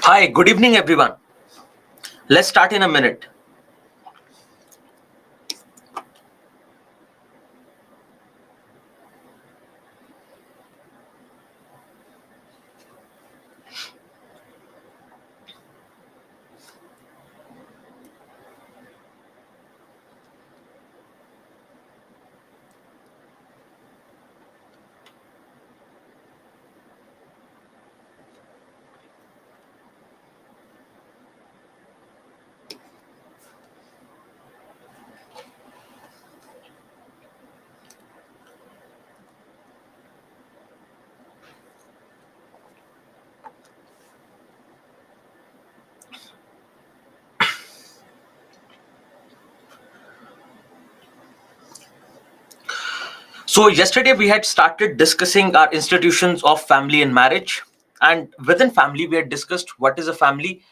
Hi, good evening, everyone. Let's start in a minute. So, yesterday we had started discussing our institutions of family and marriage. And within family, we had discussed what is a family,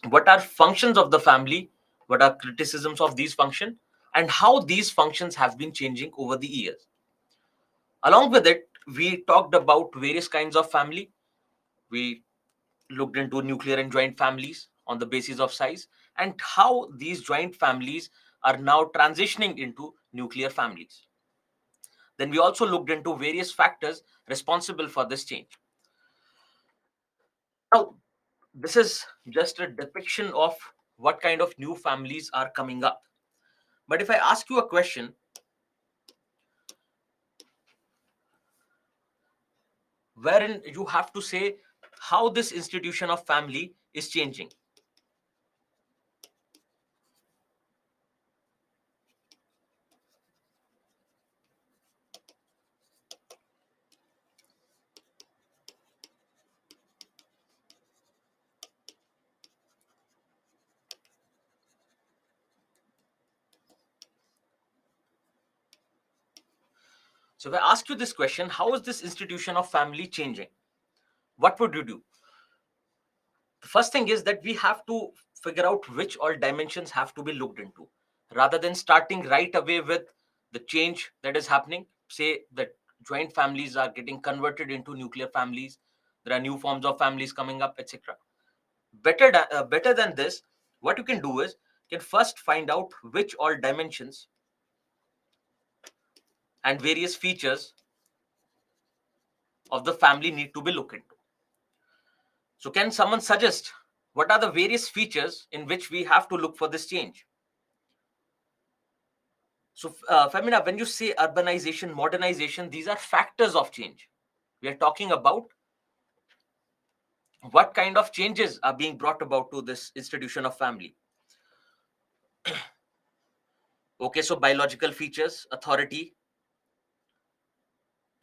what are functions of the family, what are criticisms of these functions, and how these functions have been changing over the years. Along with it, we talked about various kinds of family. We looked into nuclear and joint families on the basis of size and how these joint families are now transitioning into nuclear families. Then we also looked into various factors responsible for this change. Now, this is just a depiction of what kind of new families are coming up. But if I ask you a question, wherein you have to say how this institution of family is changing. So if I ask you this question, how is this institution of family changing? What would you do? The first thing is that we have to figure out which all dimensions have to be looked into rather than starting right away with the change that is happening. Say that joint families are getting converted into nuclear families, there are new forms of families coming up, etc. Better than this, what you can do is you can first find out which all dimensions and various features of the family need to be looked into. So can someone suggest what are the various features in which we have to look for this change? So, Femina, when you say urbanization, modernization, these are factors of change. We are talking about what kind of changes are being brought about to this institution of family. Okay, so biological features, authority,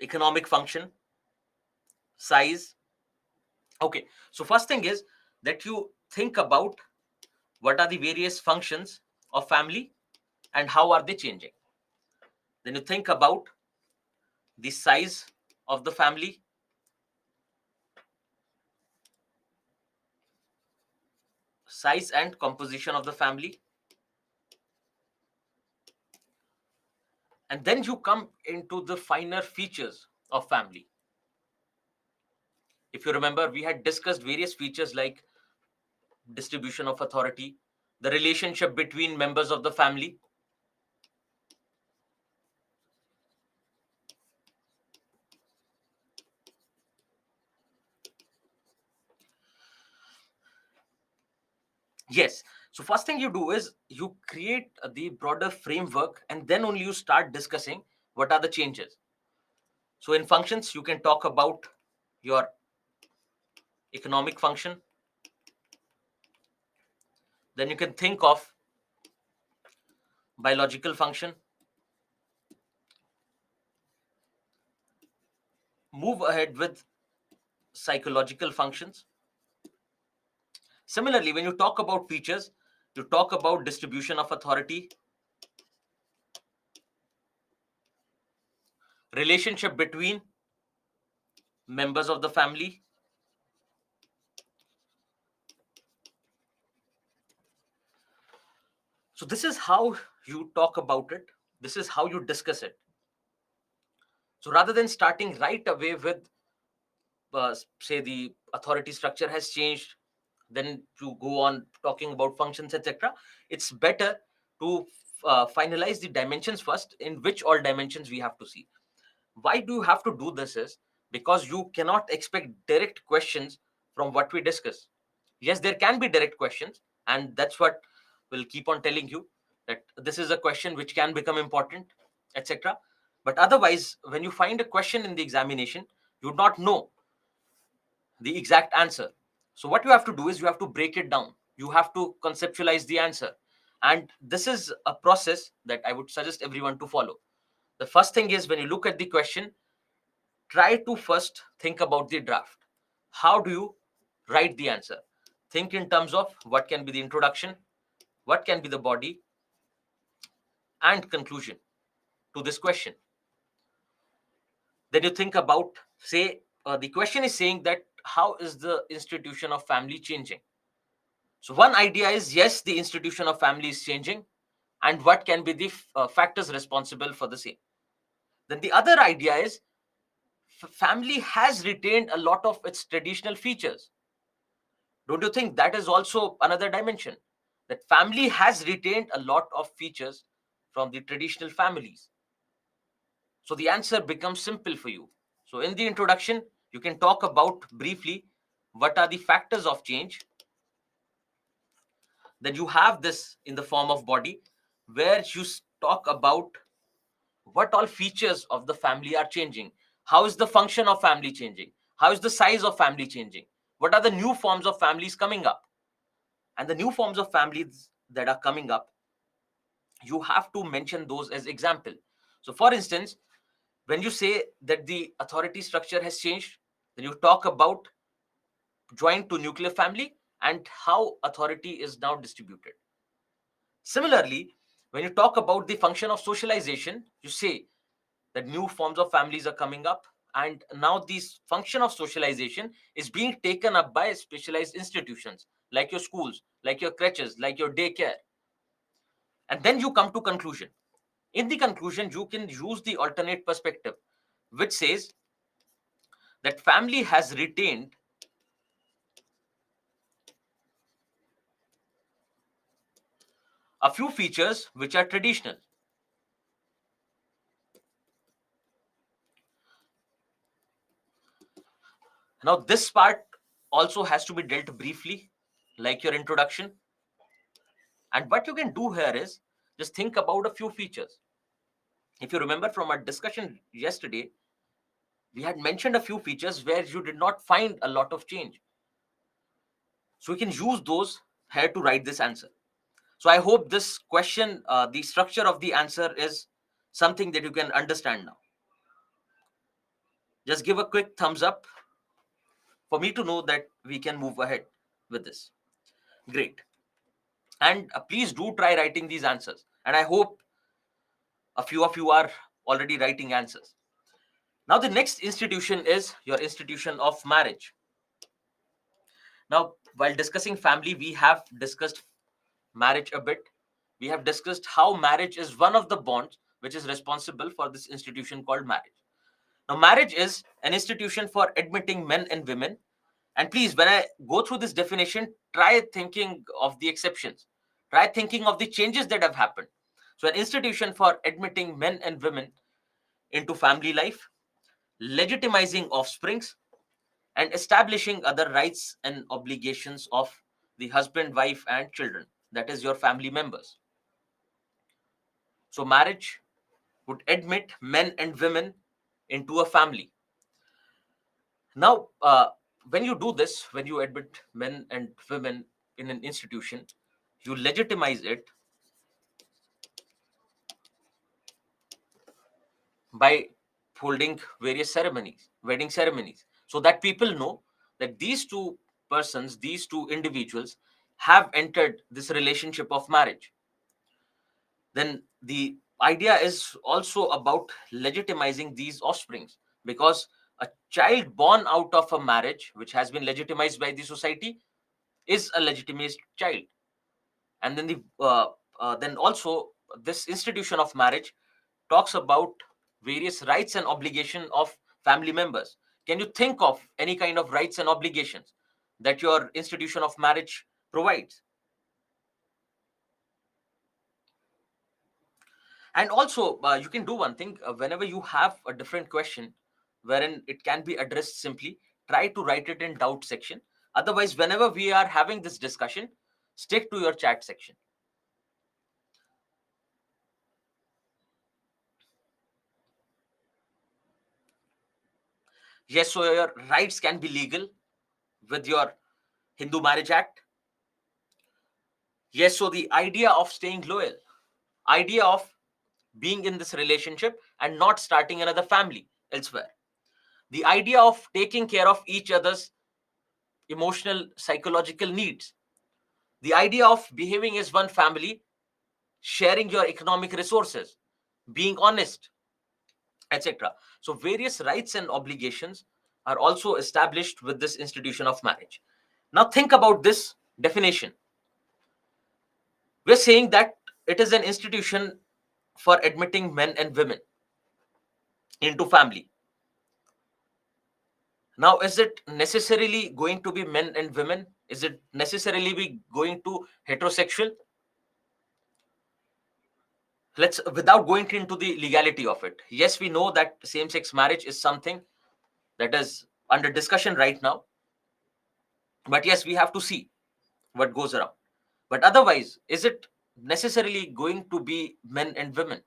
economic function, size. Okay, so first thing is that you think about what are the various functions of family and how are they changing. Then you think about the size of the family, size and composition of the family, and then you come into the finer features of family. If you remember, we had discussed various features like distribution of authority, the relationship between members of the family. Yes. So first thing you do is you create the broader framework and then only you start discussing what are the changes. So in functions, you can talk about your economic function. Then you can think of biological function. Move ahead with psychological functions. Similarly, when you talk about features, you talk about distribution of authority, relationship between members of the family. So this is how you talk about it. This is how you discuss it. So rather than starting right away with, say, the authority structure has changed, then to go on talking about functions, etc. It's better to finalize the dimensions first, in which all dimensions we have to see. Why do you have to do this is because you cannot expect direct questions from what we discuss. Yes, there can be direct questions, and that's what we'll keep on telling you, that this is a question which can become important, etc. But otherwise, when you find a question in the examination, you do not know the exact answer. So what you have to do is you have to break it down. You have to conceptualize the answer. And this is a process that I would suggest everyone to follow. The first thing is, when you look at the question, try to first think about the draft. How do you write the answer? Think in terms of what can be the introduction, what can be the body, and conclusion to this question. Then you think about, say, the question is saying that how is the institution of family changing? So one idea is, yes, the institution of family is changing, and what can be the factors responsible for the same. Then the other idea is, family has retained a lot of its traditional features. Don't you think that is also another dimension? That family has retained a lot of features from the traditional families. So the answer becomes simple for you. So in the introduction, you can talk about briefly what are the factors of change. Then you have this in the form of body, where you talk about what all features of the family are changing. How is the function of family changing? How is the size of family changing? What are the new forms of families coming up? And the new forms of families that are coming up, you have to mention those as example. So for instance, when you say that the authority structure has changed, then you talk about joint to nuclear family and how authority is now distributed. Similarly, when you talk about the function of socialization, you say that new forms of families are coming up, and now this function of socialization is being taken up by specialized institutions like your schools, like your creches, like your daycare. And then you come to conclusion. In the conclusion, you can use the alternate perspective, which says that family has retained a few features which are traditional. Now, this part also has to be dealt briefly, like your introduction. And what you can do here is just think about a few features. If you remember from our discussion yesterday, we had mentioned a few features where you did not find a lot of change. So we can use those here to write this answer. So I hope this question, the structure of the answer is something that you can understand now. Just give a quick thumbs up for me to know that we can move ahead with this. Great. And please do try writing these answers. And I hope a few of you are already writing answers. Now, the next institution is your institution of marriage. Now, while discussing family, we have discussed marriage a bit. We have discussed how marriage is one of the bonds which is responsible for this institution called marriage. Now, marriage is an institution for admitting men and women. And please, when I go through this definition, try thinking of the exceptions. Try thinking of the changes that have happened. So, an institution for admitting men and women into family life, legitimizing offsprings, and establishing other rights and obligations of the husband, wife, and children. That is your family members. So, marriage would admit men and women into a family. Now, when you do this, when you admit men and women in an institution, you legitimize it by holding various ceremonies, wedding ceremonies, so that people know that these two persons, these two individuals have entered this relationship of marriage. Then the idea is also about legitimizing these offsprings, because a child born out of a marriage which has been legitimized by the society is a legitimate child. And then then also this institution of marriage talks about various rights and obligation of family members. Can you think of any kind of rights and obligations? that your institution of marriage provides. And also, you can do one thing, whenever you have a different question wherein it can be addressed simply, try to write it in doubt section. Otherwise, whenever we are having this discussion, stick to your chat section. Yes, so your rights can be legal with your Hindu Marriage Act. Yes, so the idea of staying loyal, idea of being in this relationship and not starting another family elsewhere, the idea of taking care of each other's emotional, psychological needs, the idea of behaving as one family, sharing your economic resources, being honest, etc. So, various rights and obligations are also established with this institution of marriage. Now, think about this definition. We're saying that it is an institution for admitting men and women into family. Now, is it necessarily going to be men and women? Is it necessarily be going to heterosexual? Let's, without going into the legality of it. Yes, we know that same-sex marriage is something that is under discussion right now. But yes, we have to see what goes around. But otherwise, is it necessarily going to be men and women?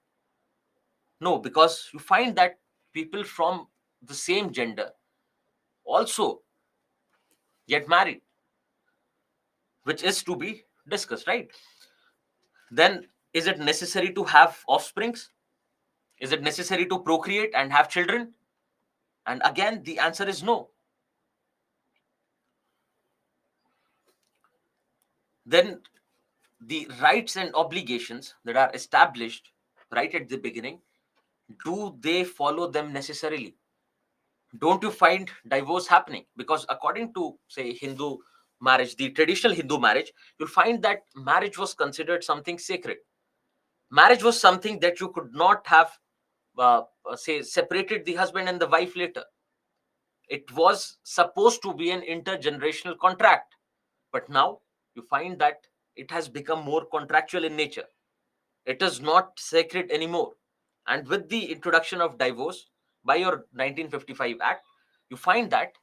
No, because you find that people from the same gender also get married, which is to be discussed, right? Then is it necessary to have offsprings? Is it necessary to procreate and have children? And again, the answer is no. Then the rights and obligations that are established right at the beginning, do they follow them necessarily? Don't you find divorce happening? Because according to, say, Hindu marriage, the traditional Hindu marriage, you'll find that marriage was considered something sacred. Marriage was something that you could not have, say, separated the husband and the wife later. It was supposed to be an intergenerational contract. But now you find that it has become more contractual in nature. It is not sacred anymore. And with the introduction of divorce by your 1955 Act, you find that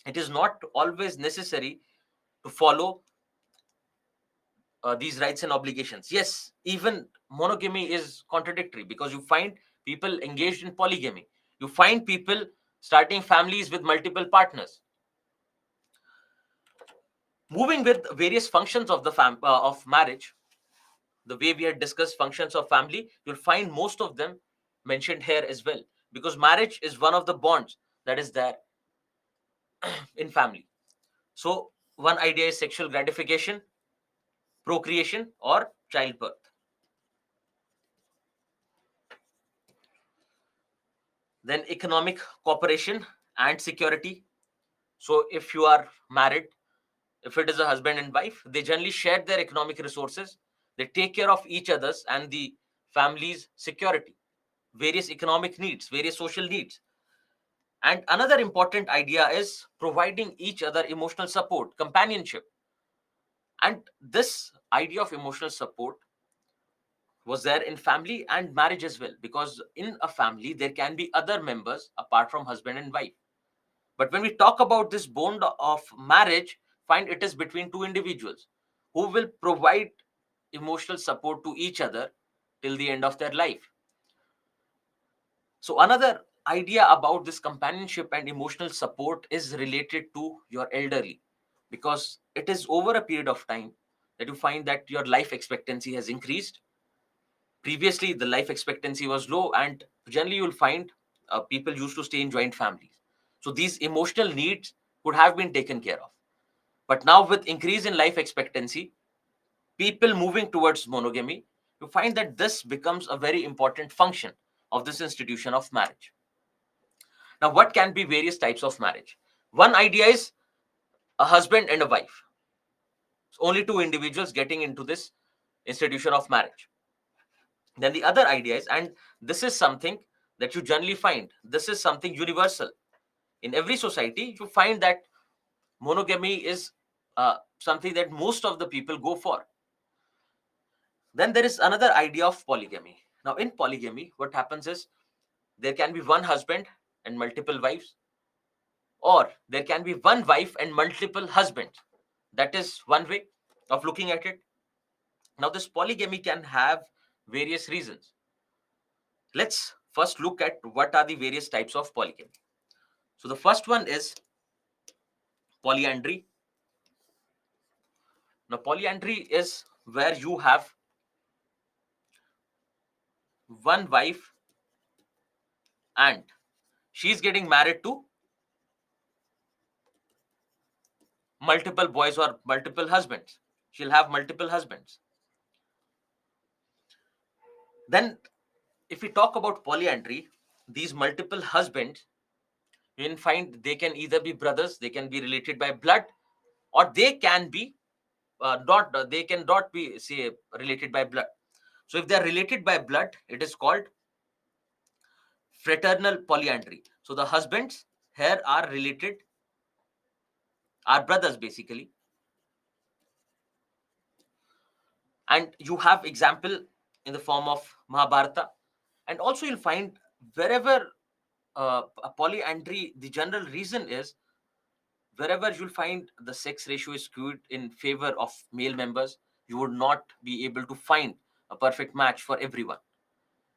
it is not always necessary to follow these rights and obligations. Yes, even monogamy is contradictory because you find people engaged in polygamy. You find people starting families with multiple partners. Moving with various functions of the of marriage, the way we had discussed functions of family, you'll find most of them mentioned here as well, because marriage is one of the bonds that is there in family. So one idea is sexual gratification, procreation, or childbirth. Then economic cooperation and security. So if you are married, if it is a husband and wife, they generally share their economic resources. They take care of each other's and the family's security, various economic needs, various social needs. And another important idea is providing each other emotional support, companionship. And this idea of emotional support was there in family and marriage as well, because in a family there can be other members apart from husband and wife. But when we talk about this bond of marriage, find it is between two individuals who will provide emotional support to each other till the end of their life. So another idea about this companionship and emotional support is related to your elderly, because it is over a period of time that you find that your life expectancy has increased. Previously, the life expectancy was low, and generally you'll find people used to stay in joint families. So these emotional needs could have been taken care of. But now, with increase in life expectancy, people moving towards monogamy, you find that this becomes a very important function of this institution of marriage. Now, what can be various types of marriage? One idea is a husband and a wife. So only two individuals getting into this institution of marriage. Then the other idea is, and this is something that you generally find, this is something universal. In every society, you find that monogamy is something that most of the people go for. Then there is another idea of polygamy. Now, in polygamy, what happens is there can be one husband and multiple wives, or there can be one wife and multiple husbands. That is one way of looking at it. Now, this polygamy can have various reasons. Let's first look at what are the various types of polygamy. So, the first one is polyandry. Now, polyandry is where you have one wife and she's getting married to multiple boys or multiple husbands. She'll have multiple husbands. Then, if we talk about polyandry, these multiple husbands, you can find they can either be brothers, they can be related by blood, or they can be not. They cannot be, say, related by blood. So, if they are related by blood, it is called fraternal polyandry. So, the husbands here are related, are brothers basically, and you have example in the form of Mahabharata, and also you'll find wherever a polyandry, the general reason is wherever you'll find the sex ratio is skewed in favor of male members, you would not be able to find a perfect match for everyone.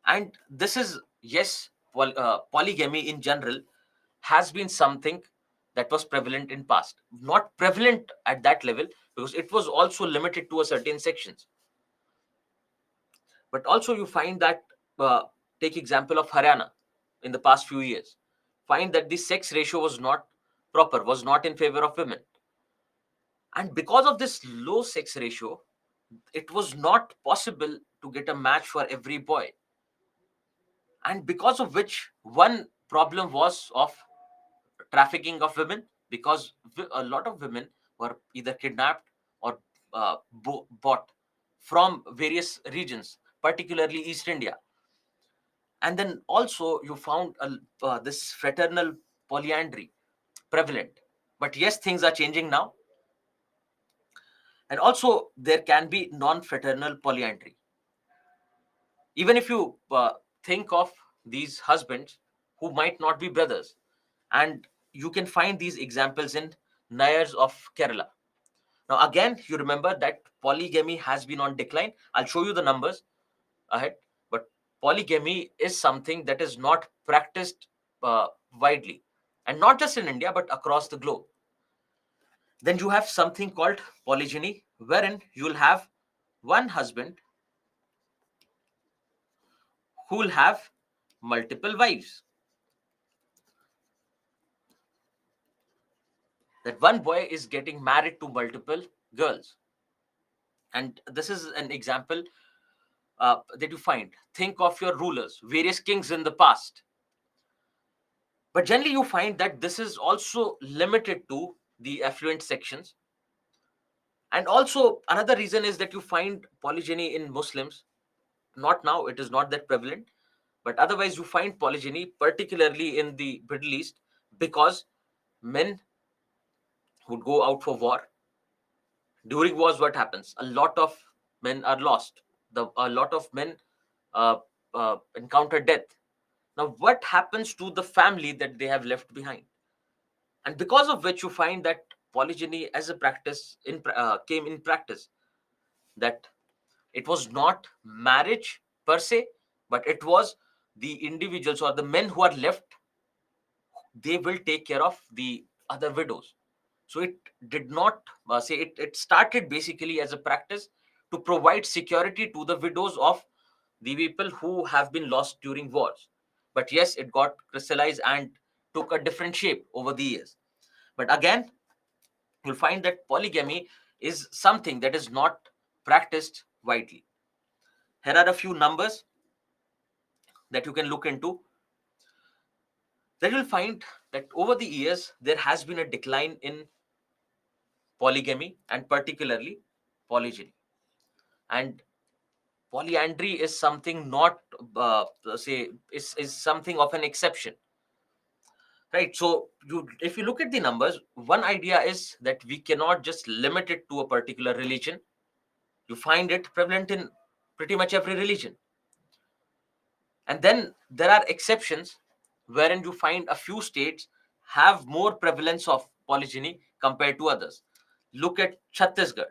And this is, yes, polygamy in general has been something that was prevalent in past, not prevalent at that level because it was also limited to a certain sections. But also you find that, uh, take example of Haryana in the past few years, find that the sex ratio was not proper, was not in favor of women. And because of this low sex ratio, it was not possible to get a match for every boy. And because of which, one problem was of trafficking of women, because a lot of women were either kidnapped or bought from various regions, particularly East India. And then also you found this fraternal polyandry prevalent. But yes, things are changing now. And also there can be non-fraternal polyandry. Even if you think of these husbands who might not be brothers, and you can find these examples in Nayars of Kerala. Now again, you remember that polygamy has been on decline. I'll show you the numbers ahead, but polygamy is something that is not practiced uh, widely, and not just in India but across the globe. Then you have something called polygyny, wherein you'll have one husband who will have multiple wives. That one boy is getting married to multiple girls. And this is an example that you find. Think of your rulers, various kings in the past. But generally, you find that this is also limited to the affluent sections. And also, another reason is that you find polygyny in Muslims. Not now, it is not that prevalent. But otherwise, you find polygyny, particularly in the Middle East, because men would go out for war. During wars, what happens? A lot of men are lost. A lot of men uh, encounter death. Now, what happens to the family that they have left behind? And because of which you find that polygyny as a practice came in practice, that it was not marriage per se, but it was the individuals or the men who are left, they will take care of the other widows. So it did not it started basically as a practice to provide security to the widows of the people who have been lost during wars. But yes, it got crystallized and took a different shape over the years. But again, you'll find that polygamy is something that is not practiced widely. Here are a few numbers that you can look into. Then you'll find that over the years, there has been a decline in polygamy and particularly polygyny. And polyandry is something not, is something of an exception. right? So if you look at the numbers, one idea is that we cannot just limit it to a particular religion. You find it prevalent in pretty much every religion. And then there are exceptions wherein you find a few states have more prevalence of polygyny compared to others. Look at Chhattisgarh.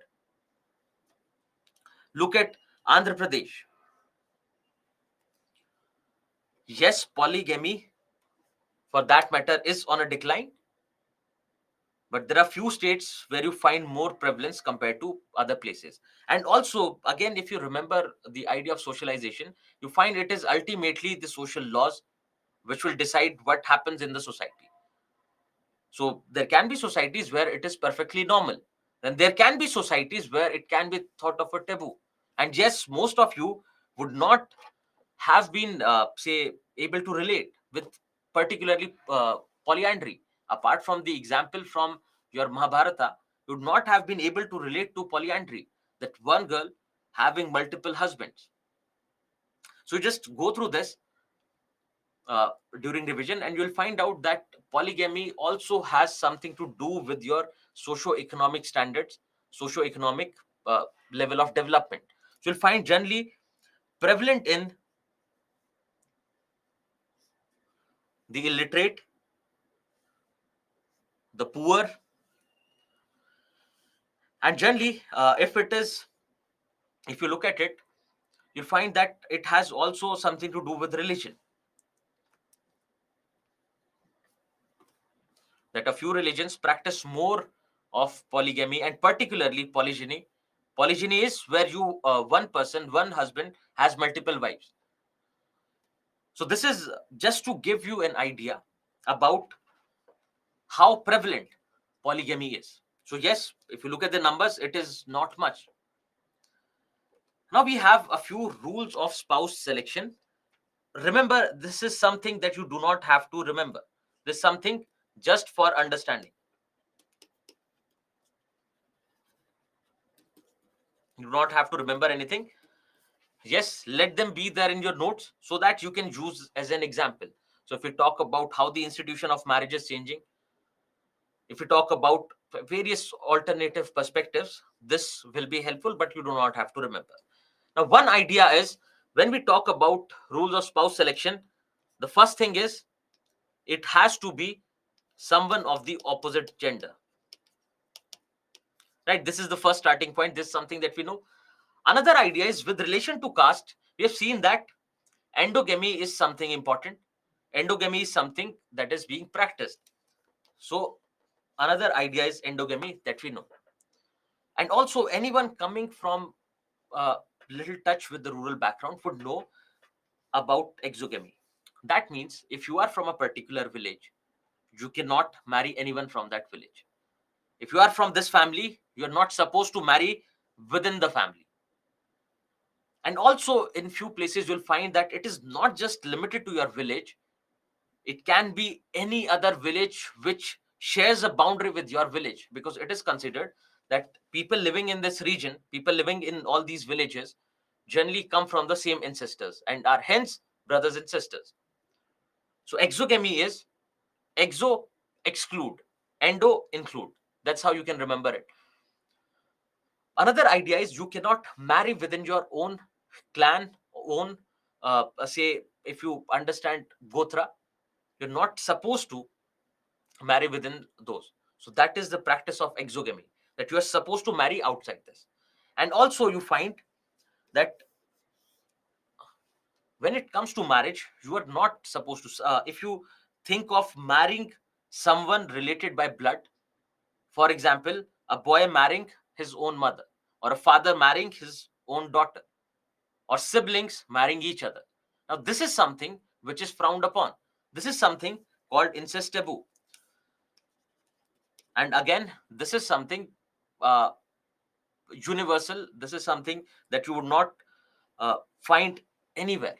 Look at Andhra Pradesh. Yes, polygamy for that matter is on a decline, but there are few states where you find more prevalence compared to other places. And also, again, if you remember the idea of socialization, you find it is ultimately the social laws which will decide what happens in the society. So there can be societies where it is perfectly normal. Then there can be societies where it can be thought of a taboo. And yes, most of you would not have been, say, able to relate with particularly polyandry. Apart from the example from your Mahabharata, you would not have been able to relate to polyandry, that one girl having multiple husbands. So you just go through this uh, during revision, and you'll find out that polygamy also has something to do with your socio-economic standards, socio-economic level of development. So you'll find generally prevalent in the illiterate, the poor, and generally, if you look at it, you find that it has also something to do with religion. That a few religions practice more of polygamy, and particularly polygyny. Polygyny is where you one person, one husband has multiple wives. So this is just to give you an idea about how prevalent polygamy is. So yes, if you look at the numbers, it is not much. Now we have a few rules of spouse selection. Remember, this is something that you do not have to remember. This is something just for understanding. You do not have to remember anything. Yes, let them be there in your notes so that you can use as an example. So if we talk about how the institution of marriage is changing, if we talk about various alternative perspectives, this will be helpful, but you do not have to remember. Now, one idea is, when we talk about rules of spouse selection, the first thing is it has to be someone of the opposite gender. Right? This is the first starting point. This is something that we know. Another idea is with relation to caste, we have seen that endogamy is something important. Endogamy is something that is being practiced. So another idea is endogamy that we know. And also, anyone coming from a little touch with the rural background would know about exogamy. That means if you are from a particular village, you cannot marry anyone from that village. If you are from this family, you are not supposed to marry within the family. And also, in few places, you'll find that it is not just limited to your village. It can be any other village which shares a boundary with your village, because it is considered that people living in this region, people living in all these villages, generally come from the same ancestors and are hence brothers and sisters. So exogamy is exo exclude, endo include. That's how you can remember it. Another idea is you cannot marry within your own clan, own, say, if you understand Gotra, you're not supposed to marry within those. So that is the practice of exogamy, that you are supposed to marry outside this. And also, you find that when it comes to marriage, you are not supposed to, if you think of marrying someone related by blood, for example, a boy marrying his own mother, or a father marrying his own daughter, or siblings marrying each other. Now, this is something which is frowned upon. This is something called incest taboo. And again, this is something uh, universal. This is something that you would not find anywhere.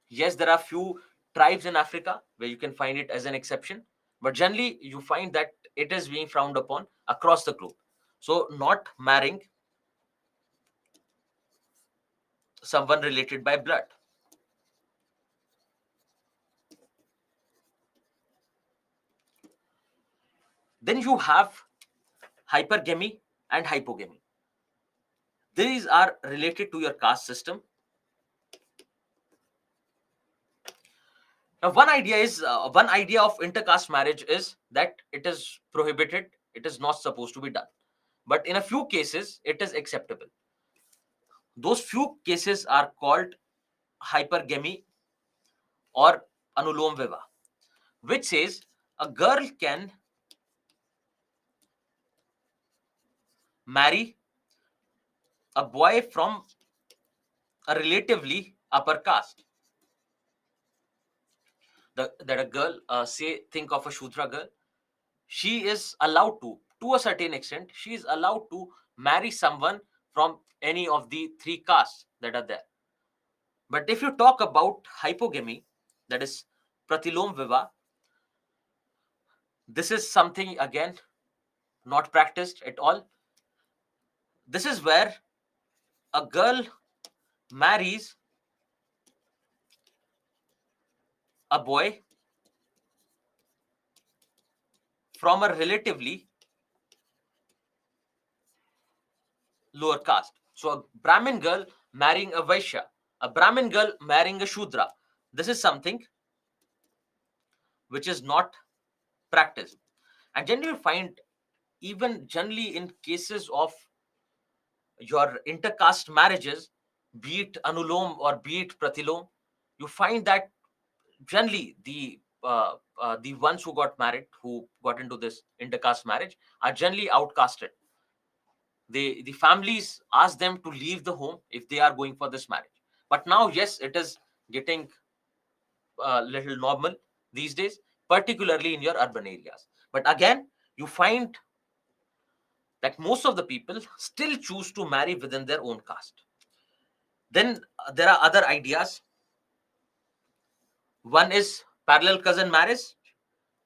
Yes, there are few tribes in Africa where you can find it as an exception, but generally you find that it is being frowned upon across the globe. So, not marrying someone related by blood. Then you have hypergamy and hypogamy. These are related to your caste system. Now, one idea of intercaste marriage is that it is prohibited. It is not supposed to be done. But in a few cases, it is acceptable. Those few cases are called hypergamy or anulom viva, which says a girl can marry a boy from a relatively upper caste. That a girl, say, think of a Shudra girl, she is allowed to a certain extent, she is allowed to marry someone from any of the three castes that are there. But if you talk about hypogamy, that is pratilom viva, this is something again not practiced at all. This is where a girl marries a boy from a relatively lower caste. So a Brahmin girl marrying a Vaishya, a Brahmin girl marrying a Shudra. This is something which is not practiced. And generally, you find even generally in cases of your intercaste marriages, be it anulom or be it pratilom, you find that generally the ones who got married, who got into this intercaste marriage, are generally outcasted. The families ask them to leave the home if they are going for this marriage. But now, yes, it is getting little normal these days, particularly in your urban areas. But again, you find that most of the people still choose to marry within their own caste. Then there are other ideas. One is parallel cousin marriage,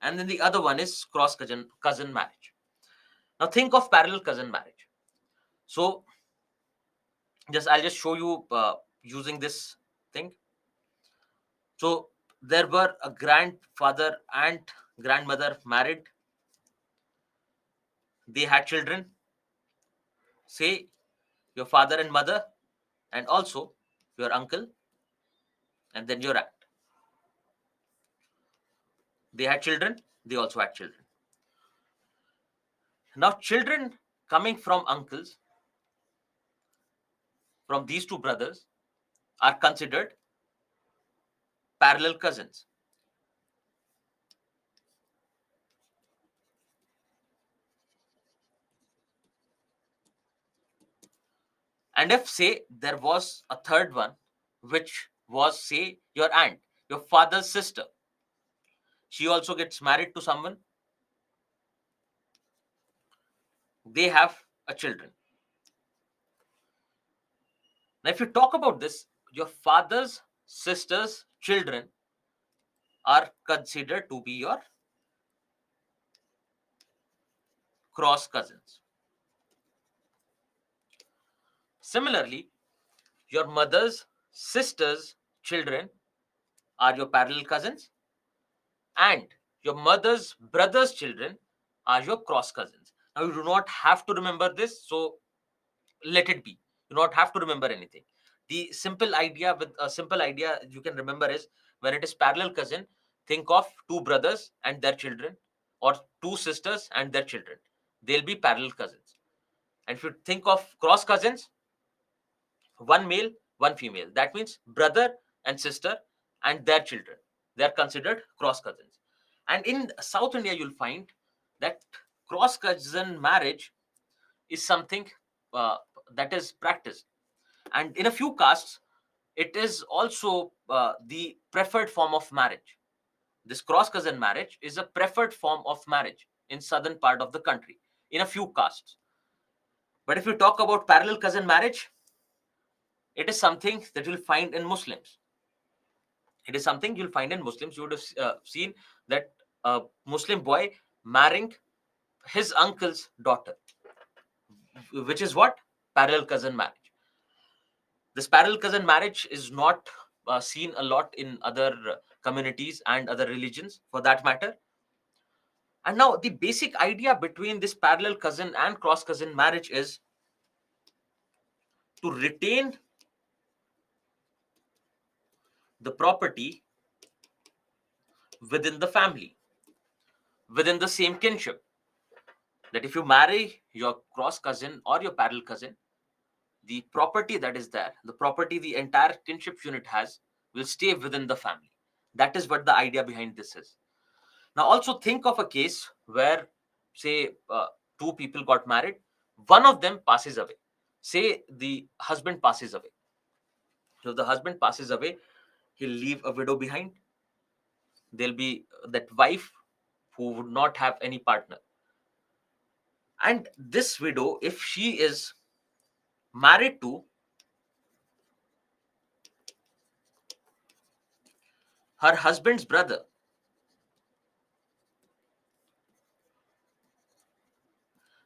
and then the other one is cross cousin marriage. Now think of parallel cousin marriage. So I'll just show you using this thing. So there were a grandfather and grandmother married. They had children. Say your father and mother, and also your uncle, and then your aunt. They had children. They also had children. Now children coming from uncles, from these two brothers, are considered parallel cousins. And if, say, there was a third one, which was, say, your aunt, your father's sister, she also gets married to someone, they have a children. Now, if you talk about this, your father's sister's children are considered to be your cross cousins. Similarly, your mother's sister's children are your parallel cousins, and your mother's brother's children are your cross cousins. Now, you do not have to remember this, so let it be. You do not have to remember anything. The simple idea you can remember is, when it is parallel cousin, think of two brothers and their children, or two sisters and their children. They'll be parallel cousins. And if you think of cross cousins, one male, one female, that means brother and sister and their children, they are considered cross cousins. And in South India, you'll find that cross cousin marriage is something uh, that is practiced. And in a few castes, it is also the preferred form of marriage. This cross cousin marriage is a preferred form of marriage in southern part of the country, in a few castes. But if you talk about parallel cousin marriage, it is something that you'll find in Muslims. It is something you'll find in Muslims. You would have seen that a Muslim boy marrying his uncle's daughter, which is what? Parallel cousin marriage. This parallel cousin marriage is not seen a lot in other communities and other religions, for that matter. And now the basic idea between this parallel cousin and cross cousin marriage is to retain the property within the family, within the same kinship. That if you marry your cross cousin or your parallel cousin, the property that is there, the property the entire kinship unit has, will stay within the family. That is what the idea behind this is. Now, also think of a case where, say, two people got married, one of them passes away. Say the husband passes away. So, the husband passes away, he'll leave a widow behind. There'll be that wife who would not have any partner. And this widow, if she is married to her husband's brother,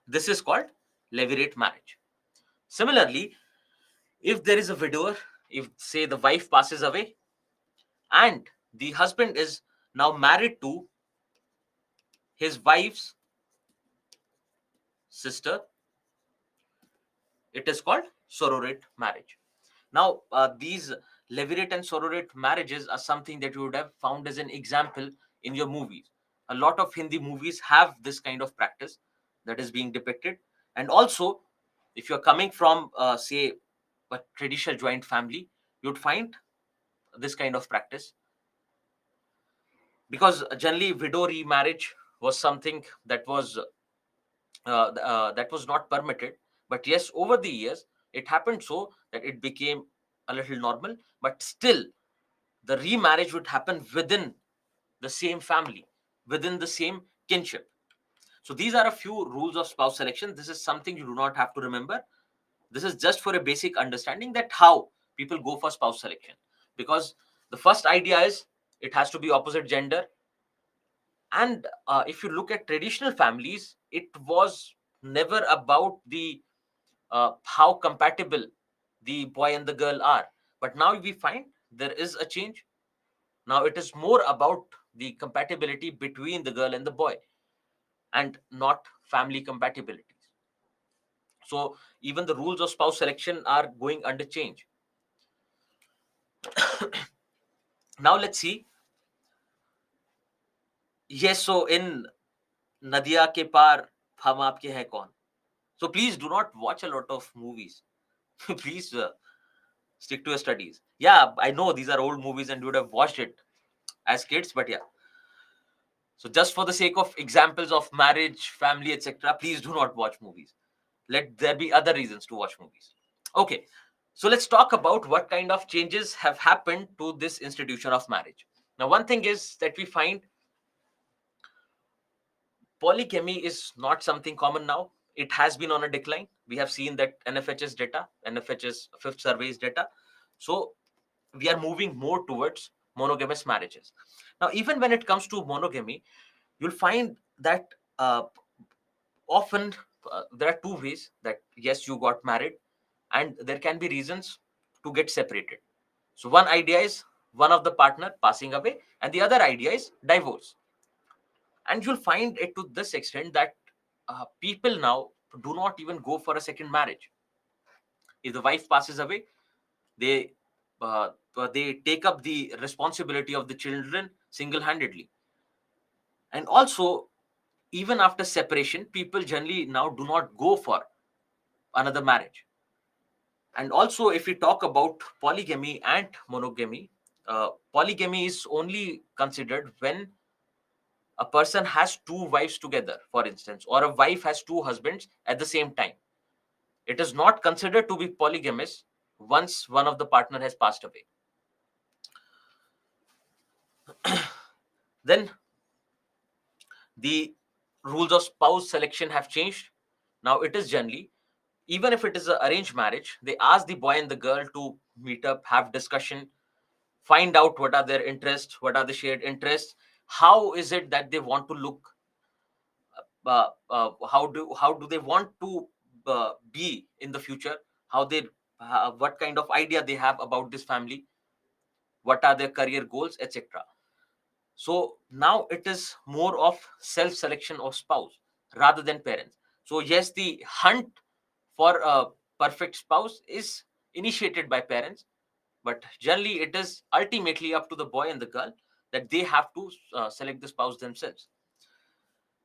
this is called levirate marriage. Similarly, if there is a widower, if say the wife passes away and the husband is now married to his wife's sister, it is called sororate marriage. Now, these levirate and sororate marriages are something that you would have found as an example in your movies. A lot of Hindi movies have this kind of practice that is being depicted. And also, if you're coming from, say, a traditional joint family, you'd find this kind of practice, because generally widow remarriage was something that was not permitted. But yes, over the years it happened so that it became a little normal, but still the remarriage would happen within the same family, within the same kinship. So these are a few rules of spouse selection. This is something you do not have to remember. This is just for a basic understanding that how people go for spouse selection. Because the first idea is it has to be opposite gender. And if you look at traditional families, it was never about the how compatible the boy and the girl are. But now we find there is a change. Now it is more about the compatibility between the girl and the boy, and not family compatibilities. So even the rules of spouse selection are going under change. Now let's see. Yes, so in Nadia ke par hum aapke hain kaun. So please do not watch a lot of movies. Please stick to your studies. Yeah, I know these are old movies and you would have watched it as kids, but yeah. So just for the sake of examples of marriage, family, etc., please do not watch movies. Let there be other reasons to watch movies. Okay, so let's talk about what kind of changes have happened to this institution of marriage. Now, one thing is that we find polygamy is not something common now. It has been on a decline. We have seen that NFHS data, NFHS fifth surveys data. So we are moving more towards monogamous marriages. Now, even when it comes to monogamy, you'll find that often there are two ways that yes, you got married, and there can be reasons to get separated. So one idea is one of the partner passing away, and the other idea is divorce. And you'll find it to this extent that people now do not even go for a second marriage. If the wife passes away, they they take up the responsibility of the children single-handedly. And also, even after separation, people generally now do not go for another marriage. And also, if we talk about polygamy and monogamy, polygamy is only considered when a person has two wives together, for instance, or a wife has two husbands at the same time. It is not considered to be polygamous once one of the partner has passed away. Then the rules of spouse selection have changed. Now it is generally, even if it is an arranged marriage, they ask the boy and the girl to meet up, have discussion, find out what are their interests, what are the shared interests, how is it that they want to look, how do they want to be in the future, how they what kind of idea they have about this family, what are their career goals, etc. So now it is more of self selection of spouse rather than parents. So yes, the hunt for a perfect spouse is initiated by parents, but generally it is ultimately up to the boy and the girl that they have to select the spouse themselves.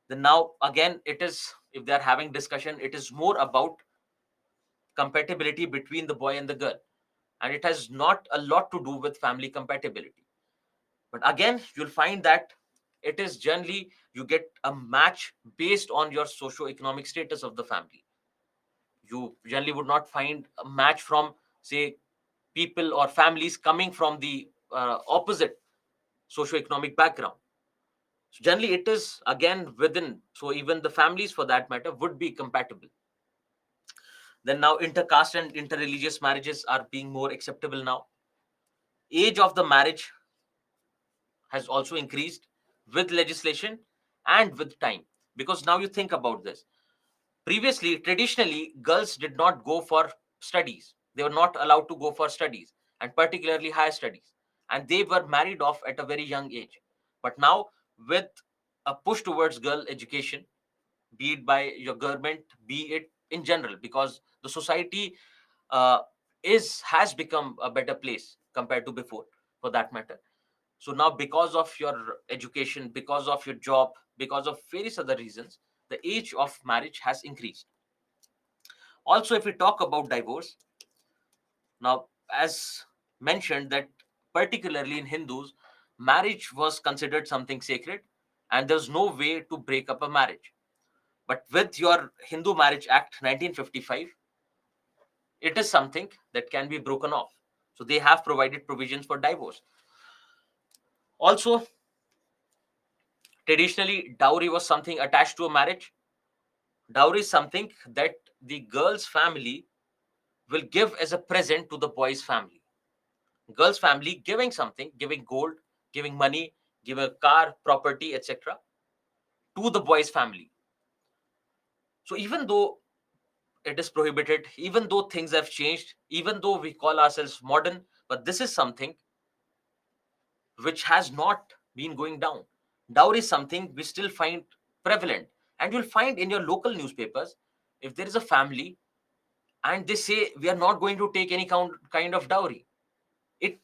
Then now again, it is, if they are having discussion, it is more about compatibility between the boy and the girl, and it has not a lot to do with family compatibility. But again, you'll find that it is generally you get a match based on your socio-economic status of the family. You generally would not find a match from, say, people or families coming from the opposite socio-economic background. So generally, it is again within. So even the families, for that matter, would be compatible. Then now, intercaste and interreligious marriages are being more acceptable now. Age of the marriage has also increased with legislation and with time. Because now you think about this. Previously, traditionally, girls did not go for studies. They were not allowed to go for studies, and particularly higher studies. And they were married off at a very young age. But now, with a push towards girl education, be it by your government, be it in general, because the society uh, has become a better place compared to before, for that matter. So now, because of your education, because of your job, because of various other reasons, the age of marriage has increased. Also, if we talk about divorce, now, as mentioned, that particularly in Hindus, marriage was considered something sacred, and there's no way to break up a marriage. But with your Hindu Marriage Act 1955, it is something that can be broken off. So they have provided provisions for divorce. Also, traditionally, dowry was something attached to a marriage. Dowry is something that the girl's family will give as a present to the boy's family. Girl's family giving something, giving gold, giving money, giving a car, property, etc., to the boy's family. So even though it is prohibited, even though things have changed, even though we call ourselves modern, but this is something which has not been going down. Dowry is something we still find prevalent. And you'll find in your local newspapers, if there is a family and they say we are not going to take any kind of dowry, it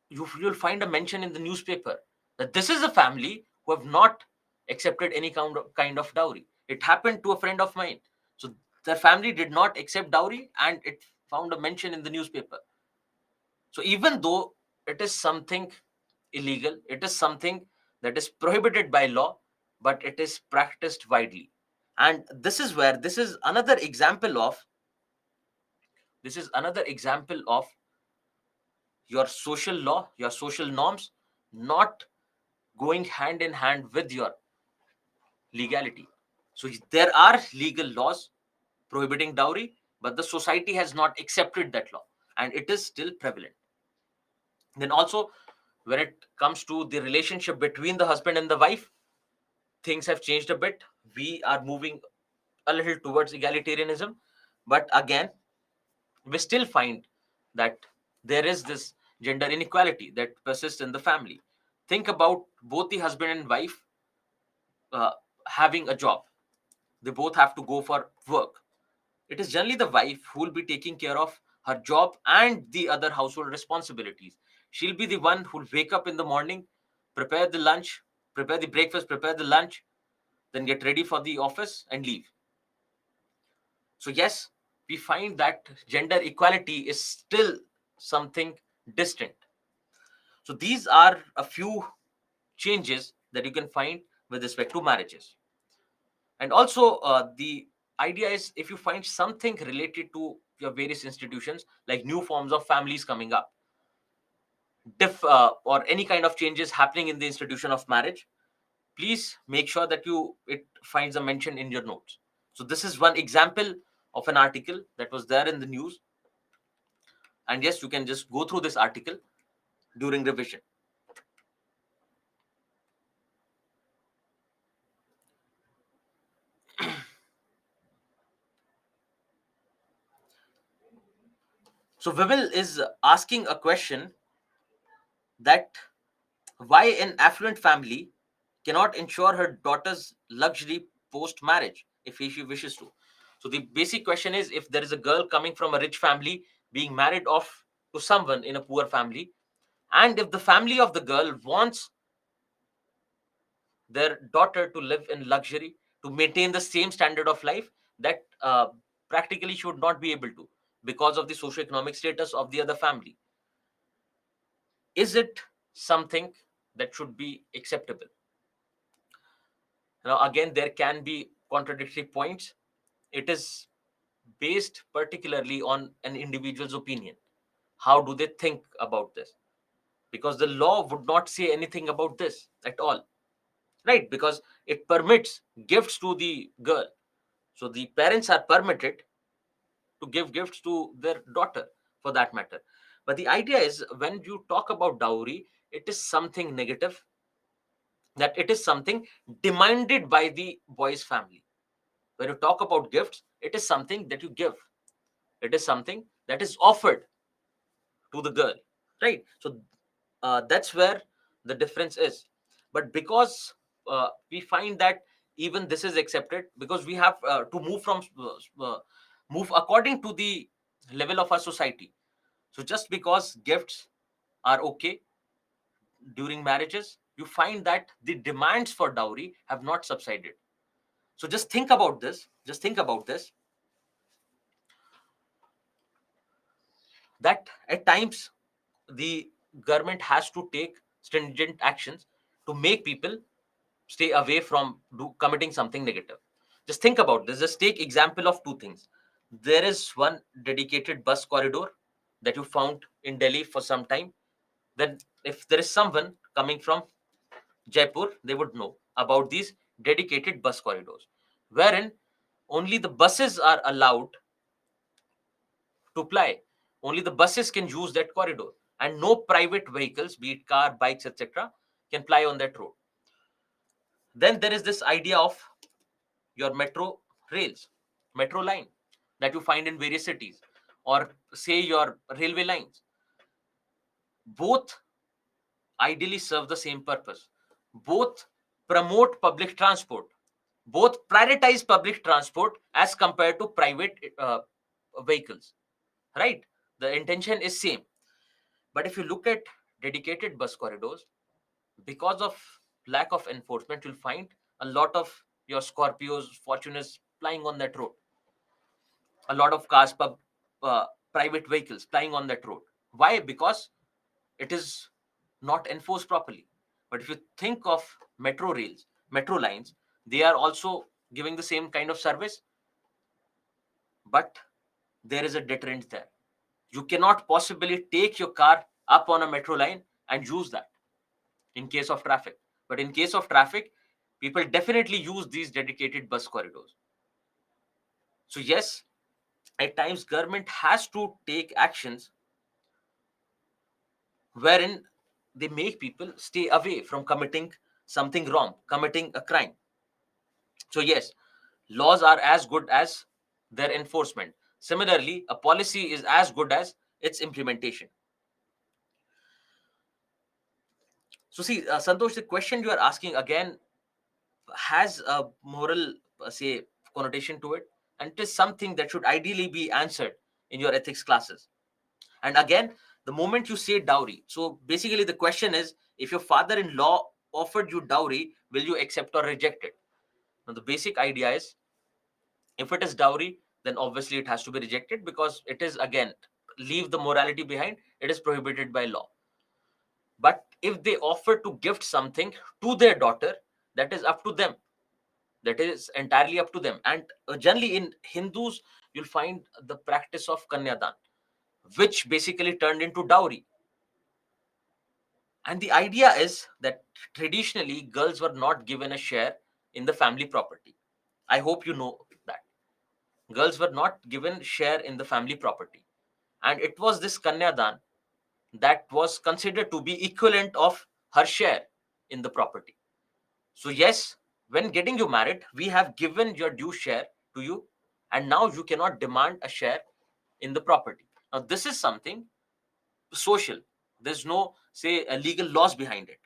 you'll find a mention in the newspaper that this is a family who have not accepted any kind of dowry. It happened to a friend of mine. So their family did not accept dowry, and it found a mention in the newspaper. So even though it is something illegal, it is something that is prohibited by law, but it is practiced widely. And this is another example of your social law, your social norms not going hand in hand with your legality. So there are legal laws prohibiting dowry, but the society has not accepted that law, and it is still prevalent. Then also, when it comes to the relationship between the husband and the wife, things have changed a bit. We are moving a little towards egalitarianism, but again, we still find that there is this gender inequality that persists in the family. Think about both the husband and wife uh, having a job. They both have to go for work. It is generally the wife who will be taking care of her job and the other household responsibilities. She'll be the one who'll wake up in the morning, prepare the lunch, prepare the breakfast, prepare the lunch, then get ready for the office and leave. So, yes, we find that gender equality is still something distant. So, these are a few changes that you can find with respect to marriages. And also, the idea is if you find something related to your various institutions, like new forms of families coming up, or any kind of changes happening in the institution of marriage, please make sure that it finds a mention in your notes. So this is one example of an article that was there in the news, and yes, you can just go through this article during revision. So Vimal is asking a question that Why an affluent family cannot ensure her daughter's luxury post marriage if she wishes to. So the basic question is, if there is a girl coming from a rich family being married off to someone in a poor family, and if the family of the girl wants their daughter to live in luxury, to maintain the same standard of life, that practically should not be able to, because of the socioeconomic status of the other family. Is it something that should be acceptable? Now, again, there can be contradictory points. It is based particularly on an individual's opinion. How do they think about this? Because the law would not say anything about this at all, right? Because it permits gifts to the girl. So the parents are permitted to give gifts to their daughter, for that matter. But the idea is, when you talk about dowry, it is something negative, that it is something demanded by the boy's family. When you talk about gifts, it is something that you give, it is something that is offered to the girl, right? So that's where the difference is. But because we find that even this is accepted, because we have to move according to the level of our society. So just because gifts are okay during marriages, you find that the demands for dowry have not subsided. So just think about this, that at times the government has to take stringent actions to make people stay away from committing something negative. Just think about this. Just take example of two things. There is one dedicated bus corridor that you found in Delhi for some time. Then if there is someone coming from Jaipur, they would know about these dedicated bus corridors, wherein only the buses are allowed to ply. Only the buses can use that corridor, and no private vehicles, be it car, bikes, etc., can ply on that road. Then there is this idea of your metro line that you find in various cities, or say your railway lines. Both ideally serve the same purpose. Both promote public transport. Both prioritize public transport as compared to private vehicles, right? The intention is same. But if you look at dedicated bus corridors, because of lack of enforcement, you'll find a lot of your Scorpios, Fortuners plying on that road, a lot of cars, uh, private vehicles plying on that road. Why? Because it is not enforced properly. But if you think of metro lines, they are also giving the same kind of service, but there is a deterrent there. You cannot possibly take your car up on a metro line and use that in case of traffic. But in case of traffic, people definitely use these dedicated bus corridors. So yes, at times government has to take actions wherein they make people stay away from committing something wrong, committing a crime. So yes, laws are as good as their enforcement. Similarly, a policy is as good as its implementation. So see, Santosh, the question you are asking again has a moral, say, connotation to it, and it is something that should ideally be answered in your ethics classes. And again, the moment you say dowry, so basically the question is, if your father-in-law offered you dowry, will you accept or reject it? Now the basic idea is, if it is dowry, then obviously it has to be rejected, because it is, again, leave the morality behind, it is prohibited by law. But if they offer to gift something to their daughter, that is up to them, that is entirely up to them. And generally in Hindus, you'll find the practice of kanyadan, which basically turned into dowry. And the idea is that traditionally girls were not given a share in the family property. I hope you know that girls were not given share in the family property, and it was this kanyadan that was considered to be equivalent of her share in the property. So yes, when getting you married, we have given your due share to you, and now you cannot demand a share in the property. Now this is something social. There's no, say, a legal laws behind it.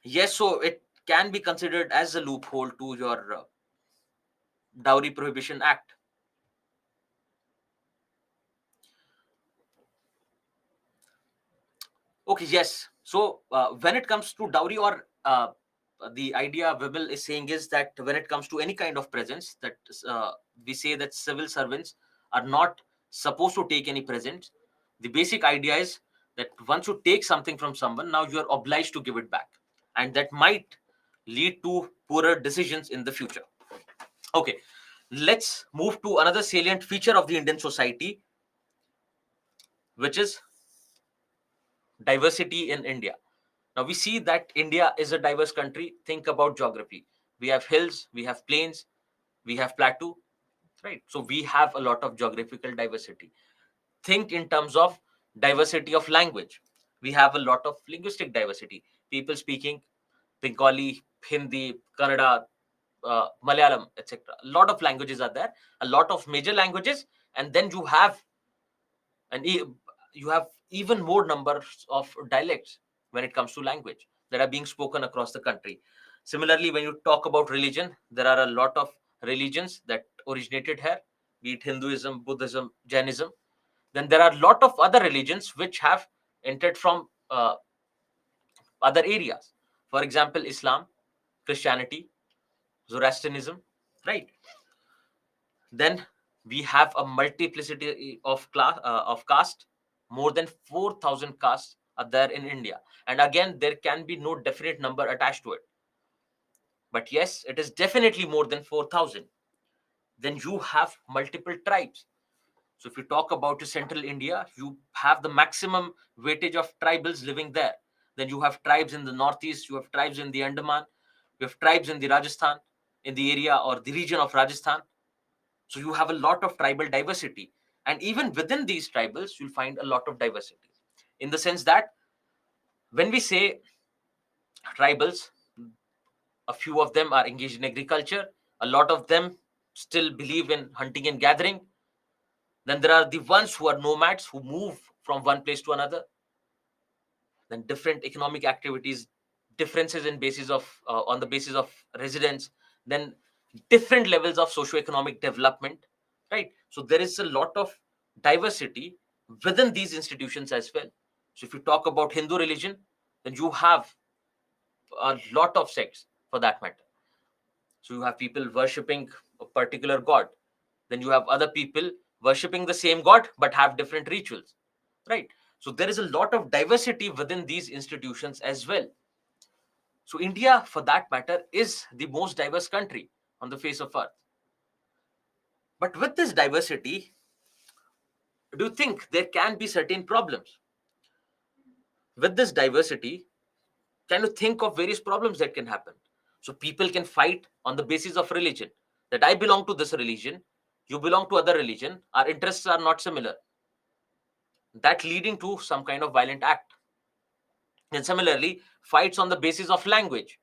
Yes, so it can be considered as a loophole to your Dowry Prohibition Act. Okay, yes. So when it comes to dowry, or the idea Wibble is saying is that when it comes to any kind of presents, that we say that civil servants are not supposed to take any presents. The basic idea is that once you take something from someone, now you are obliged to give it back, and that might lead to poorer decisions in the future. Okay, let's move to another salient feature of the Indian society, which is diversity in India. Now we see that India is a diverse country. Think about geography. We have hills, we have plains, we have plateau, right? So we have a lot of geographical diversity. Think in terms of diversity of language. We have a lot of linguistic diversity. People speaking Bengali, Hindi, Kannada, Malayalam, etc. A lot of languages are there, a lot of major languages, and then and you have even more numbers of dialects when it comes to language that are being spoken across the country. Similarly, when you talk about religion, there are a lot of religions that originated here, be it Hinduism, Buddhism, Jainism. Then there are a lot of other religions which have entered from other areas. For example, Islam, Christianity, Zoroastrianism, right? Then we have a multiplicity of caste. More than 4,000 castes are there in India, and again there can be no definite number attached to it, but yes, it is definitely more than 4,000. Then you have multiple tribes. So if you talk about central India, you have the maximum weightage of tribals living there. Then you have tribes in the northeast, you have tribes in the Andaman, you have tribes in the Rajasthan, in the area or the region of Rajasthan. So you have a lot of tribal diversity. And even within these tribals, you'll find a lot of diversity. In the sense that when we say tribals, a few of them are engaged in agriculture, a lot of them still believe in hunting and gathering. Then there are the ones who are nomads who move from one place to another. Then different economic activities, differences in basis of on the basis of residence. Then different levels of socio-economic development, right? So there is a lot of diversity within these institutions as well. So if you talk about Hindu religion, then you have a lot of sects for that matter. So you have people worshipping a particular god, then you have other people worshipping the same god but have different rituals, right? So there is a lot of diversity within these institutions as well. So India, for that matter, is the most diverse country on the face of earth. But with this diversity, do you think there can be certain problems? With this diversity, can you think of various problems that can happen? So people can fight on the basis of religion, that I belong to this religion, you belong to other religion, our interests are not similar, that leading to some kind of violent act. And similarly, fights on the basis of language,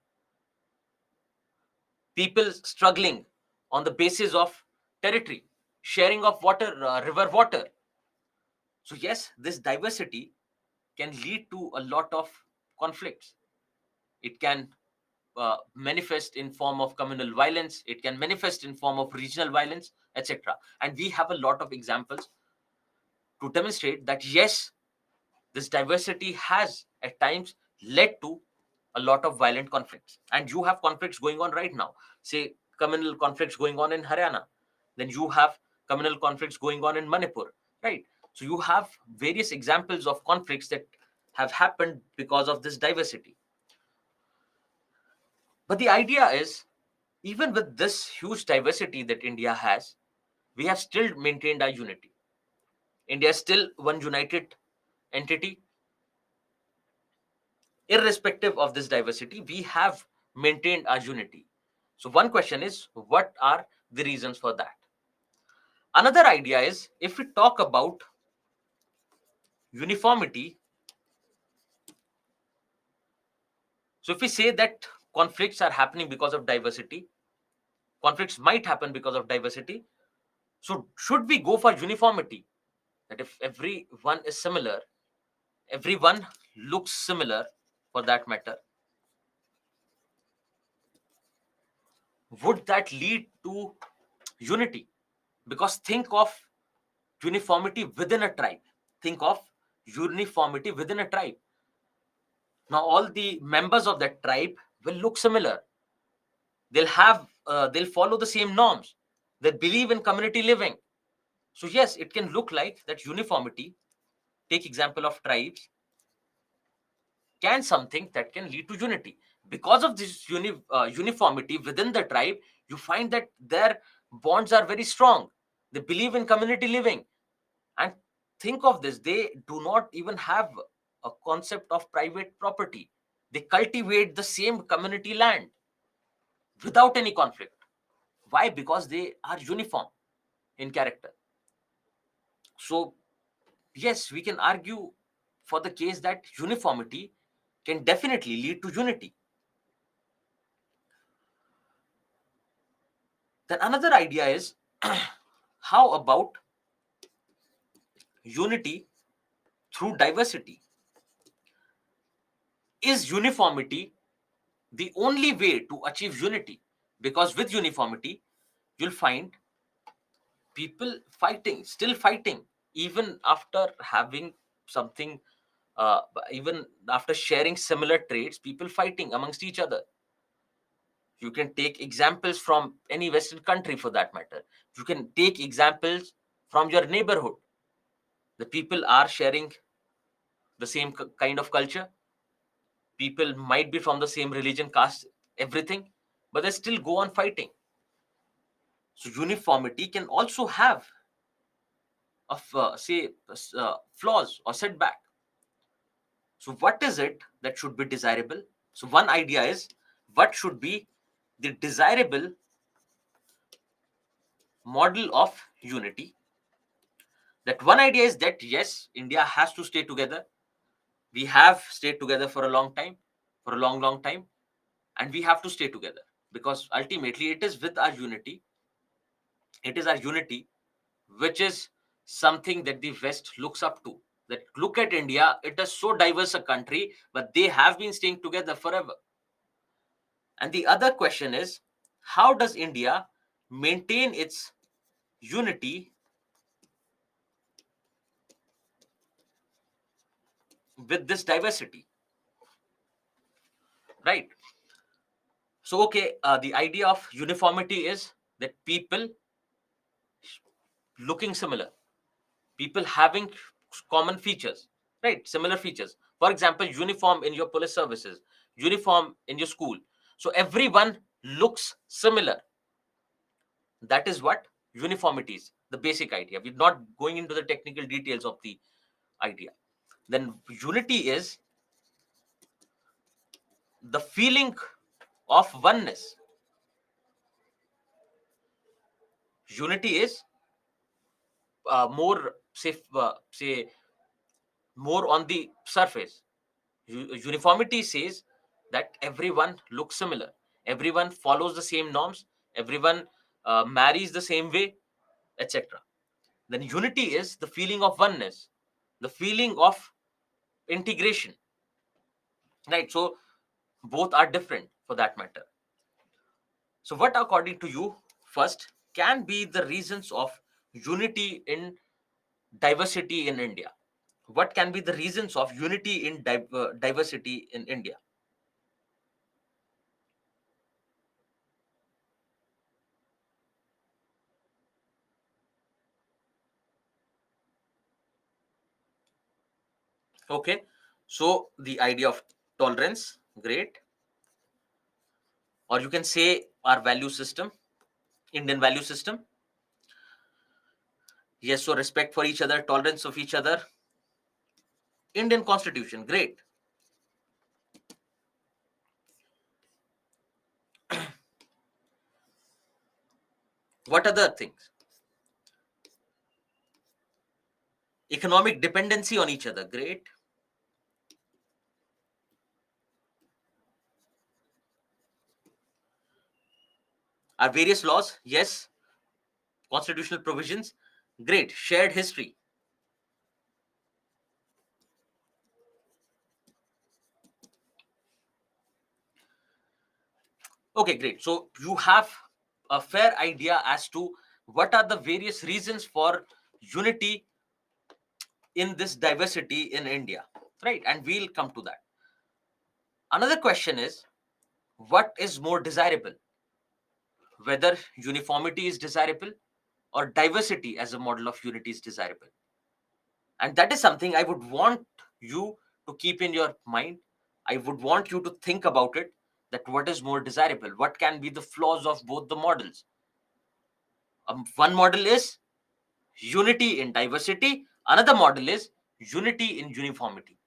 people struggling on the basis of territory, sharing of water, river water. So yes, this diversity can lead to a lot of conflicts. It can manifest in form of communal violence, it can manifest in form of regional violence, etc. And we have a lot of examples to demonstrate that yes, this diversity has at times led to a lot of violent conflicts. And you have conflicts going on right now, say communal conflicts going on in Haryana, then you have communal conflicts going on in Manipur, right? So you have various examples of conflicts that have happened because of this diversity. But the idea is, even with this huge diversity that India has, we have still maintained our unity. India is still one united entity. Irrespective of this diversity, we have maintained our unity. So, one question is, what are the reasons for that? Another idea is, if we talk about uniformity, so if we say that conflicts are happening because of diversity, conflicts might happen because of diversity. So, should we go for uniformity? That if everyone is similar, everyone looks similar for that matter, would that lead to unity? Because think of uniformity within a tribe. Think of uniformity within a tribe. Now, all the members of that tribe will look similar. They'll follow the same norms. They believe in community living. So yes, it can look like that uniformity. Take example of tribes, can something that can lead to unity. Because of this uniformity within the tribe, you find that their bonds are very strong. They believe in community living. And think of this, they do not even have a concept of private property. They cultivate the same community land without any conflict. Why? Because they are uniform in character. So yes, we can argue for the case that uniformity can definitely lead to unity. Then another idea is how about unity through diversity? Is uniformity the only way to achieve unity? Because with uniformity, you'll find people fighting, still fighting, even after having something, uh, even after sharing similar traits, people fighting amongst each other. You can take examples from any Western country for that matter. You can take examples from your neighborhood. The people are sharing the same kind of culture. People might be from the same religion, caste, everything, but they still go on fighting. So uniformity can also have flaws or setback. So what is it that should be desirable? So one idea is, what should be the desirable model of unity? That one idea is that yes, India has to stay together. We have stayed together for a long time, for a long time, and we have to stay together because ultimately it is with our unity, it is our unity which is something that the West looks up to. That look at India, it is so diverse a country, but they have been staying together forever. And the other question is, how does India maintain its unity with this diversity? Right. So, okay, the idea of uniformity is that people looking similar, people having common features, right? Similar features. For example, uniform in your police services, uniform in your school. So everyone looks similar. That is what uniformity is, the basic idea. We're not going into the technical details of the idea. Then unity is the feeling of oneness. Unity is more say more on the surface. Uniformity says that everyone looks similar, everyone follows the same norms, everyone marries the same way, etc. Then unity is the feeling of oneness, the feeling of integration, right? So both are different for that matter. So what, according to you, first can be the reasons of unity in diversity in India? What can be the reasons of unity in diversity in India? Okay, so the idea of tolerance, great. Or you can say our value system, Indian value system. Yes, so respect for each other, tolerance of each other. Indian constitution, great. What other things? Economic dependency on each other, great. Our various laws, yes. Constitutional provisions, great. Shared history, okay, great. So you have a fair idea as to what are the various reasons for unity in this diversity in India, right? And we'll come to that. Another question is, what is more desirable? Whether uniformity is desirable or diversity as a model of unity is desirable. And that is something I would want you to keep in your mind. I would want you to think about it, that what is more desirable? What can be the flaws of both the models? One model is unity in diversity, another model is unity in uniformity.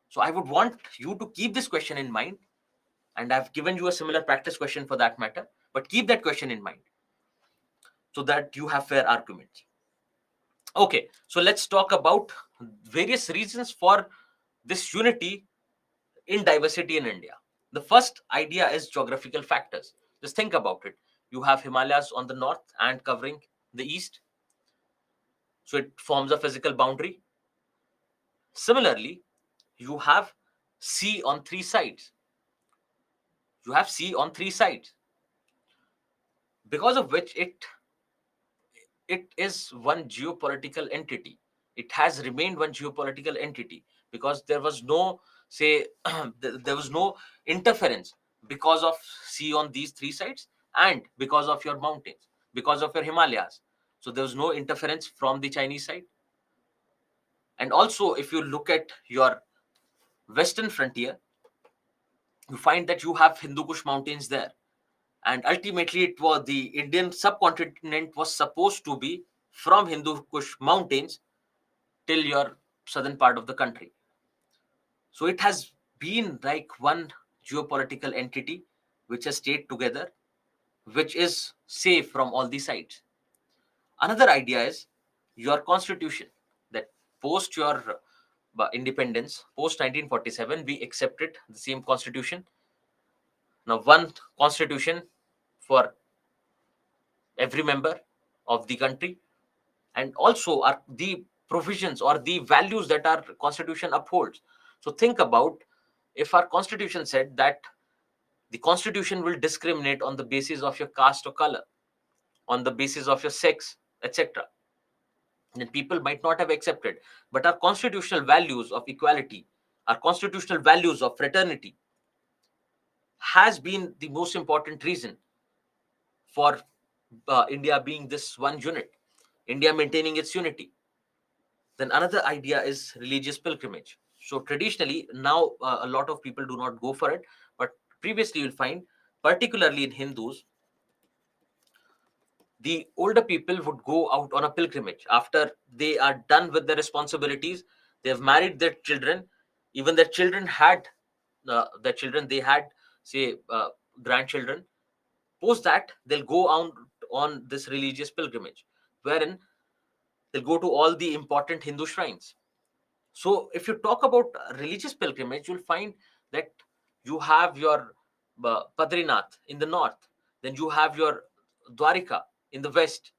So I would want you to keep this question in mind, and I've given you a similar practice question for that matter, but keep that question in mind so that you have fair arguments. Okay, so let's talk about various reasons for this unity in diversity in India. The first idea is geographical factors. Just think about it. You have Himalayas on the north and covering the east, so it forms a physical boundary. Similarly, you have sea on three sides. You have sea on three sides, because of which it is one geopolitical entity. It has remained one geopolitical entity because there was no, say, there was no interference because of sea on these three sides, and because of your mountains, because of your Himalayas. So there was no interference from the Chinese side. And also, if you look at your western frontier, you find that you have Hindu Kush mountains there. And ultimately, it was the Indian subcontinent was supposed to be from Hindu Kush mountains till your southern part of the country. So it has been like one geopolitical entity which has stayed together, which is safe from all the sides. Another idea is your constitution, that post your independence, post 1947, we accepted the same constitution. Now, one constitution for every member of the country, and also are the provisions or the values that our constitution upholds. So think about, if our constitution said that the constitution will discriminate on the basis of your caste or color, on the basis of your sex, etc., then people might not have accepted. But our constitutional values of equality, our constitutional values of fraternity has been the most important reason for India being this one unit, India maintaining its unity. Then another idea is religious pilgrimage. So traditionally, now a lot of people do not go for it, but previously you'll find, particularly in Hindus, the older people would go out on a pilgrimage after they are done with their responsibilities. They have married their children, even their children had they had, say, grandchildren. Post that, they'll go on this religious pilgrimage, wherein they'll go to all the important Hindu shrines. So, if you talk about religious pilgrimage, you'll find that you have your Padrinath in the north, then you have your Dwarika in the west.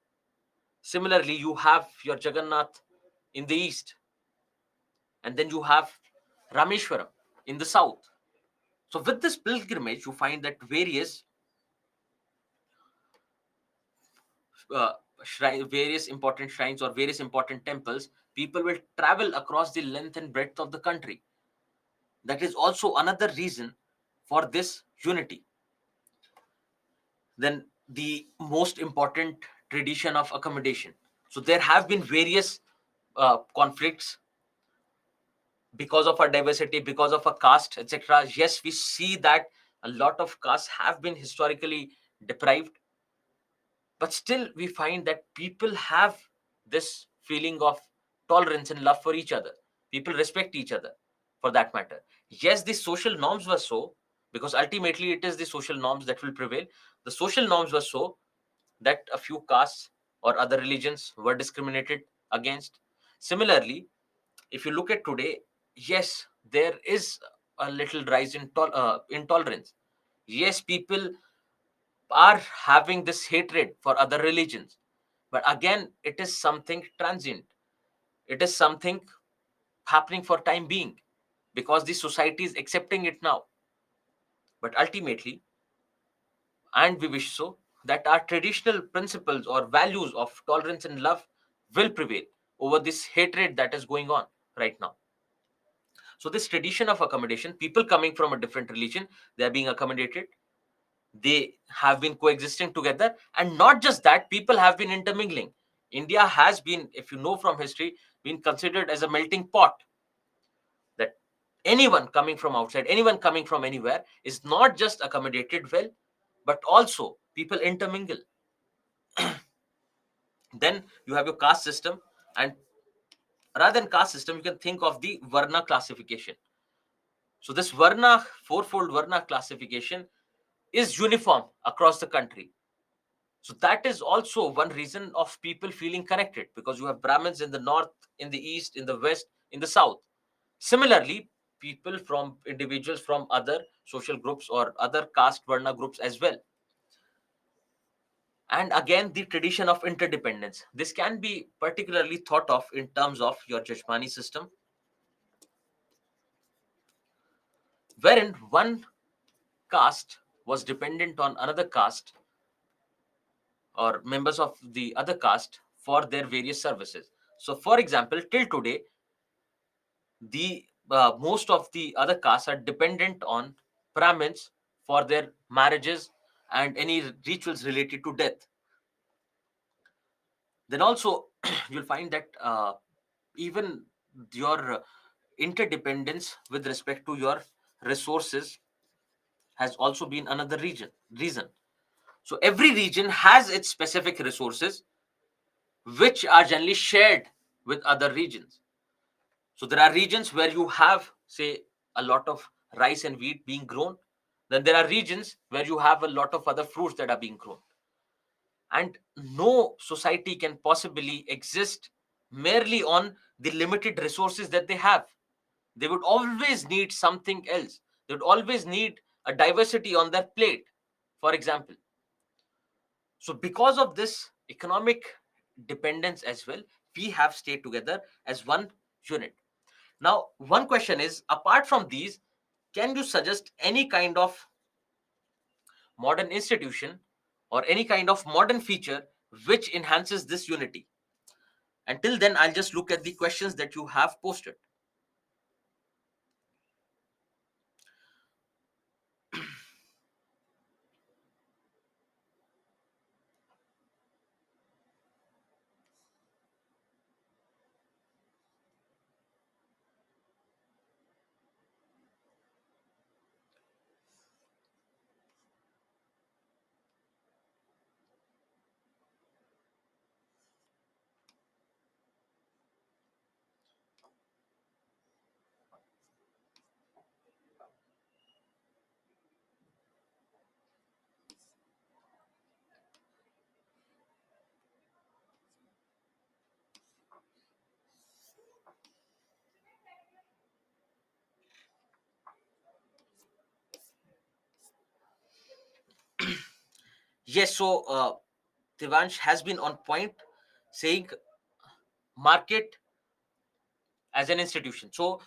Similarly, you have your Jagannath in the east, and then you have Rameshwaram in the south. So, with this pilgrimage, you find that various important shrines or various important temples, people will travel across the length and breadth of the country. That is also another reason for this unity. Then the most important, tradition of accommodation. So there have been various conflicts because of our diversity, because of our caste, etc. Yes, we see that a lot of castes have been historically deprived, but still we find that people have this feeling of tolerance and love for each other. People respect each other, for that matter. Yes, the social norms were so, because ultimately it is the social norms that will prevail. The social norms were so that a few castes or other religions were discriminated against. Similarly, if you look at today, yes, there is a little rise in intolerance. Yes, people are having this hatred for other religions, but again, it is something transient. It is something happening for time being, because the society is accepting it now. But ultimately, and we wish so, that our traditional principles or values of tolerance and love will prevail over this hatred that is going on right now. So this tradition of accommodation, people coming from a different religion, they are being accommodated, they have been coexisting together, and not just that, people have been intermingling. India has been, if you know from history, been considered as a melting pot, that anyone coming from outside, anyone coming from anywhere is not just accommodated well, but also people intermingle. Then you have your caste system, and rather than caste system, you can think of the Varna classification. So this Varna, fourfold Varna classification is uniform across the country. So that is also one reason of people feeling connected, because you have Brahmins in the north, in the east, in the west, in the south. Similarly, people from individuals from other social groups or other caste Varna groups as well. And again, the tradition of interdependence. This can be particularly thought of in terms of your Jajmani system, wherein one caste was dependent on another caste or members of the other caste for their various services. So, for example, till today, the most of the other castes are dependent on Brahmins for their marriages and any rituals related to death. Then also, you'll find that even your interdependence with respect to your resources has also been another reason. So every region has its specific resources, which are generally shared with other regions. So there are regions where you have, say, a lot of rice and wheat being grown. Then there are regions where you have a lot of other fruits that are being grown. And no society can possibly exist merely on the limited resources that they have. They would always need something else. They would always need a diversity on their plate, for example. So, because of this economic dependence as well, we have stayed together as one unit. Now, one question is, apart from these, can you suggest any kind of modern institution or any kind of modern feature which enhances this unity? Until then, I'll just look at the questions that you have posted. Yes, so Devansh has been on point saying market as an institution. So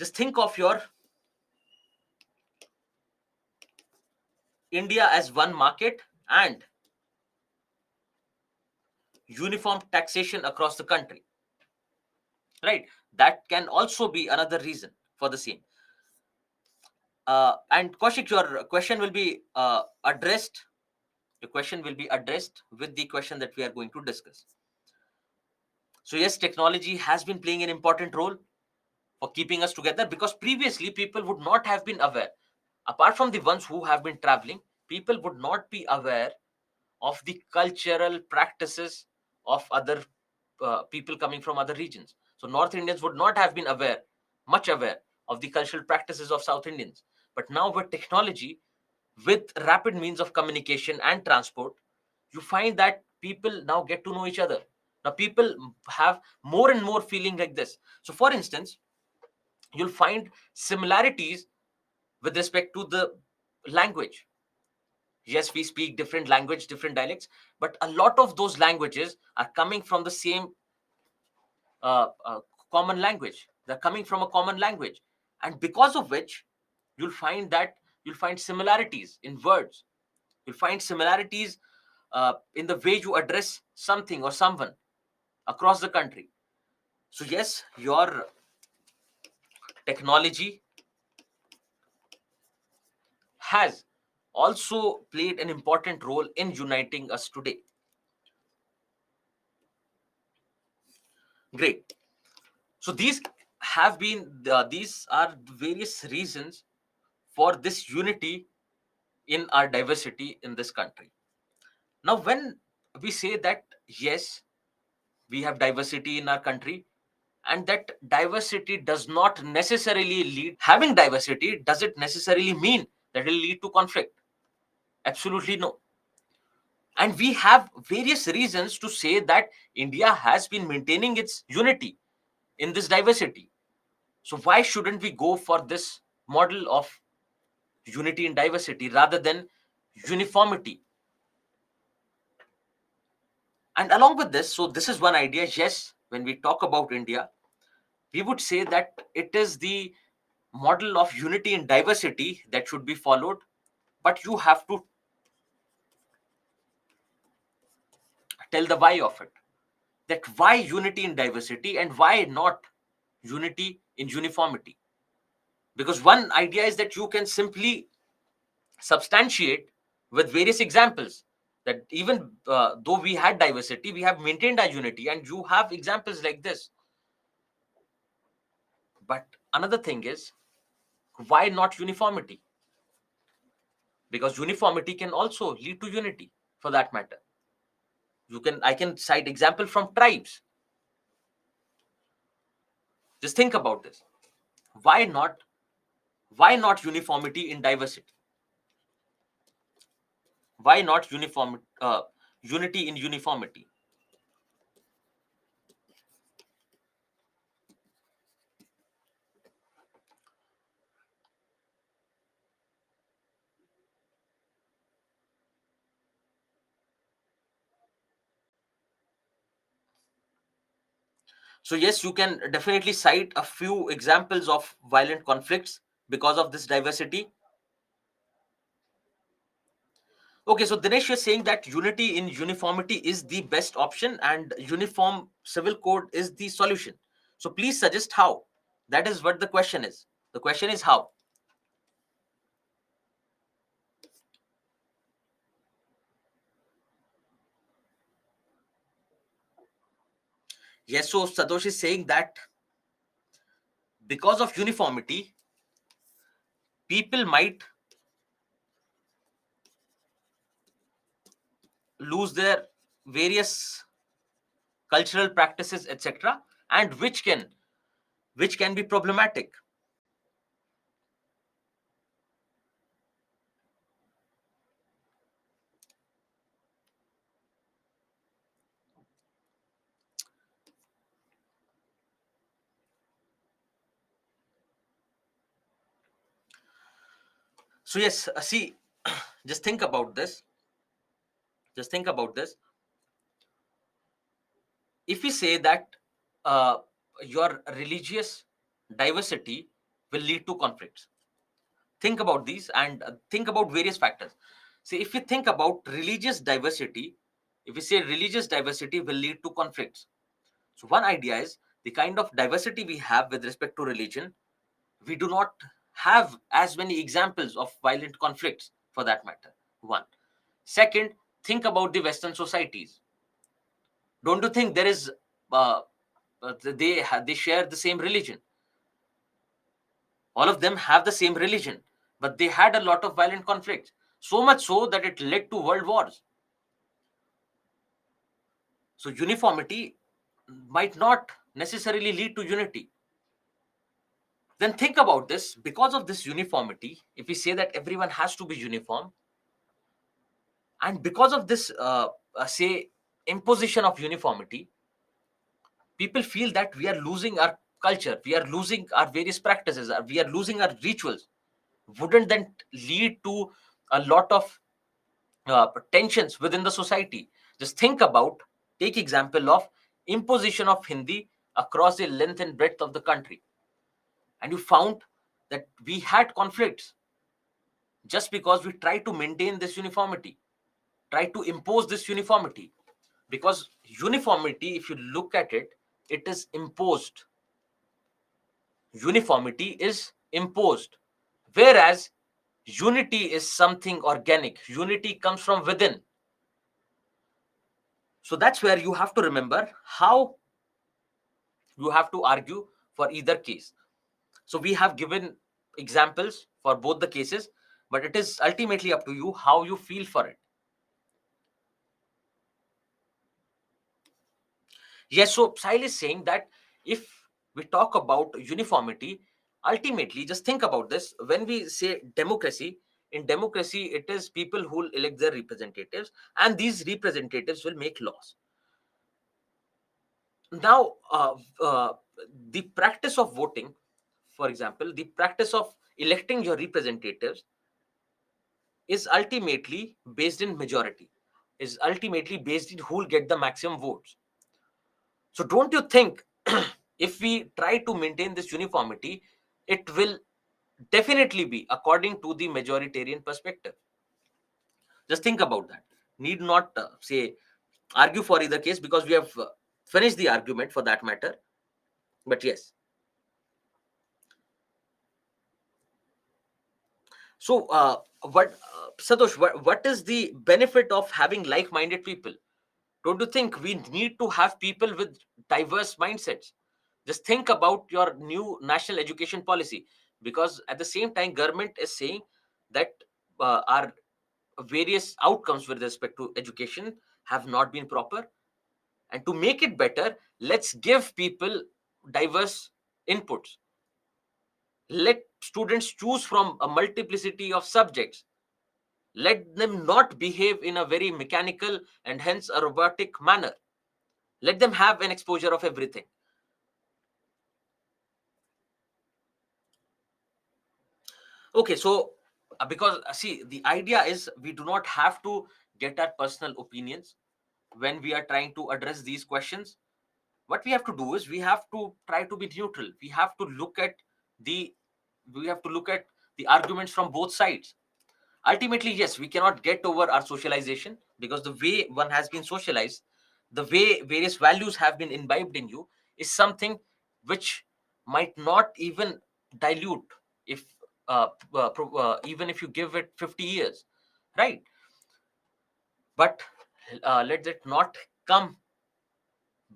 just think of your India as one market and uniform taxation across the country, right? That can also be another reason for the same. And Kaushik, your question will be addressed. Your question will be addressed with the question that we are going to discuss. So yes, technology has been playing an important role for keeping us together, because previously people would not have been aware. Apart from the ones who have been traveling, people would not be aware of the cultural practices of other people coming from other regions. So North Indians would not have been aware, much aware of the cultural practices of South Indians. But now with technology, with rapid means of communication and transport, you find that people now get to know each other. Now people have more and more feeling like this. So for instance, you'll find similarities with respect to the language. Yes, we speak different language, different dialects, but a lot of those languages are coming from the same uh, uh, common language. They're coming from a common language, and because of which you'll find similarities in words. You'll find similarities in the way you address something or someone across the country. So yes, your technology has also played an important role in uniting us today. Great. So these are various reasons for this unity in our diversity in this country. Now, when we say that yes, we have diversity in our country, and that diversity does not necessarily lead, having diversity, does it necessarily mean that it will lead to conflict? Absolutely no. And we have various reasons to say that India has been maintaining its unity in this diversity. So why shouldn't we go for this model of unity in diversity rather than uniformity? And along with this, so this is one idea. Yes, when we talk about India, we would say that it is the model of unity in diversity that should be followed. But you have to tell the why of it. That why unity in diversity and why not unity in uniformity? Because one idea is that you can simply substantiate with various examples that even though we had diversity, we have maintained our unity, and you have examples like this. But another thing is, why not uniformity? Because uniformity can also lead to unity, for that matter. I can cite example from tribes. Just think about this. Why not? Why not uniformity in diversity? Why not unity in uniformity? So yes, you can definitely cite a few examples of violent conflicts because of this diversity. Okay, so Dinesh, you're saying that unity in uniformity is the best option and uniform civil code is the solution. So please suggest how. That is what the question is. The question is how. Yes, so Satosh is saying that because of uniformity, people might lose their various cultural practices, etc., and which can be problematic. So yes, see, just think about this. Just think about this. If we say that uh, your religious diversity will lead to conflicts, think about these and think about various factors. See, if we think about religious diversity, if we say religious diversity will lead to conflicts, so one idea is the kind of diversity we have with respect to religion, we do not have as many examples of violent conflicts for that matter. One. Second, think about the Western societies. Don't you think there is uh, they share the same religion? All of them have the same religion, but they had a lot of violent conflicts, so much so that it led to world wars. So uniformity might not necessarily lead to unity. Then think about this. Because of this uniformity, if we say that everyone has to be uniform, and because of this say imposition of uniformity, people feel that we are losing our culture, we are losing our various practices, we are losing our rituals. Wouldn't that lead to a lot of tensions within the society? Just think about, take example of imposition of Hindi across the length and breadth of the country, and you found that we had conflicts. just because we try to maintain this uniformity, try to impose this uniformity. Because uniformity, if you look at it, it is imposed. Uniformity is imposed, whereas unity is something organic. Unity comes from within. So that's where you have to remember how you have to argue for either case. So we have given examples for both the cases, but it is ultimately up to you how you feel for it. Yes, so Sahil is saying that if we talk about uniformity, ultimately, just think about this. When we say democracy, in democracy, it is people who will elect their representatives, and these representatives will make laws. Now, the practice of voting, for example, the practice of electing your representatives is ultimately based in majority, is ultimately based in who will get the maximum votes. So don't you think if we try to maintain this uniformity, it will definitely be according to the majoritarian perspective? Just think about that. Need not say argue for either case, because we have finished the argument for that matter. But yes. So Santosh, what is the benefit of having like-minded people? Don't you think we need to have people with diverse mindsets? Just think about your new national education policy, because at the same time government is saying that our various outcomes with respect to education have not been proper, and to make it better, let's give people diverse inputs. Let students choose from a multiplicity of subjects. Let them not behave in a very mechanical and hence a robotic manner. Let them have an exposure of everything. Okay, so because see, the idea is we do not have to get our personal opinions when we are trying to address these questions. What we have to do is we have to try to be neutral. The we have to look at the arguments from both sides. Ultimately, yes, we cannot get over our socialization, because the way one has been socialized, the way various values have been imbibed in you, is something which might not even dilute if even if you give it 50 years, right? But let that not come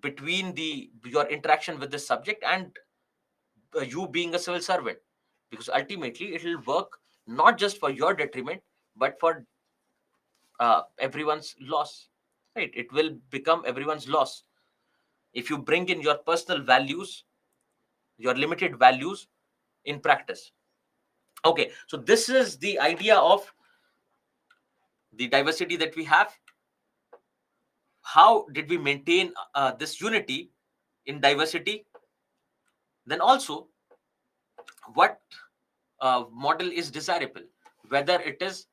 between the your interaction with the subject and you being a civil servant, because ultimately it will work not just for your detriment, but for everyone's loss, right? It will become everyone's loss if you bring in your personal values, your limited values in practice. Okay, so this is the idea of the diversity that we have. How did we maintain this unity in diversity? Then also, what model is desirable, whether it is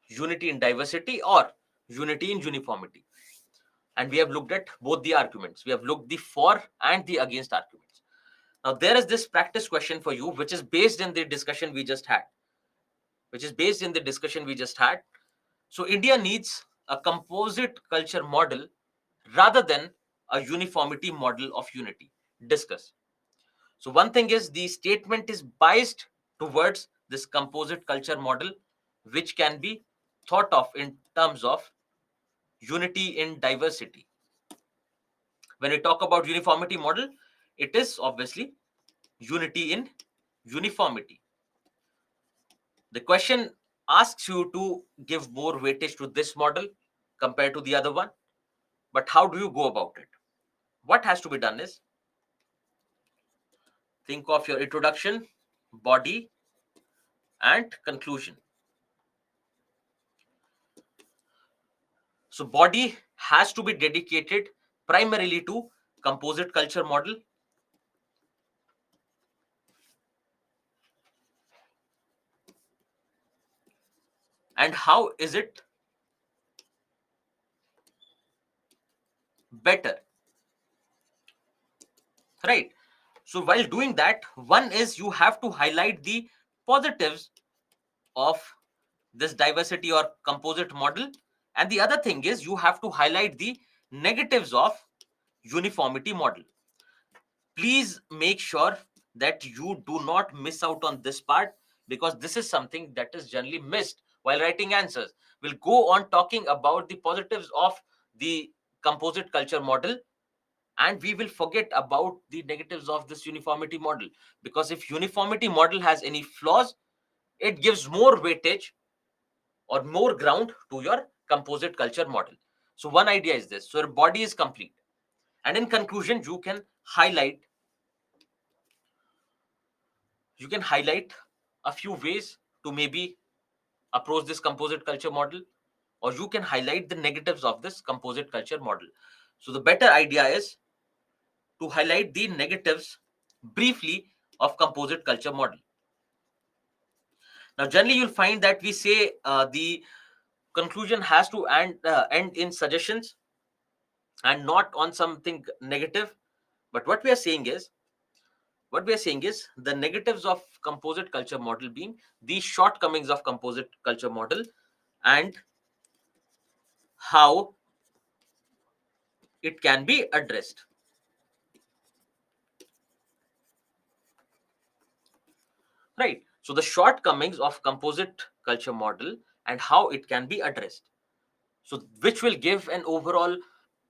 unity in diversity or unity in uniformity? And we have looked at both the arguments. We have looked the for and the against arguments. Now there is this practice question for you, which is based in the discussion we just had. So India needs a composite culture model rather than a uniformity model of unity. Discuss. So one thing is the statement is biased towards this composite culture model, which can be thought of in terms of unity in diversity. When we talk about uniformity model, it is obviously unity in uniformity. The question asks you to give more weightage to this model compared to the other one. But how do you go about it? What has to be done is think of your introduction, body, and conclusion. So body has to be dedicated primarily to composite culture model. And how is it better? Right. So while doing that, one is you have to highlight the positives of this diversity or composite model. And the other thing is you have to highlight the negatives of uniformity model. Please make sure that you do not miss out on this part, because this is something that is generally missed while writing answers. We'll go on talking about the positives of the composite culture model, and we will forget about the negatives of this uniformity model, because if uniformity model has any flaws, it gives more weightage or more ground to your composite culture model. So one idea is this: so your body is complete, and in conclusion you can highlight a few ways to maybe approach this composite culture model, or you can highlight the negatives of this composite culture model. So the better idea is to highlight the negatives briefly of composite culture model. Now generally you'll find that we say the conclusion has to end in suggestions and not on something negative. But what we are saying is the negatives of composite culture model being the shortcomings of composite culture model, and how it can be addressed. Right. So the shortcomings of composite culture model and how it can be addressed. So which will give an overall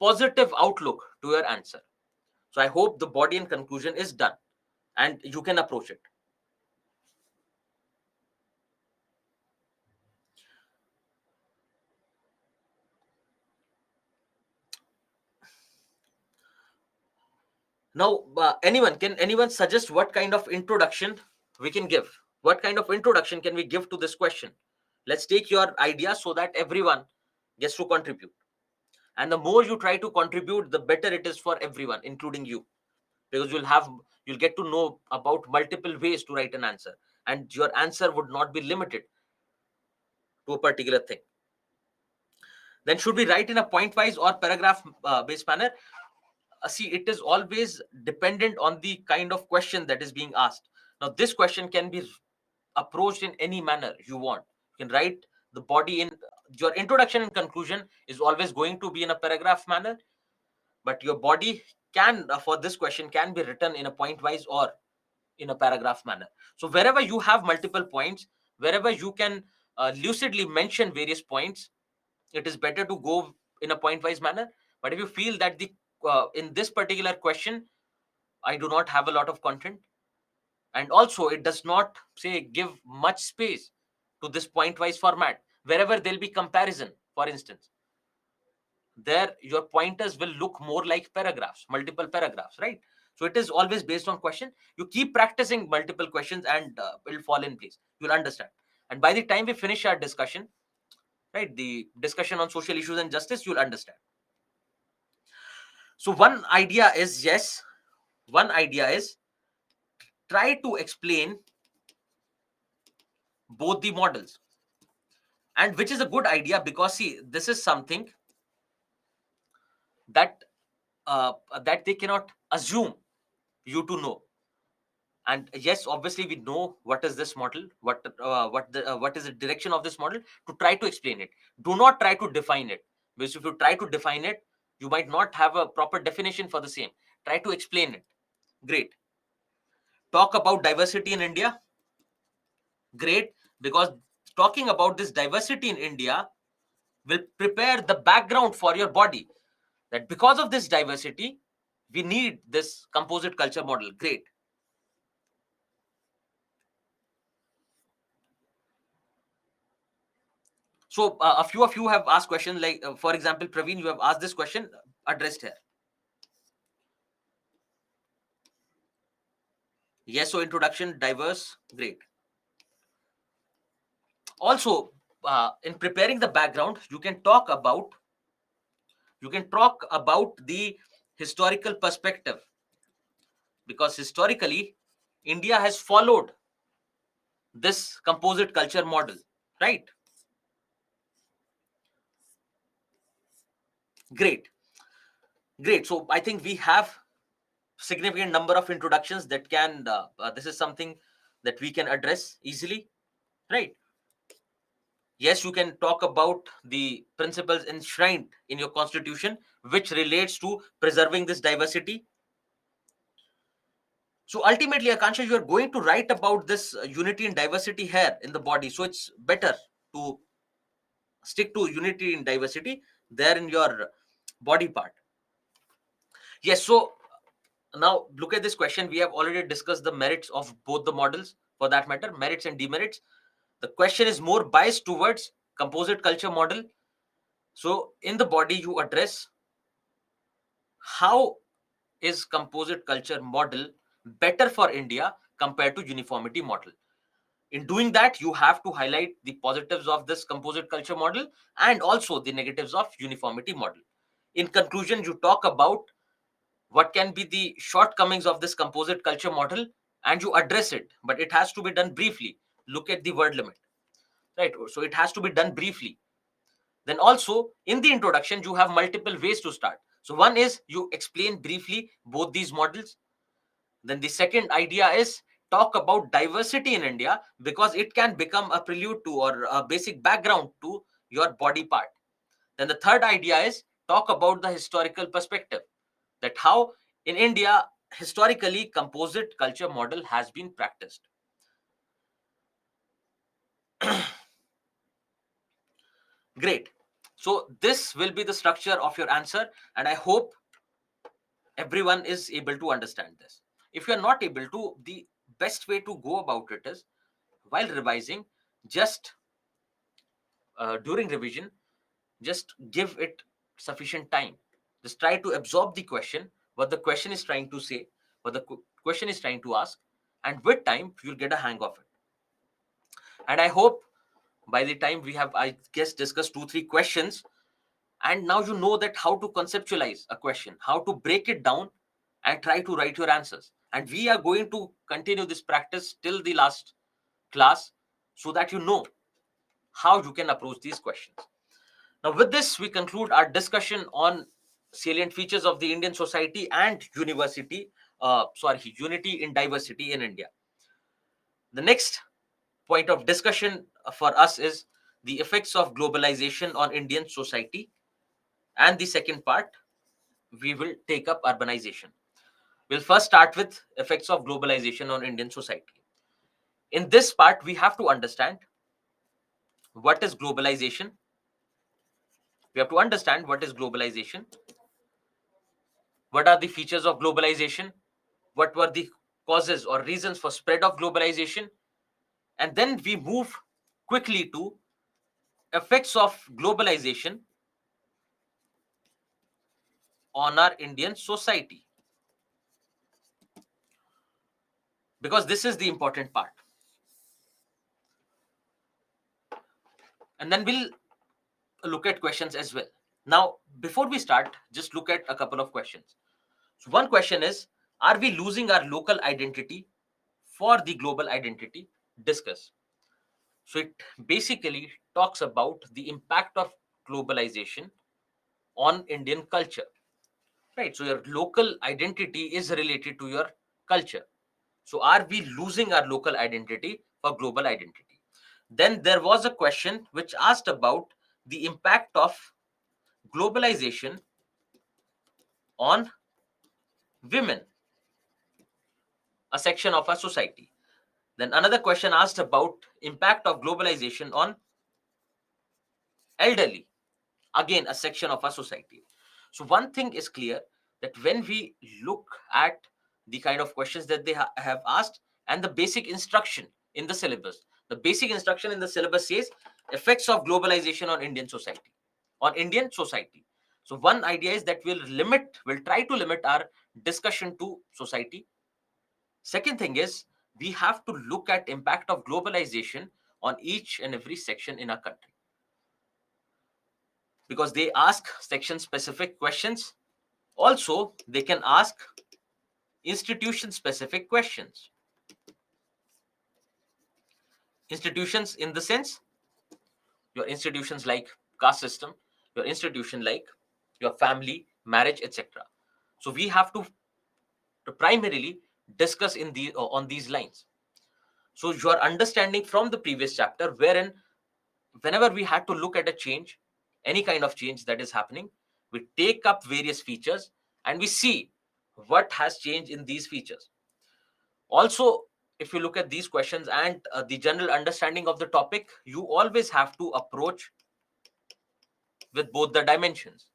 positive outlook to your answer. So I hope the body and conclusion is done and you can approach it. Now, can anyone suggest what kind of introduction we can give? What kind of introduction can we give to this question? Let's take your idea so that everyone gets to contribute. And the more you try to contribute, the better it is for everyone, including you, because you'll get to know about multiple ways to write an answer, and your answer would not be limited to a particular thing. Then should we write in a point wise or paragraph based manner? See, it is always dependent on the kind of question that is being asked. Now this question can be approached in any manner you want. You can write the body in your introduction and conclusion is always going to be in a paragraph manner, but your body can for this question can be written in a point wise or in a paragraph manner. So wherever you have multiple points, wherever you can lucidly mention various points, it is better to go in a point wise manner. But if you feel that the in this particular question I do not have a lot of content, and also it does not say give much space to this point wise format, wherever there'll be comparison, for instance, there your pointers will look more like paragraphs, multiple paragraphs, right? So it is always based on question. You keep practicing multiple questions and it'll fall in place, you'll understand. And by the time we finish our discussion, right, the discussion on social issues and justice, you'll understand. So one idea is try to explain both the models, and which is a good idea, because see, this is something that that they cannot assume you to know. And yes, obviously we know what is this model, what is the direction of this model, to try to explain it. Do not try to define it, because if you try to define it, you might not have a proper definition for the same. Try to explain it. Great. Talk about diversity in India. Great, because talking about this diversity in India will prepare the background for your body, that because of this diversity we need this composite culture model. Great. So a few of you have asked questions, like for example, Praveen, you have asked this question, addressed here. Yes, so introduction, diverse, great. Also, in preparing the background, you can talk about the historical perspective, because historically India has followed this composite culture model, right? Great. Great. So I think we have significant number of introductions that can this is something that we can address easily, right? Yes, you can talk about the principles enshrined in your constitution, which relates to preserving this diversity. So ultimately, Akansha, you are going to write about this unity and diversity here in the body. So it's better to stick to unity and diversity there in your body part. Yes, so now look at this question. We have already discussed the merits of both the models, for that matter, merits and demerits. The question is more biased towards composite culture model. So in the body, you address how is composite culture model better for India compared to uniformity model. In doing that, you have to highlight the positives of this composite culture model and also the negatives of uniformity model. In conclusion, you talk about what can be the shortcomings of this composite culture model and you address it, but it has to be done briefly. Look at the word limit, right? So it has to be done briefly. Then also in the introduction, you have multiple ways to start. So one is you explain briefly both these models. Then the second idea is talk about diversity in India because it can become a prelude to or a basic background to your body part. Then the third idea is talk about the historical perspective, that how in India historically composite culture model has been practiced. Great. So this will be the structure of your answer, and I hope everyone is able to understand this. If you are not able to, the best way to go about it is while revising, just during revision, just give it sufficient time. Just try to absorb the question, what the question is trying to say, what the question is trying to ask, and with time you'll get a hang of it. And I hope by the time we have, I guess, discussed 2 3 questions, and now you know that how to conceptualize a question, how to break it down and try to write your answers. And we are going to continue this practice till the last class so that you know how you can approach these questions. Now, with this, we conclude our discussion on salient features of the Indian society and unity in diversity in India. The next point of discussion for us is the effects of globalization on Indian society. And the second part, we will take up urbanization. We'll first start with effects of globalization on Indian society. In this part, we have to understand what is globalization. We have to understand what is globalization. What are the features of globalization? What were the causes or reasons for spread of globalization? And then we move quickly to effects of globalization on our Indian society, because this is the important part. And then we'll look at questions as well. Now, before we start, just look at a couple of questions. So one question is, are we losing our local identity for the global identity? Discuss. So it basically talks about the impact of globalization on Indian culture, right? So your local identity is related to your culture. So are we losing our local identity for global identity? Then there was a question which asked about the impact of globalization on women, a section of our society. Then another question asked about impact of globalization on elderly, again a section of our society. So one thing is clear, that when we look at the kind of questions that they have asked and the basic instruction in the syllabus, the basic instruction in the syllabus says effects of globalization on Indian society. So one idea is that we'll try to limit our discussion to society. Second thing is we have to look at impact of globalization on each and every section in our country, because they ask section specific questions. Also, they can ask institution specific questions. Institutions in the sense, your institutions like caste system, your institution like your family, marriage, etc. So we have to primarily discuss in on these lines. So your understanding from the previous chapter, wherein whenever we had to look at a change, any kind of change that is happening, we take up various features and we see what has changed in these features. Also, if you look at these questions and the general understanding of the topic, you always have to approach with both the dimensions.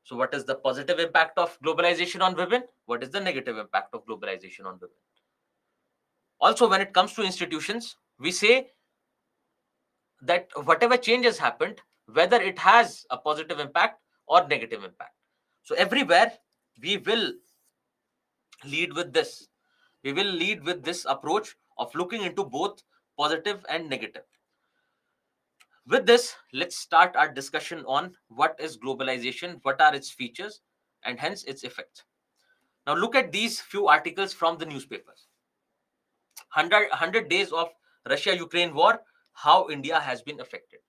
So, what is the positive impact of globalization on women? What is the negative impact of globalization on women? Also, when it comes to institutions, we say that whatever change has happened, whether it has a positive impact or negative impact. So, everywhere we will lead with this. We will lead with this approach of looking into both positive and negative. With this, let's start our discussion on what is globalization, what are its features, and hence its effects. Now, look at these few articles from the newspapers. 100 days of Russia Ukraine war, how India has been affected.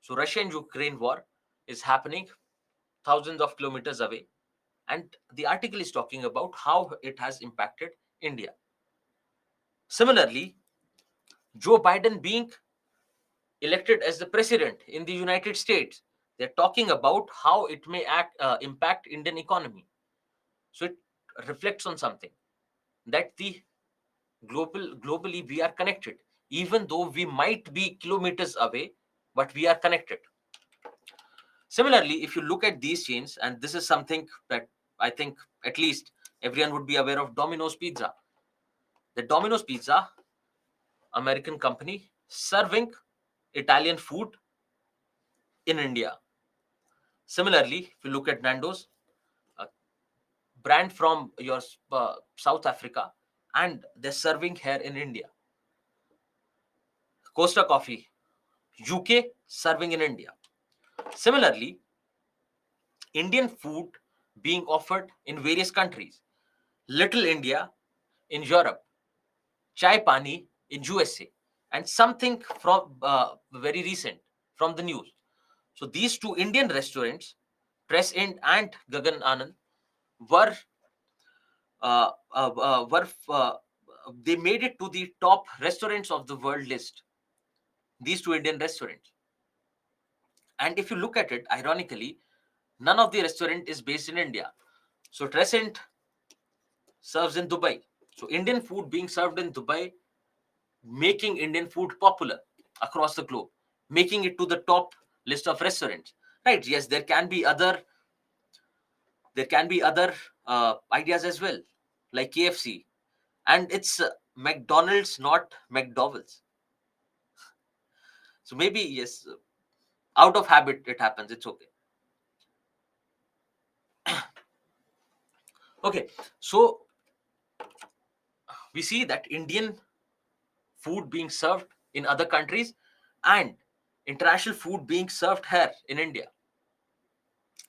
So, Russia and Ukraine war is happening thousands of kilometers away, and the article is talking about how it has impacted India. Similarly, Joe Biden being elected as the president in the United States, they're talking about how it may impact Indian economy. So it reflects on something, that the globally we are connected, even though we might be kilometers away, but we are connected. Similarly, if you look at these chains, and this is something that I think at least everyone would be aware of, Domino's Pizza. The Domino's Pizza, American company, serving Italian food in India. Similarly, if you look at Nando's, a brand from your South Africa, and they're serving here in India. Costa Coffee, UK, serving in India. Similarly, Indian food being offered in various countries. Little India in Europe, Chai Pani in USA, and something from very recent from the news. So these two Indian restaurants, Press Ind and Gagan Anand, were they made it to the top restaurants of the world list. These two Indian restaurants. And if you look at it, ironically, none of the restaurant is based in India. So Trescent serves in Dubai. So Indian food being served in Dubai, making Indian food popular across the globe, making it to the top list of restaurants. Right? Yes, there can be other ideas as well, like KFC, and it's McDonald's, not McDowell's. So maybe yes, out of habit it happens. It's okay. Okay, so we see that Indian food being served in other countries and international food being served here in India.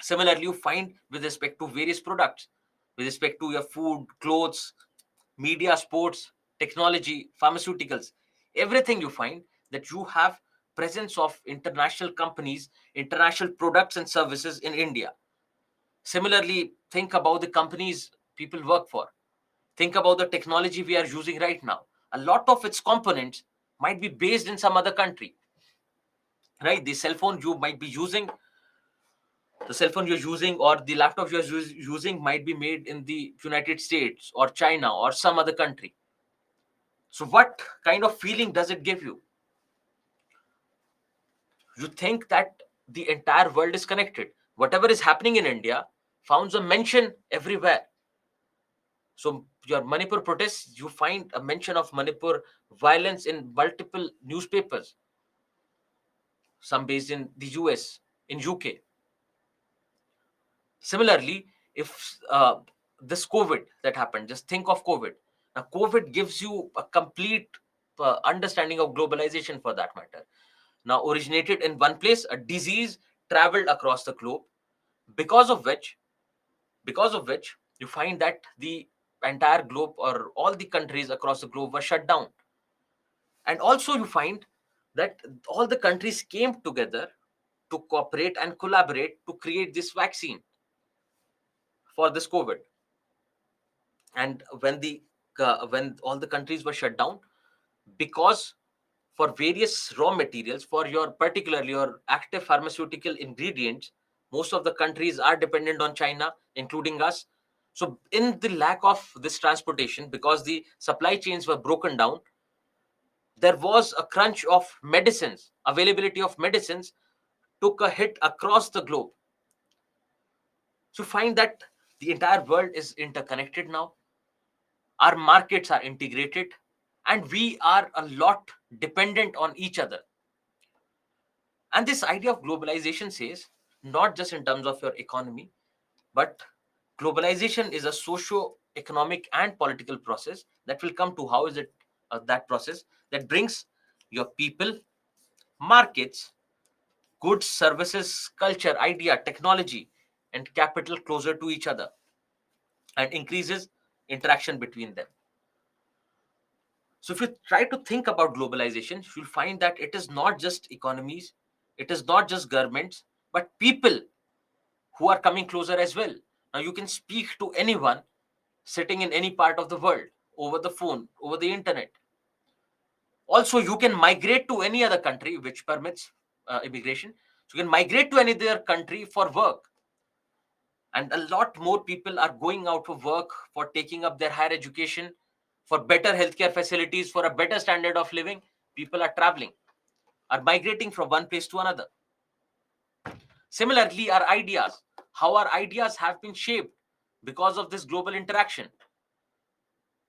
Similarly, you find with respect to various products, with respect to your food, clothes, media, sports, technology, pharmaceuticals, everything you find that you have presence of international companies, international products and services in India. Similarly, think about the companies people work for. Think about the technology we are using right now. A lot of its components might be based in some other country, right? The cell phone you're using or the laptop you're using might be made in the United States or China or some other country. So, what kind of feeling does it give you? You think that the entire world is connected. Whatever is happening in India finds a mention everywhere. So your Manipur protests, you find a mention of Manipur violence in multiple newspapers, some based in the US, in UK. Similarly, if this COVID that happened, just think of COVID. Now, COVID gives you a complete understanding of globalization for that matter. Now, originated in one place, a disease traveled across the globe, because of which, you find that the entire globe or all the countries across the globe were shut down. And also, you find that all the countries came together to cooperate and collaborate to create this vaccine for this COVID. And when all the countries were shut down, because for various raw materials, for your particularly your active pharmaceutical ingredients. Most of the countries are dependent on China, including us. So in the lack of this transportation, because the supply chains were broken down, there was a crunch of medicines. Availability of medicines took a hit across the globe. So find that the entire world is interconnected now. Our markets are integrated, and we are a lot dependent on each other. And this idea of globalization says, not just in terms of your economy, but globalization is a socio-economic and political process that will come to how is it that process that brings your people, markets, goods, services, culture, idea, technology, and capital closer to each other and increases interaction between them. So if you try to think about globalization, you'll find that it is not just economies, it is not just governments, but people who are coming closer as well. Now you can speak to anyone sitting in any part of the world over the phone, over the internet. Also, you can migrate to any other country which permits immigration. So you can migrate to any other country for work. And a lot more people are going out for work, for taking up their higher education, for better healthcare facilities, for a better standard of living. People are traveling, are migrating from one place to another. Similarly, our ideas, how our ideas have been shaped because of this global interaction.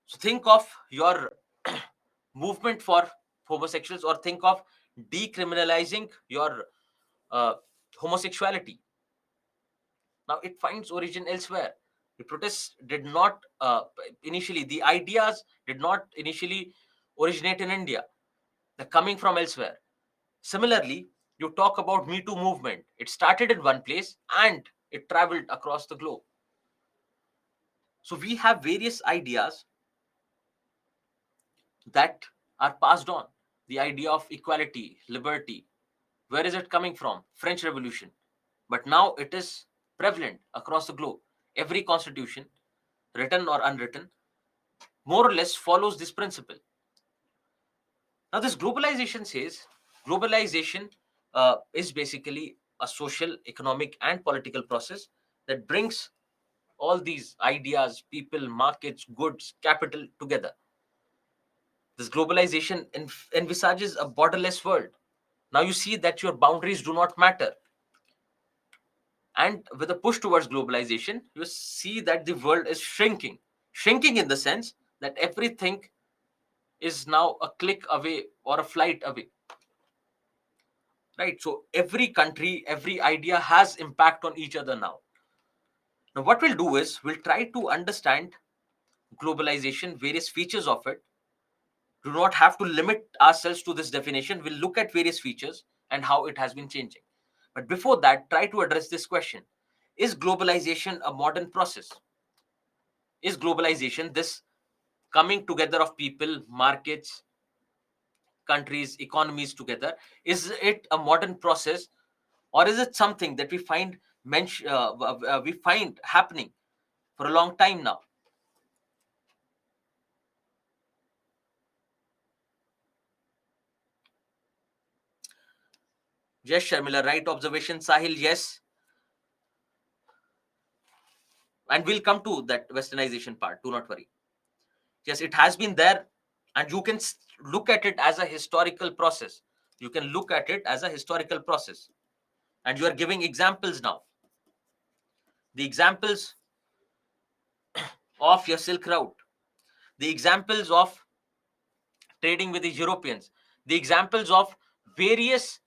So think of your movement for homosexuals, or think of decriminalizing your uh, homosexuality. Now it finds origin elsewhere. The protests did not initially, the ideas did not initially originate in India. They're coming from elsewhere. Similarly, you talk about Me Too movement. It started in one place and it traveled across the globe. So we have various ideas that are passed on. The idea of equality, liberty, where is it coming from? French Revolution. But now it is prevalent across the globe. Every constitution, written or unwritten, more or less follows this principle. Now, this globalization says globalization is basically a social, economic, and political process that brings all these ideas, people, markets, goods, capital together. This globalization envisages a borderless world. Now you see that your boundaries do not matter. And with a push towards globalization, you see that the world is shrinking. Shrinking in the sense that everything is now a click away or a flight away. Right? So every country, every idea has impact on each other now. Now, what we'll do is we'll try to understand globalization, various features of it. Do not have to limit ourselves to this definition. We'll look at various features and how it has been changing. But before that, try to address this question. Is globalization a modern process? Is globalization this coming together of people, markets, countries, economies together? Is it a modern process, or is it something that we find happening for a long time now? Yes, Sharmila, right observation. Sahil, yes, and we'll come to that westernization part. Do not worry. Yes, it has been there, and you can look at it as a historical process. You can look at it as a historical process, and you are giving examples now. The examples of your Silk Route, the examples of trading with the Europeans, the examples of various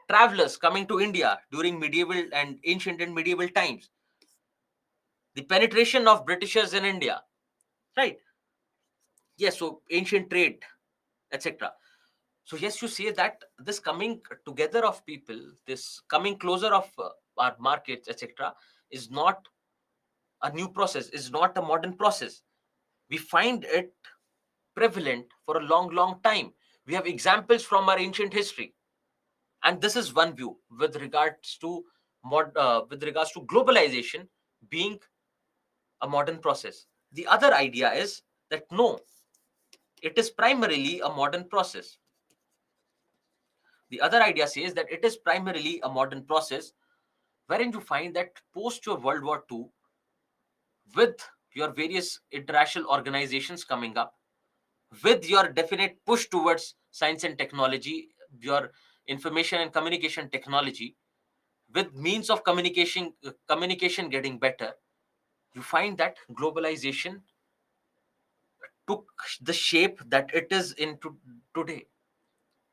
travelers coming to India during medieval and ancient and medieval times, the penetration of Britishers in India, right? Yes, so ancient trade, etc. So yes, you say that this coming together of people, this coming closer of our markets, etc., is not a new process, is not a modern process. We find it prevalent for a long, long time. We have examples from our ancient history, and this is one view with regards to globalization being a modern process. The other idea is that no, it is primarily a modern process. The other idea says that it is primarily a modern process wherein you find that post your World War II, with your various international organizations coming up, with your definite push towards science and technology, your information and communication technology, with means of communication getting better, you find that globalization took the shape that it is today.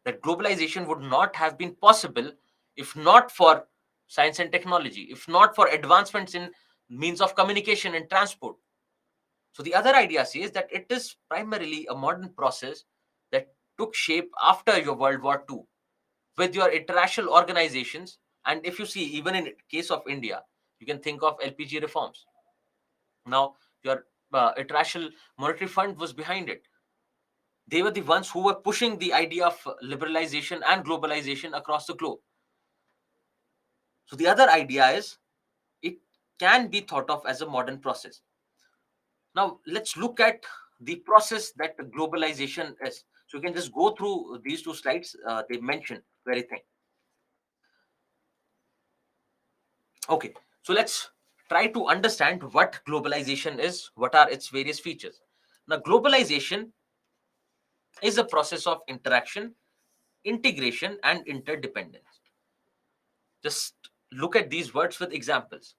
That globalization would not have been possible if not for science and technology, if not for advancements in means of communication and transport. So the other idea says that it is primarily a modern process that took shape after your World War II, with your international organizations. And if you see, even in case of India, you can think of LPG reforms. Now, your international monetary fund was behind it. They were the ones who were pushing the idea of liberalization and globalization across the globe. So the other idea is it can be thought of as a modern process. Now let's look at the process that globalization is. So you can just go through these two slides. They mention very thing. Okay, so let's try to understand what globalization is, what are its various features. Now, globalization is a process of interaction, integration, and interdependence. Just look at these words with examples.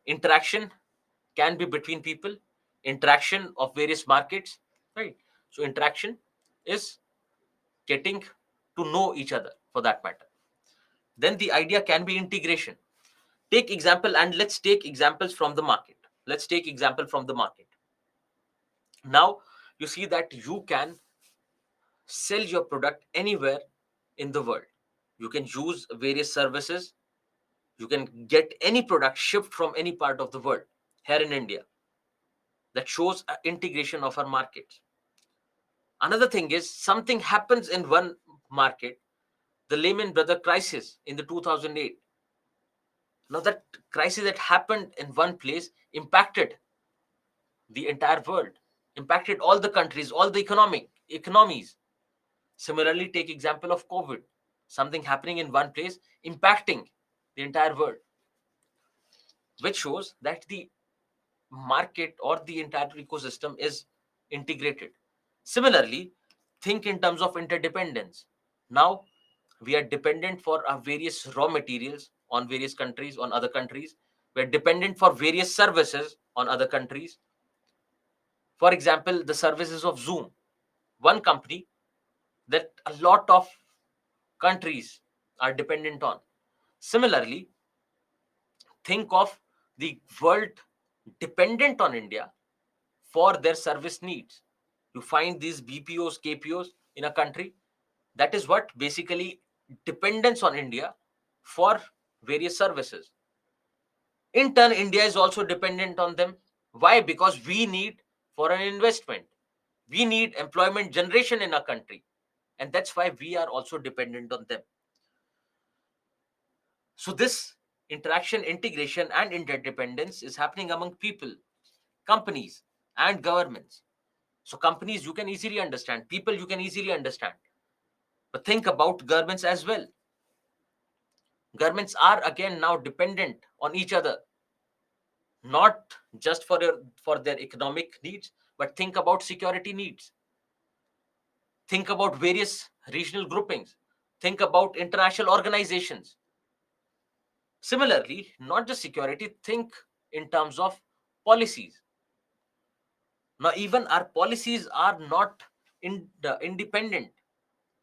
Interaction can be between people, interaction of various markets, right? So, interaction is getting to know each other for that matter. Then the idea can be integration. Take example, and let's take examples from the market. Let's take example from the market. Now you see that you can sell your product anywhere in the world. You can use various services. You can get any product shipped from any part of the world here in India. That shows integration of our markets. Another thing is something happens in one market, the Lehman Brothers crisis in the 2008. Now that crisis that happened in one place impacted the entire world, impacted all the countries, all the economies. Similarly, take example of COVID, something happening in one place impacting the entire world, which shows that the market or the entire ecosystem is integrated. Similarly, think in terms of interdependence. Now we are dependent for our various raw materials on various countries, on other countries. We are dependent for various services on other countries. For example, the services of Zoom, one company that a lot of countries are dependent on. Similarly, think of the world dependent on India for their service needs. You find these BPOs, KPOs in a country. That is what basically dependence on India for various services. In turn, India is also dependent on them. Why? Because we need foreign investment. We need employment generation in our country. And that's why we are also dependent on them. So this interaction, integration, and interdependence is happening among people, companies, and governments. So companies you can easily understand, people you can easily understand. But think about governments as well. Governments are again now dependent on each other, not just for their economic needs, but think about security needs. Think about various regional groupings. Think about international organizations. Similarly, not just security, think in terms of policies. Now, even our policies are not independent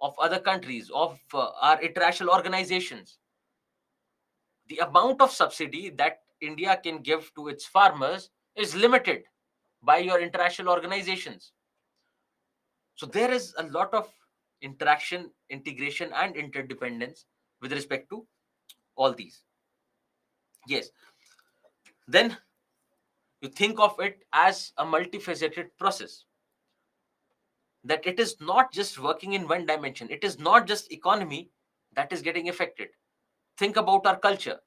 of other countries, of our international organizations. The amount of subsidy that India can give to its farmers is limited by your international organizations. So there is a lot of interaction, integration, and interdependence with respect to all these. Yes. Then you think of it as a multifaceted process, that it is not just working in one dimension. It is not just economy that is getting affected. Think about our culture.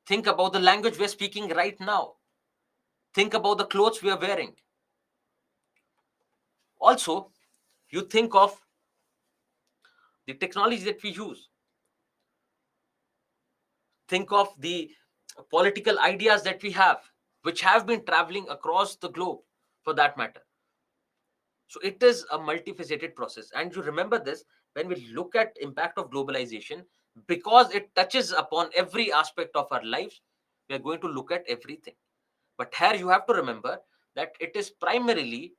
Think about the language we're speaking right now. Think about the clothes we are wearing. Also, you think of the technology that we use. Think of the political ideas that we have, which have been traveling across the globe for that matter. So it is a multifaceted process. And you remember this, when we look at impact of globalization, because it touches upon every aspect of our lives, we are going to look at everything. But here you have to remember that it is primarily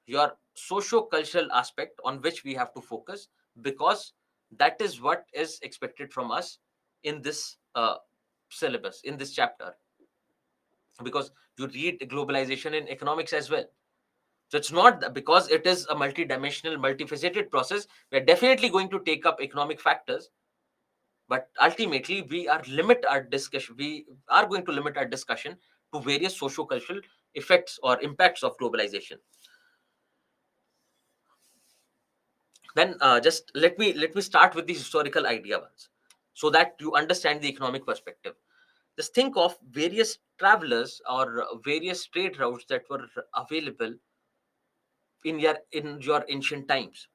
your socio-cultural aspect on which we have to focus, because that is what is expected from us in this syllabus, in this chapter, because you read globalization in economics as well. So it's not because it is a multidimensional, multifaceted process, we're definitely going to take up economic factors, but ultimately we are going to limit our discussion to various socio-cultural effects or impacts of globalization. Then just let me start with the historical idea once, so that you understand the economic perspective. Just think of various travelers or various trade routes that were available in your ancient times.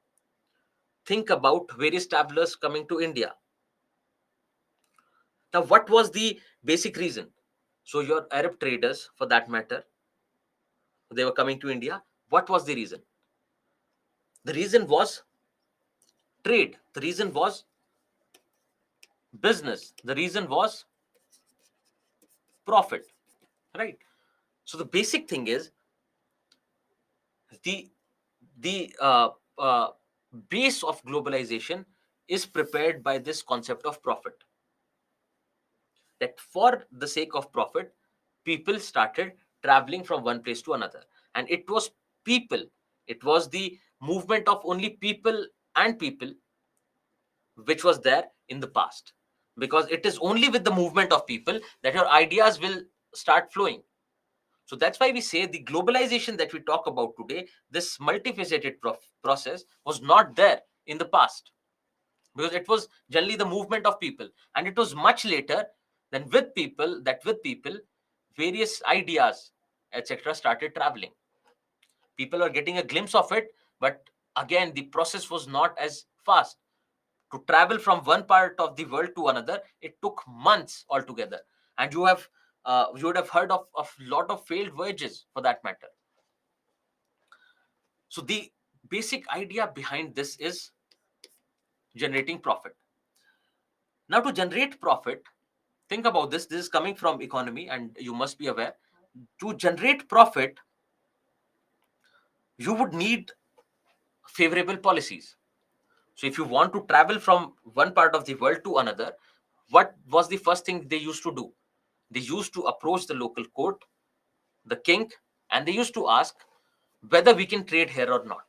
Think about various travelers coming to India. Now, what was the basic reason? So your Arab traders, for that matter, they were coming to India. What was the reason? The reason was trade. The reason was business. The reason was profit, right? So the basic thing is the the base of globalization is prepared by this concept of profit. That for the sake of profit, people started traveling from one place to another, and it was people. It was the movement of only people and people which was there in the past, because it is only with the movement of people that your ideas will start flowing. So that's why we say the globalization that we talk about today, this multifaceted process, was not there in the past, because it was generally the movement of people, and it was much later than with people various ideas, etc., started traveling. People were getting a glimpse of it, but again the process was not as fast. To travel from one part of the world to another, it took months altogether. And you would have heard of a lot of failed voyages for that matter. So the basic idea behind this is generating profit. Now, to generate profit, think about this. This is coming from economy, and you must be aware. To generate profit, you would need favorable policies. So if you want to travel from one part of the world to another, what was the first thing they used to do? They used to approach the local court, the king, and they used to ask whether we can trade here or not.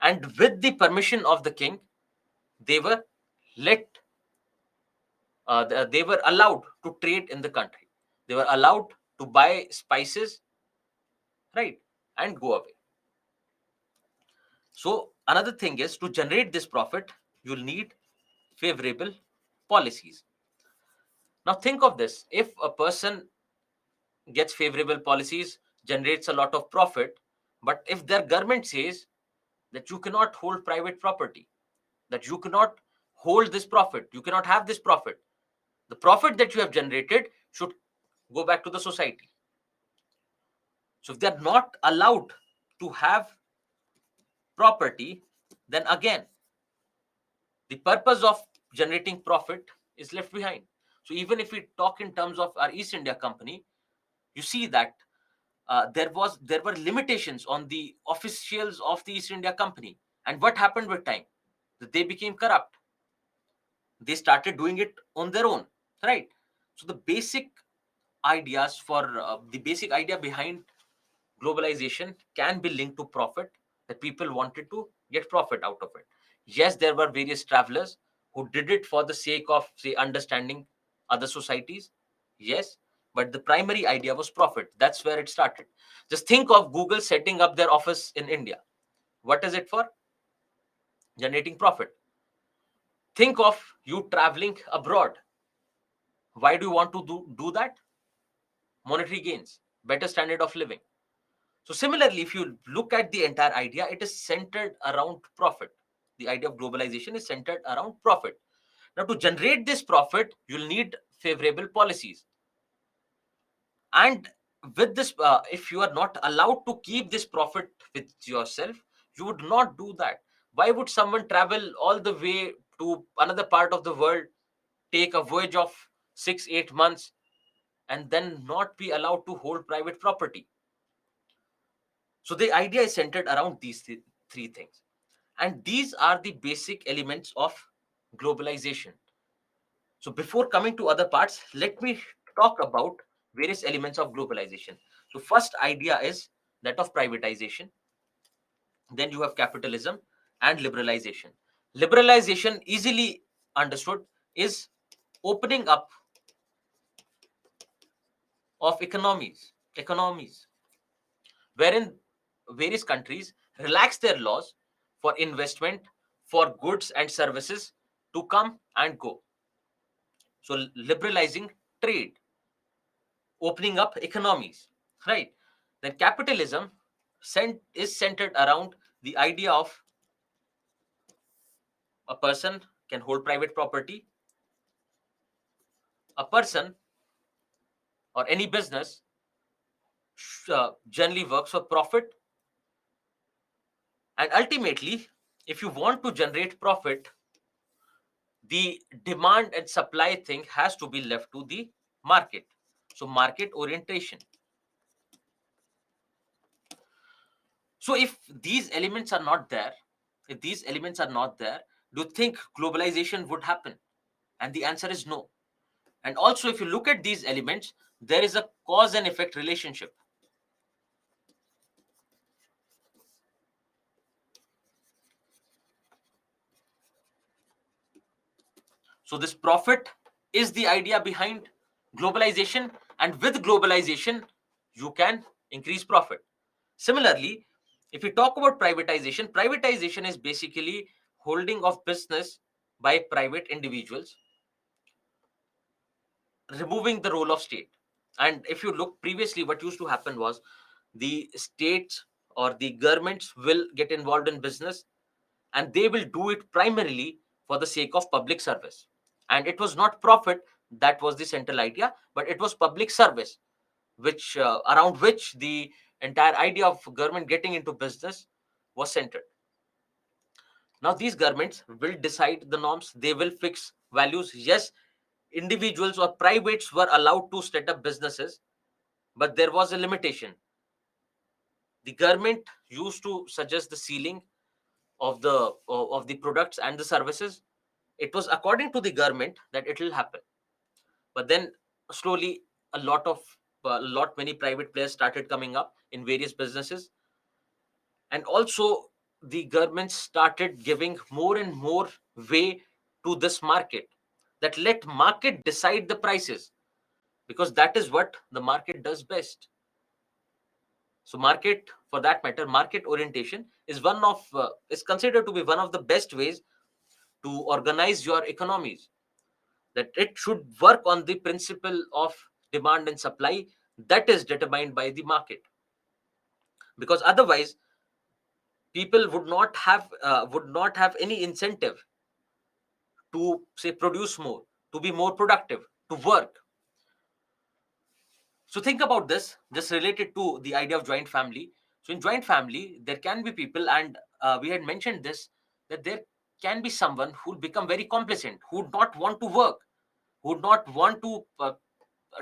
And with the permission of the king, they were let they were allowed to trade in the country. They were allowed to buy spices, right, and go away. So another thing is, to generate this profit, you'll need favorable policies. Now think of this: if a person gets favorable policies, generates a lot of profit, but if their government says that you cannot hold private property, that you cannot hold this profit, you cannot have this profit, the profit that you have generated should go back to the society. So if they're not allowed to have property, then again the purpose of generating profit is left behind. So even if we talk in terms of our East India Company, you see that there were limitations on the officials of the East India Company. And what happened with time? That they became corrupt. They started doing it on their own, right? So the basic idea behind globalization can be linked to profit, that people wanted to get profit out of it. Yes, there were various travelers who did it for the sake of, say, understanding other societies. Yes, but the primary idea was profit. That's where it started. Just think of Google setting up their office in India. What is it for? Generating profit. Think of you traveling abroad. Why do you want to do that? Monetary gains, better standard of living. So similarly, if you look at the entire idea, it is centered around profit. The idea of globalization is centered around profit. Now, to generate this profit, you'll need favorable policies. And with this, if you are not allowed to keep this profit with yourself, you would not do that. Why would someone travel all the way to another part of the world, take a voyage of 6 8 months, and then not be allowed to hold private property? So the idea is centered around these three things, and these are the basic elements of globalization. So before coming to other parts, let me talk about various elements of globalization. So first idea is that of privatization. Then you have capitalism and liberalization. Liberalization, easily understood, is opening up of economies, wherein various countries relax their laws for investment, for goods and services to come and go. So liberalizing trade, opening up economies, right? Then capitalism is centered around the idea of a person can hold private property, a person or any business generally works for profit, and ultimately, if you want to generate profit, the demand and supply thing has to be left to the market. So market orientation. So if these elements are not there, do you think globalization would happen? And the answer is no. And also, if you look at these elements, there is a cause and effect relationship. So this profit is the idea behind globalization, and with globalization, you can increase profit. Similarly, if we talk about privatization is basically holding of business by private individuals, removing the role of state. And if you look previously, what used to happen was the states or the governments will get involved in business, and they will do it primarily for the sake of public service. And it was not profit that was the central idea, but it was public service, which around which the entire idea of government getting into business was centered. Now these governments will decide the norms, they will fix values. Yes, individuals or privates were allowed to set up businesses, but there was a limitation. The government used to suggest the ceiling of the products and the services. It was according to the government that it will happen. But then slowly, a lot many private players started coming up in various businesses, and also the government started giving more and more way to this market, that let market decide the prices, because that is what the market does best. So market, for that matter, market orientation is considered to be one of the best ways to organize your economies, that it should work on the principle of demand and supply that is determined by the market. Because otherwise, people would not have any incentive to say produce more, to be more productive, to work. So think about this, just related to the idea of joint family. So in joint family, there can be people, and we had mentioned this, that there can be someone who will become very complacent, who would not want to work, who would not want to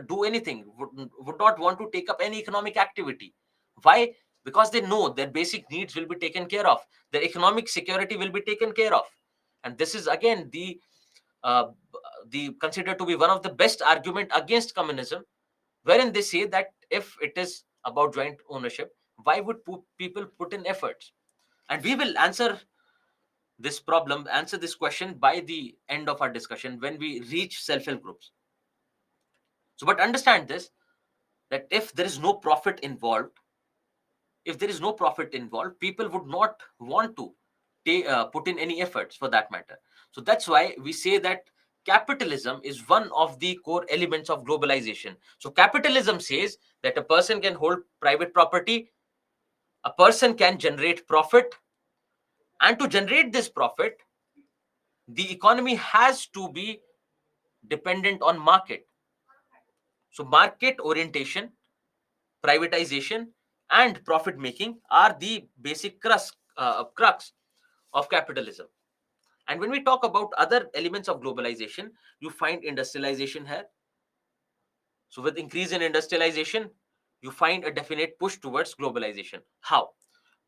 do anything, would not want to take up any economic activity. Why? Because they know their basic needs will be taken care of, their economic security will be taken care of. And this is again uh, the considered to be one of the best argument against communism, wherein they say that if it is about joint ownership, why would people put in efforts? And we will answer this question by the end of our discussion when we reach self-help groups. So but understand this, that if there is no profit involved, people would not want to put in any efforts for that matter. So that's why we say that capitalism is one of the core elements of globalization. So capitalism says that a person can hold private property, a person can generate profit, and to generate this profit, The economy has to be dependent on market. So market orientation, privatization, and profit making are the basic crux of capitalism. And when we talk about other elements of globalization, you find industrialization here. So with increase in industrialization, you find a definite push towards globalization. How?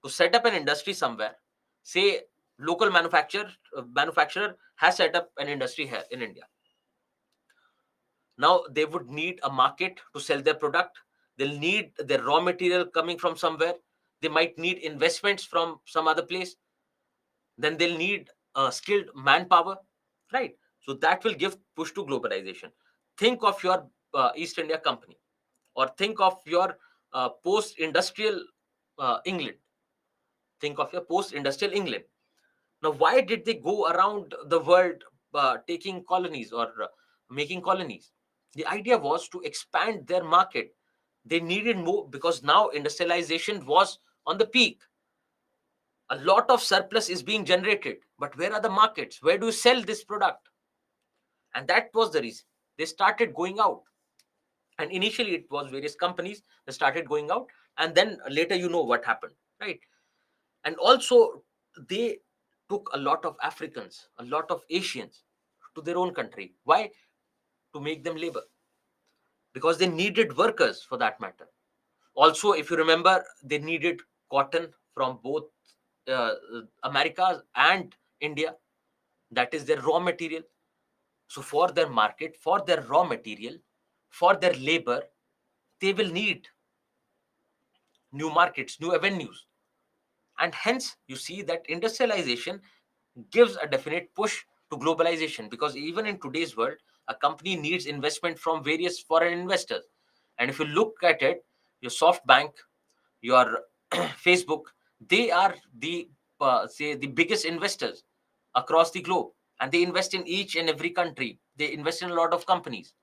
To set up an industry somewhere, say local manufacturer has set up an industry here in India. Now they would need a market to sell their product. They'll need their raw material coming from somewhere. They might need investments from some other place. Then they'll need skilled manpower, right? So that will give push to globalization. Think of your East India Company, or think of your post-industrial England. Think of your post-industrial England. Now, why did they go around the world taking colonies or making colonies? The idea was to expand their market. They needed more because now industrialization was on the peak. A lot of surplus is being generated, but where are the markets? Where do you sell this product? And that was the reason they started going out. And initially, it was various companies that started going out, and then later, you know what happened, right? And also, they took a lot of Africans, a lot of Asians to their own country. Why? To make them labor, because they needed workers for that matter. Also, if you remember, they needed cotton from both uh, Americas and India. That is their raw material. So for their market, for their raw material, for their labor, they will need new markets, new avenues. And hence, you see that industrialization gives a definite push to globalization, because even in today's world, a company needs investment from various foreign investors. And if you look at it, your SoftBank, your Facebook, they are the say the biggest investors across the globe, and they invest in each and every country. They invest in a lot of companies.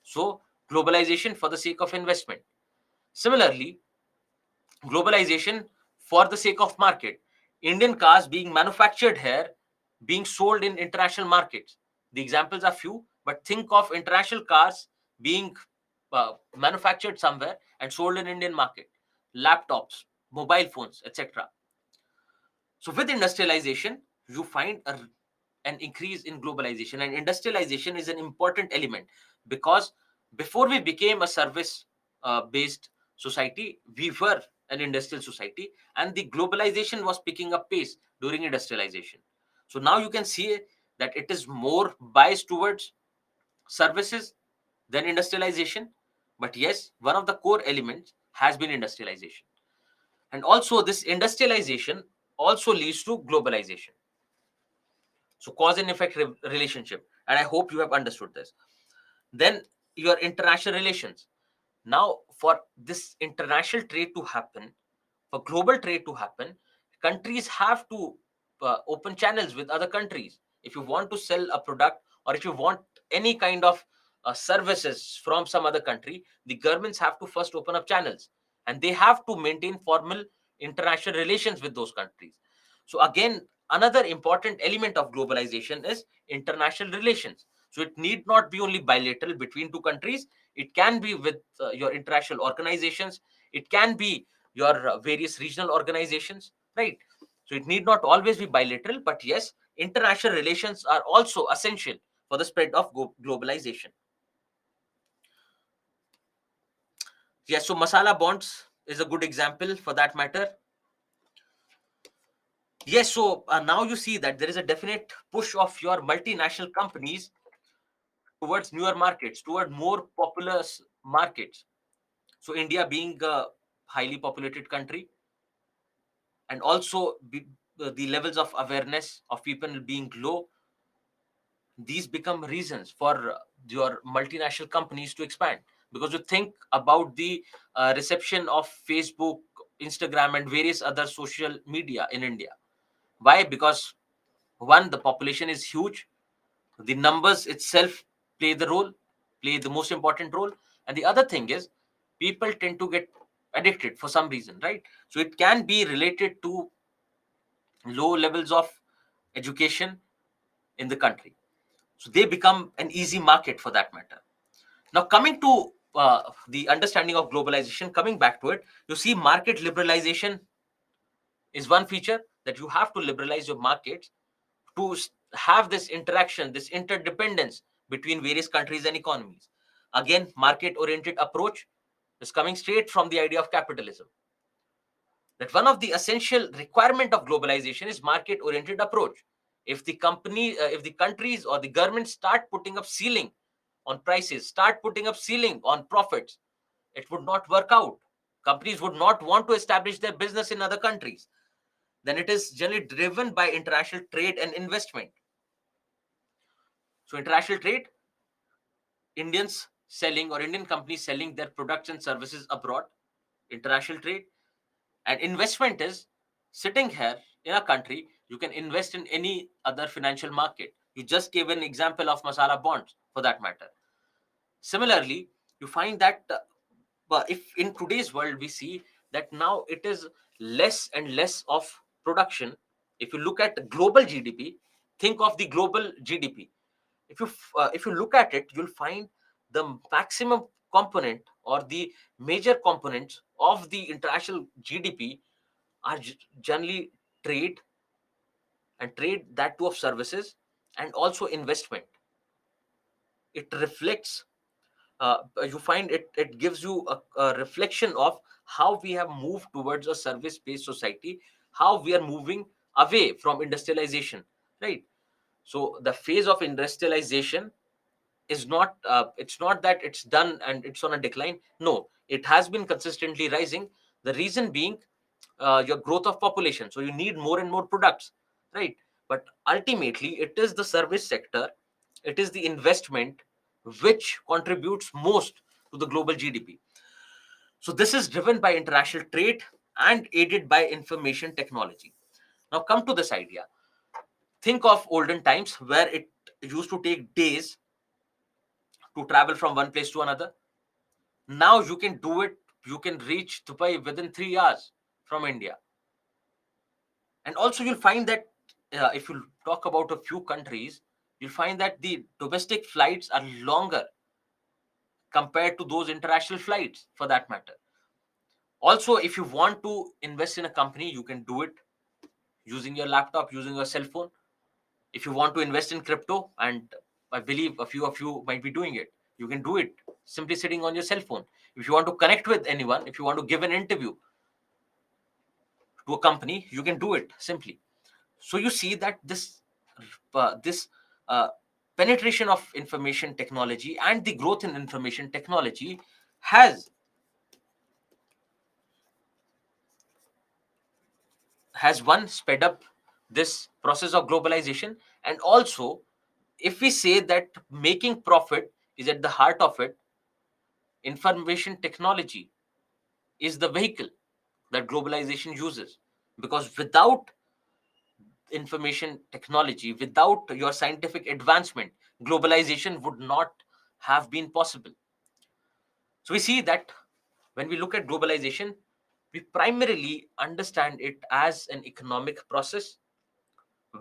So globalization for the sake of investment. Similarly, globalization for the sake of market. Indian cars being manufactured here, being sold in international markets. The examples are few, but think of international cars being manufactured somewhere and sold in Indian market. Laptops, mobile phones, etc. So with industrialization, you find an increase in globalization, and industrialization is an important element, because before we became a service based society, we were an industrial society, and the globalization was picking up pace during industrialization. So now you can see that it is more biased towards services than industrialization. But yes, one of the core elements has been industrialization. And also, this industrialization also leads to globalization. So cause and effect relationship, and I hope you have understood this. Then your international relations. Now, for this international trade to happen, for global trade to happen, countries have to open channels with other countries. If you want to sell a product, or if you want any kind of services from some other country, the governments have to first open up channels, and they have to maintain formal international relations with those countries. So again, another important element of globalization is international relations. So it need not be only bilateral between two countries. It can be with your international organizations. It can be your various regional organizations, right? So it need not always be bilateral, but yes, international relations are also essential for the spread of globalization. Yes, so masala bonds is a good example for that matter. Yes, so now you see that there is a definite push of your multinational companies towards newer markets, toward more populous markets. So India being a highly populated country, and also the levels of awareness of people being low, these become reasons for your multinational companies to expand. Because you think about the reception of Facebook, Instagram, and various other social media in India. Why? Because one, the population is huge, the numbers itself play the role, play the most important role. And the other thing is, people tend to get addicted for some reason, right? So it can be related to low levels of education in the country. So they become an easy market for that matter. Now, coming to the understanding of globalization, coming back to it, you see market liberalization is one feature, that you have to liberalize your markets to have this interaction, this interdependence between various countries and economies. Again, market oriented approach is coming straight from the idea of capitalism, that one of the essential requirement of globalization is market oriented approach. If the if the countries or the governments start putting up ceiling on prices, start putting up ceiling on profits, it would not work out. Companies would not want to establish their business in other countries. Then it is generally driven by international trade and investment. So international trade, Indians selling or Indian companies selling their products and services abroad, international trade. And investment is sitting here in a country, you can invest in any other financial market. You just gave an example of masala bonds for that matter. Similarly, you find that but if in today's world we see that now it is less and less of production. If you look at global GDP, think of the global GDP. If you look at it, you'll find the maximum component or the major components of the international GDP are generally trade, and trade that too of services, and also investment. It reflects, you find it gives you a reflection of how we have moved towards a service based society, how we are moving away from industrialization, right? So the phase of industrialization is not, it's not that it's done and it's on a decline. No, it has been consistently rising. The reason being your growth of population, so you need more and more products, right? But ultimately it is the service sector, it is the investment which contributes most to the global GDP. So this is driven by international trade and aided by information technology. Now come to this idea. Think of olden times where it used to take days to travel from one place to another. Now you can do it, you can reach Dubai within 3 hours from India. And also you'll find that if you talk about a few countries, you'll find that the domestic flights are longer compared to those international flights for that matter. Also, if you want to invest in a company, you can do it using your laptop, using your cell phone. If you want to invest in crypto, and I believe a few of you might be doing it, you can do it simply sitting on your cell phone. If you want to connect with anyone, if you want to give an interview to a company, you can do it simply. So you see that this uh, penetration of information technology and the growth in information technology has one sped up this process of globalization. And also, if we say that making profit is at the heart of it, information technology is the vehicle that globalization uses. Because without information technology, without your scientific advancement, globalization would not have been possible. So we see that when we look at globalization, we primarily understand it as an economic process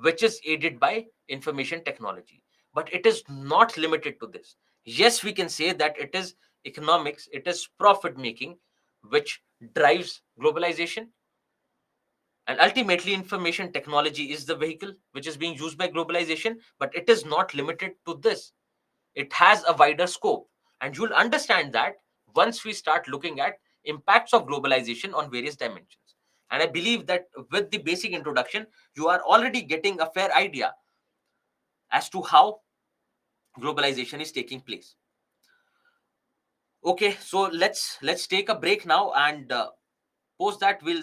which is aided by information technology. But it is not limited to this. Yes, we can say that it is economics, it is profit making which drives globalization. And ultimately, information technology is the vehicle which is being used by globalization, but it is not limited to this. It has a wider scope. And you'll understand that once we start looking at impacts of globalization on various dimensions. And I believe that with the basic introduction, you are already getting a fair idea as to how globalization is taking place. Okay, so let's take a break now, and post that we'll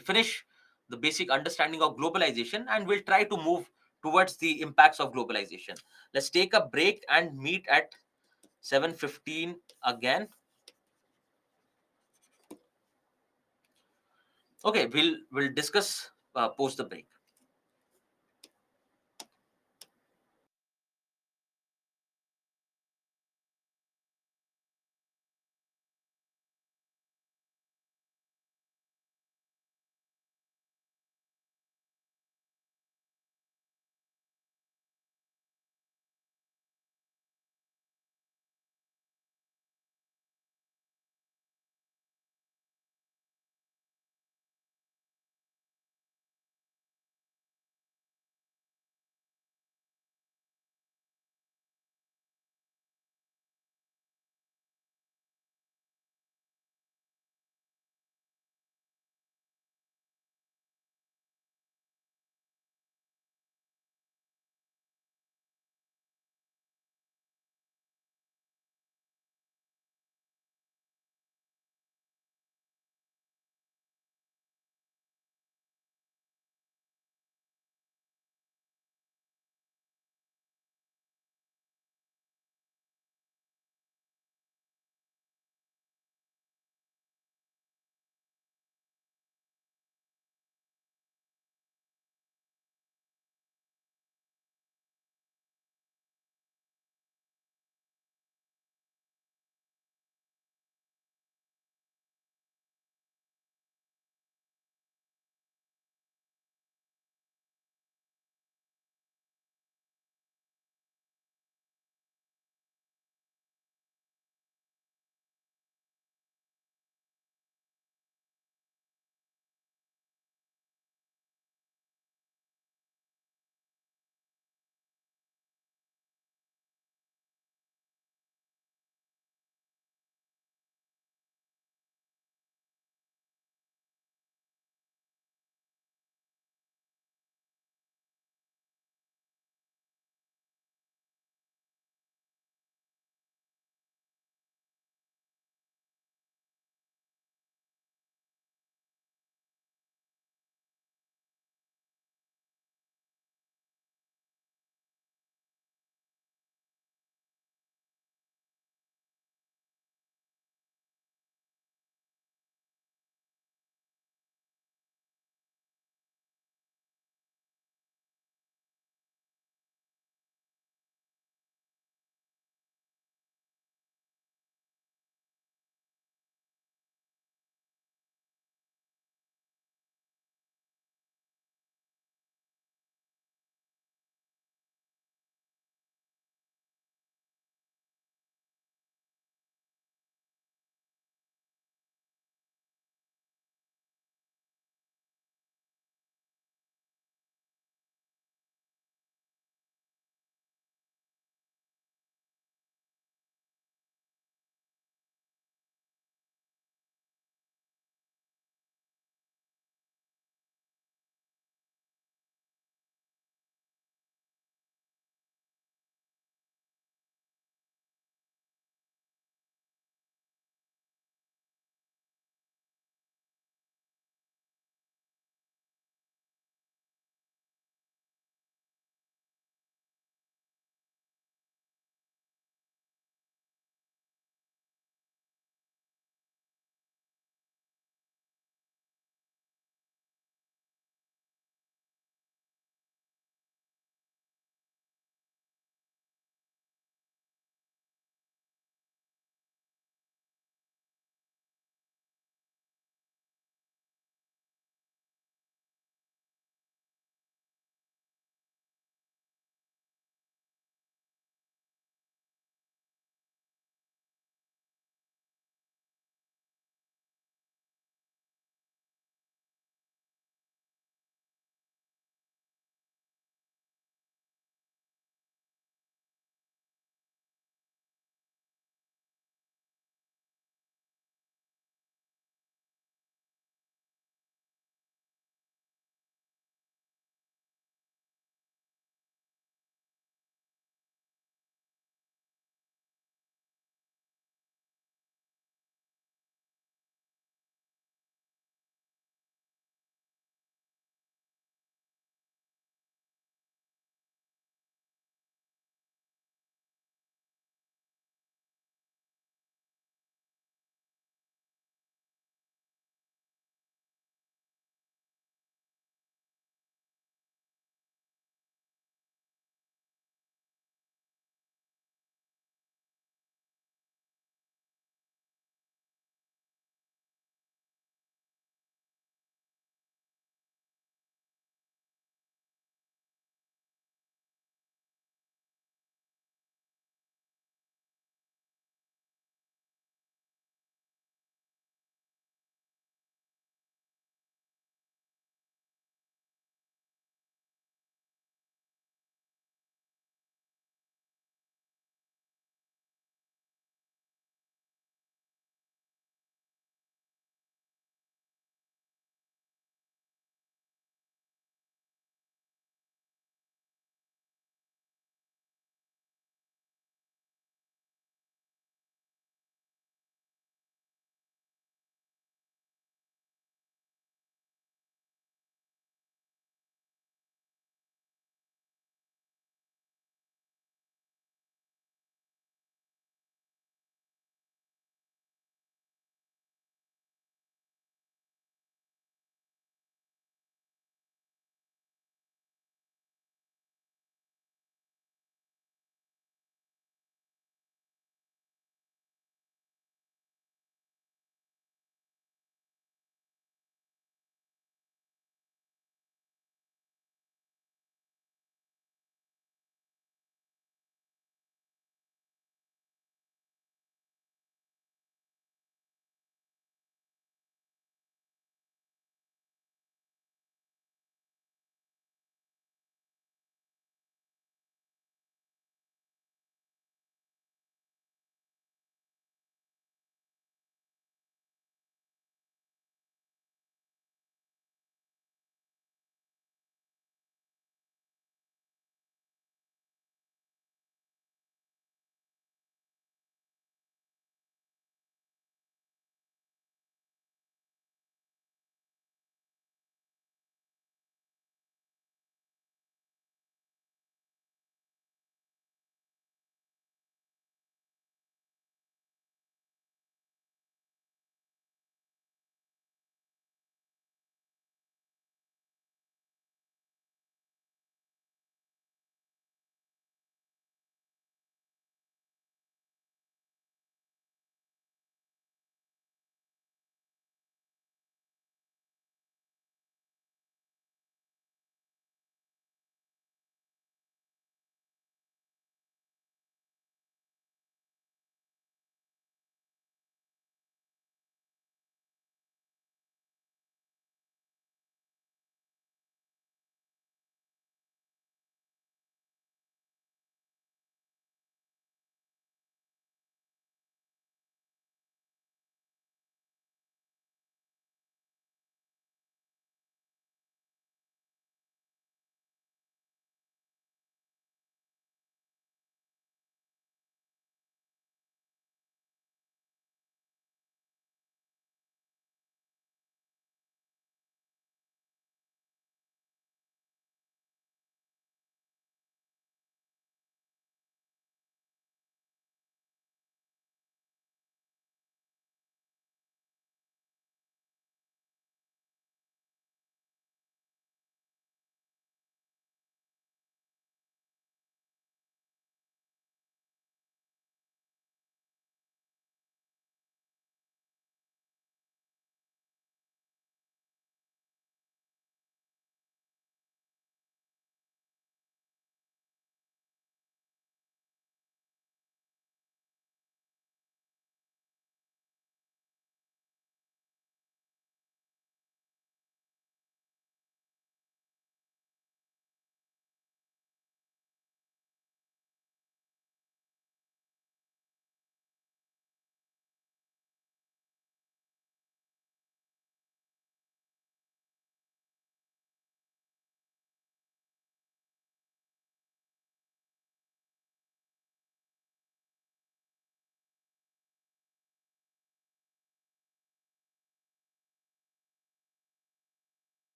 finish the basic understanding of globalization, and we'll try to move towards the impacts of globalization. Let's take a break and meet at 7:15 again. Okay, we'll discuss post the break.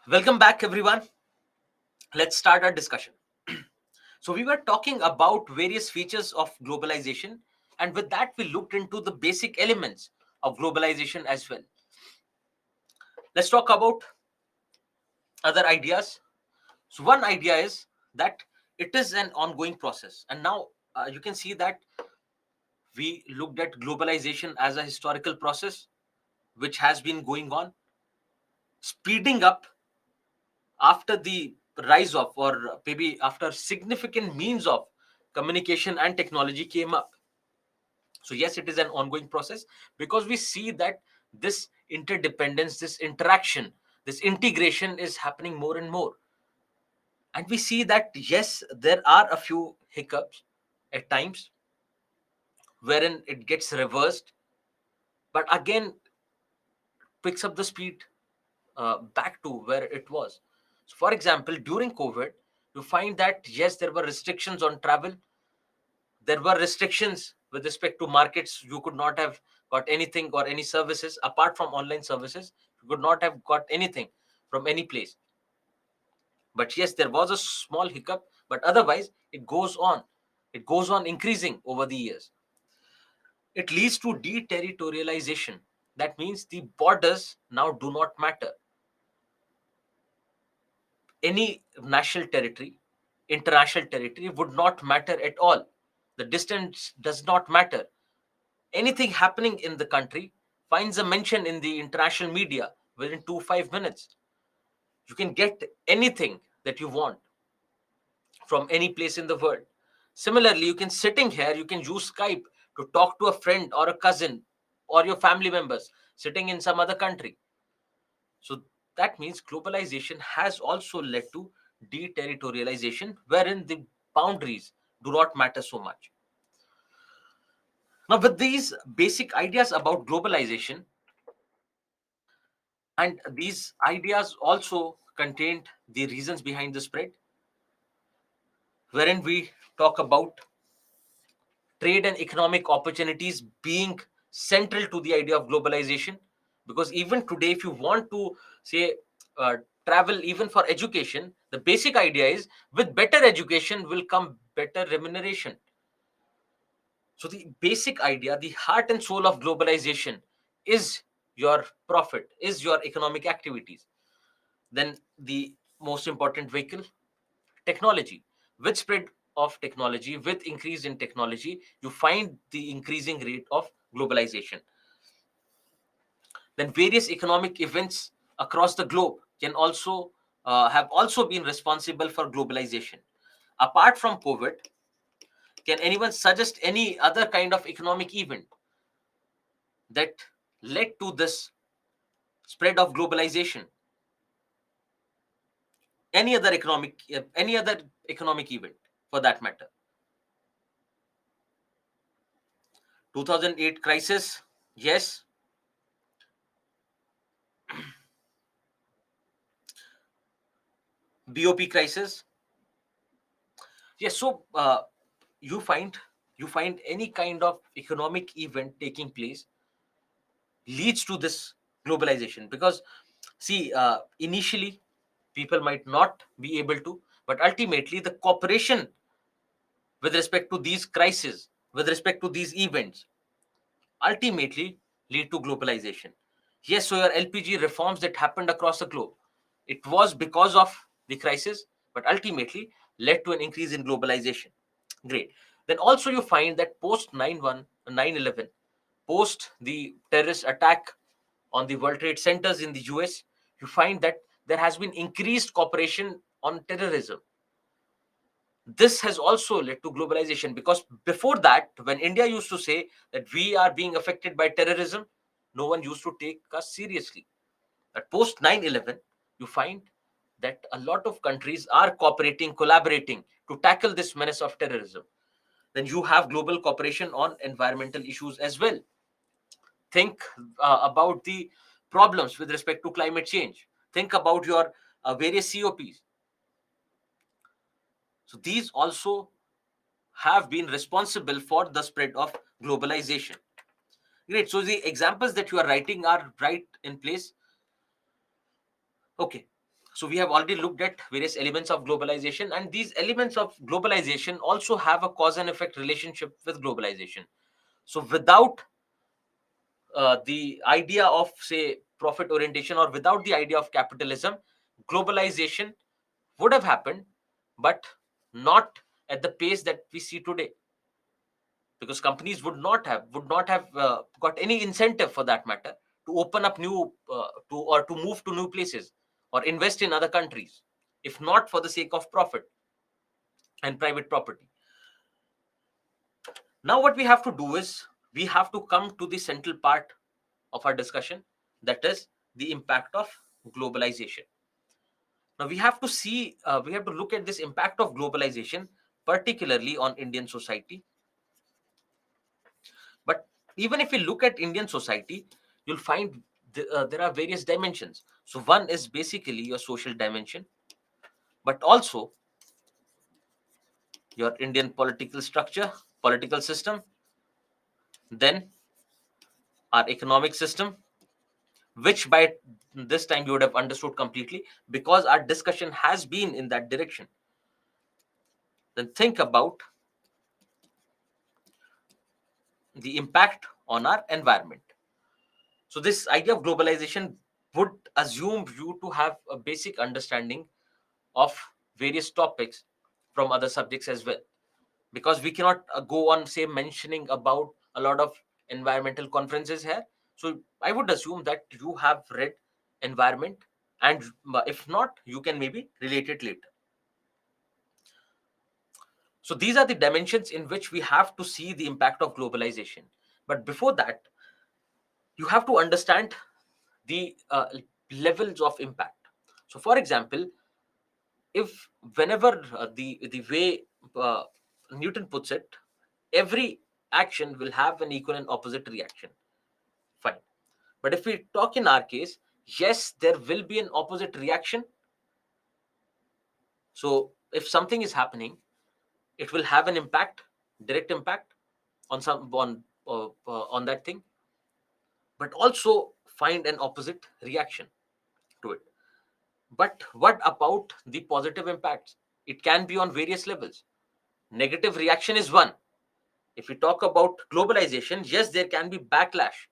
Welcome back, everyone. Let's start our discussion. So, we were talking about various features of globalization, and with that, we looked into the basic elements of globalization as well. Let's talk about other ideas. So, one idea is that it is an ongoing process, and now you can see that we looked at globalization as a historical process which has been going on, speeding up after the rise of, or maybe after significant means of communication and technology came up. So yes, it is an ongoing process because we see that this interdependence, this interaction, this integration is happening more and more. And we see that yes, there are a few hiccups at times wherein it gets reversed, but again picks up the speed back to where it was. So for example, during COVID, you find that yes, there were restrictions on travel. There were restrictions with respect to markets. You could not have got anything or any services apart from online services. You could not have got anything from any place. But yes, there was a small hiccup, but otherwise it goes on. It goes on increasing over the years. It leads to deterritorialization. That means the borders now do not matter. Any national territory, international territory would not matter at all. The distance does not matter. Anything happening in the country finds a mention in the international media within 5 minutes. You can get anything that you want from any place in the world. Similarly, you can sitting here, you can use Skype to talk to a friend or a cousin or your family members sitting in some other country. So that means globalization has also led to deterritorialization, wherein the boundaries do not matter so much. Now, with these basic ideas about globalization, and these ideas also contained the reasons behind the spread, wherein we talk about trade and economic opportunities being central to the idea of globalization. Because even today, if you want to say travel even for education, the basic idea is with better education will come better remuneration. So the basic idea, the heart and soul of globalization is your profit, is your economic activities. Then the most important vehicle, technology. With spread of technology, with increase in technology, you find the increasing rate of globalization. Then various economic events across the globe can also have also been responsible for globalization. Apart from COVID, can anyone suggest any other kind of economic event that led to this spread of globalization? Any other economic event for that matter? 2008 crisis, yes. BOP crisis, yes. So you find you find any kind of economic event taking place leads to this globalization. Because see, initially people might not be able to, but ultimately the cooperation with respect to these crises, with respect to these events, ultimately lead to globalization. Yes, so your LPG reforms that happened across the globe, it was because of the crisis, but ultimately led to an increase in globalization. Great. Then also you find that post 9/11, post the terrorist attack on the World Trade Centers in the US, you find that there has been increased cooperation on terrorism. This has also led to globalization, because before that, when India used to say that we are being affected by terrorism, no one used to take us seriously. But post 9/11, you find that a lot of countries are cooperating, collaborating to tackle this menace of terrorism. Then you have global cooperation on environmental issues as well. Think about the problems with respect to climate change. Think about your various COPs. So these also have been responsible for the spread of globalization. Great. So the examples that you are writing are right in place. Okay. So we have already looked at various elements of globalization, and these elements of globalization also have a cause and effect relationship with globalization. So without the idea of, say, profit orientation, or without the idea of capitalism, globalization would have happened, but not at the pace that we see today, because companies would not have got any incentive, for that matter, to open up new to move to new places or invest in other countries, if not for the sake of profit and private property. Now what we have to do is, we have to come to the central part of our discussion, that is the impact of globalization. Now we have to look at this impact of globalization, particularly on Indian society. But even if we look at Indian society, you'll find there are various dimensions. So one is basically your social dimension, but also your Indian political structure, political system, then our economic system, which by this time you would have understood completely, because our discussion has been in that direction. Then think about the impact on our environment. So this idea of globalization would assume you to have a basic understanding of various topics from other subjects as well, because we cannot go on, say, mentioning about a lot of environmental conferences here. So I would assume that you have read environment, and if not, you can maybe relate it later. So these are the dimensions in which we have to see the impact of globalization. But before that, you have to understand the levels of impact. So for example, if whenever the way uh, Newton puts it, every action will have an equal and opposite reaction. Fine. But if we talk in our case, yes, there will be an opposite reaction. So if something is happening, it will have an impact, direct impact on on that thing, but also find an opposite reaction to it. But what about the positive impacts? It can be on various levels. Negative reaction is one. If we talk about globalization, yes, there can be backlash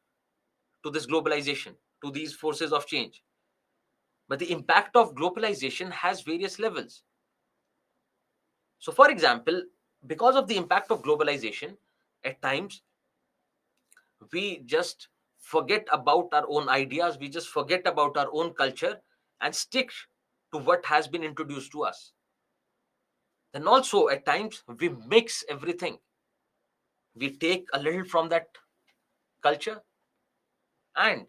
to this globalization, to these forces of change. But the impact of globalization has various levels. So, for example, because of the impact of globalization, at times we just forget about our own ideas, we just forget about our own culture and stick to what has been introduced to us. Then also, at times, we mix everything. We take a little from that culture, and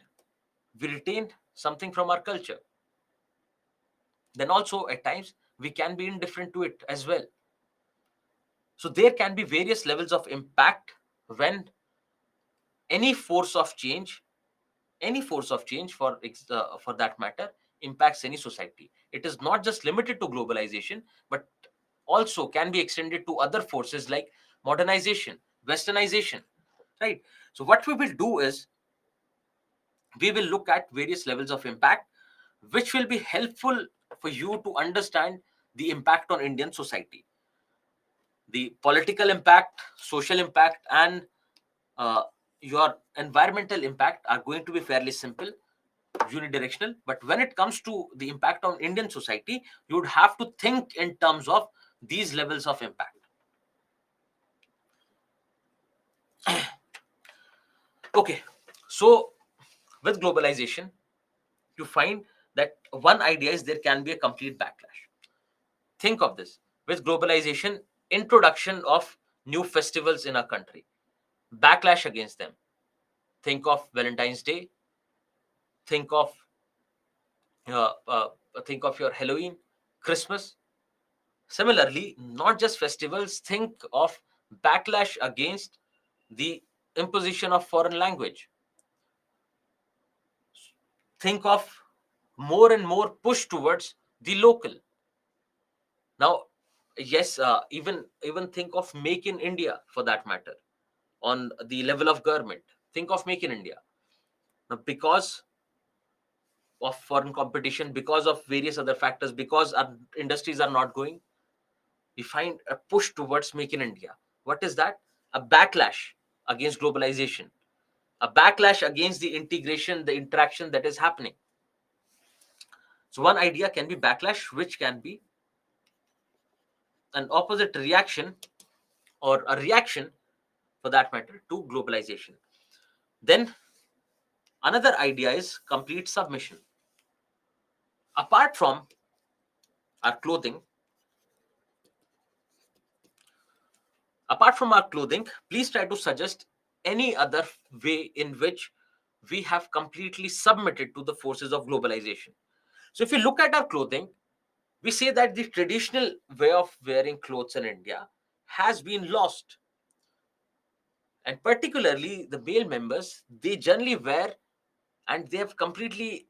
we retain something from our culture. Then also, at times, we can be indifferent to it as well. So there can be various levels of impact when any force of change, any force of change for that matter, impacts any society. It is not just limited to globalization, but also can be extended to other forces like modernization, westernization, right? So what we will do is, we will look at various levels of impact, which will be helpful for you to understand the impact on Indian society. The political impact, social impact, and uh, your environmental impact are going to be fairly simple, unidirectional. But when it comes to the impact on Indian society, you would have to think in terms of these levels of impact. Okay, so with globalization, you find that one idea is, there can be a complete backlash. Think of this: with globalization, introduction of new festivals in our country, backlash against them. Think of Valentine's Day, think of uh, uh, think of your Halloween, Christmas. Similarly, not just festivals, think of backlash against the imposition of foreign language. Think of more and more push towards the local. Now, yes, even think of Make in India, for that matter, on the level of government. Think of Make in India. Now, because of foreign competition, because of various other factors, because our industries are not going, we find a push towards make in India. What is that? A backlash against globalization, a backlash against the integration, the interaction that is happening. So one idea can be backlash, which can be an opposite reaction or a reaction for that matter to globalization. Then another idea is complete submission. Apart from our clothing, please try to suggest any other way in which we have completely submitted to the forces of globalization. So if you look at our clothing, we say that the traditional way of wearing clothes in India has been lost. And particularly the male members, they generally wear, and they have completely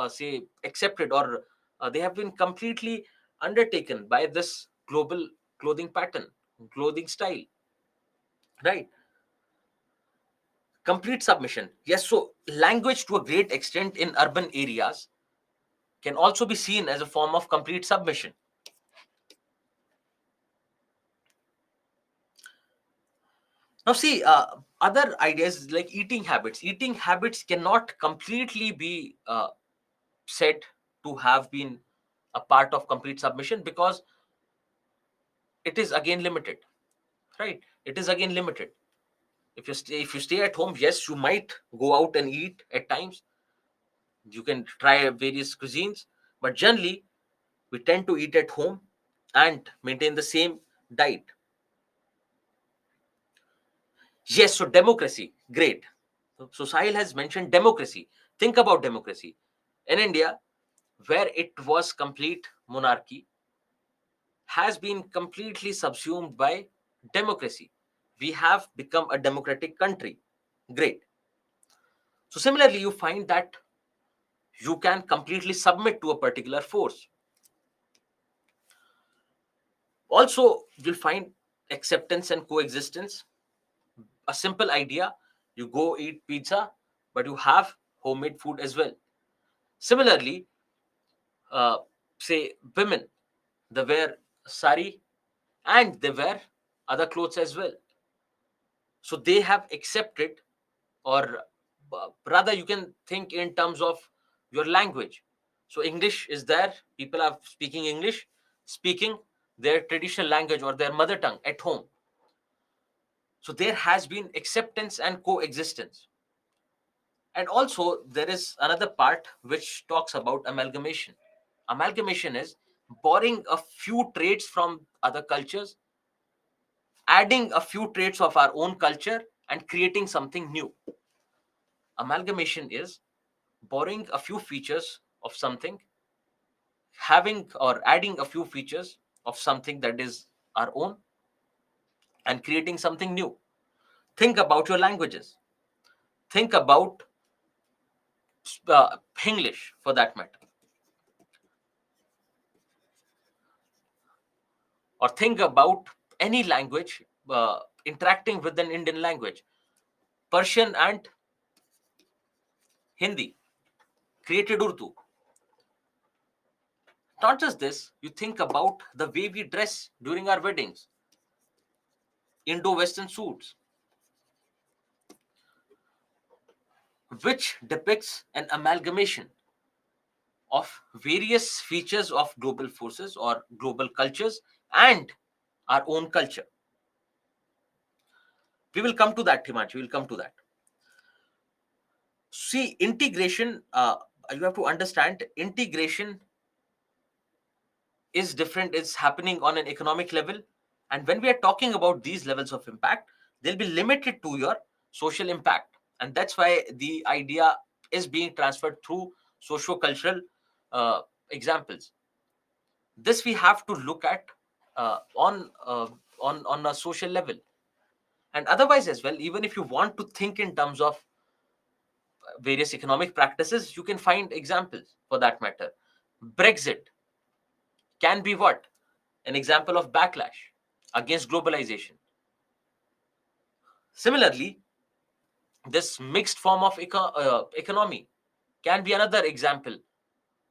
say accepted, or they have been completely undertaken by this global clothing pattern, clothing style, right? Complete submission, yes. So language to a great extent in urban areas can also be seen as a form of complete submission. Now see, other ideas like eating habits cannot completely be said to have been a part of complete submission, because it is again limited, right? It is again limited. If you stay at home, yes, you might go out and eat at times. You can try various cuisines, but generally we tend to eat at home and maintain the same diet. Yes, so democracy, great. So Sahil has mentioned democracy. Think about democracy in India, where it was complete monarchy, has been completely subsumed by democracy. We have become a democratic country. Great. So similarly, you find that you can completely submit to a particular force. Also, you'll find acceptance and coexistence. A simple idea: you go eat pizza, but you have homemade food as well. Similarly, uh, say women, they wear sari and they wear other clothes as well. So they have accepted, or rather, you can think in terms of your language. So English is there, people are speaking English, speaking their traditional language or their mother tongue at home. So there has been acceptance and coexistence. And also there is another part which talks about amalgamation. Amalgamation is borrowing a few traits from other cultures, adding a few traits of our own culture, and creating something new. Amalgamation is borrowing a few features of something, having or adding a few features of something that is our own, and creating something new. Think about your languages. Think about English for that matter, or think about any language interacting with an Indian language. Persian and Hindi created Urdu. Not just this, you think about the way we dress during our weddings, Indo Western suits, which depicts an amalgamation of various features of global forces or global cultures and our own culture. We will come to that, Himanshu. We will come to that. See, integration, you have to understand, integration is different. It's happening on an economic level. And when we are talking about these levels of impact, they'll be limited to your social impact. And that's why the idea is being transferred through socio-cultural uh, examples. This we have to look at on a social level, and otherwise as well. Even if you want to think in terms of various economic practices, you can find examples for that matter. Brexit can be what? An example of backlash against globalization. Similarly, this mixed form of economy, can be another example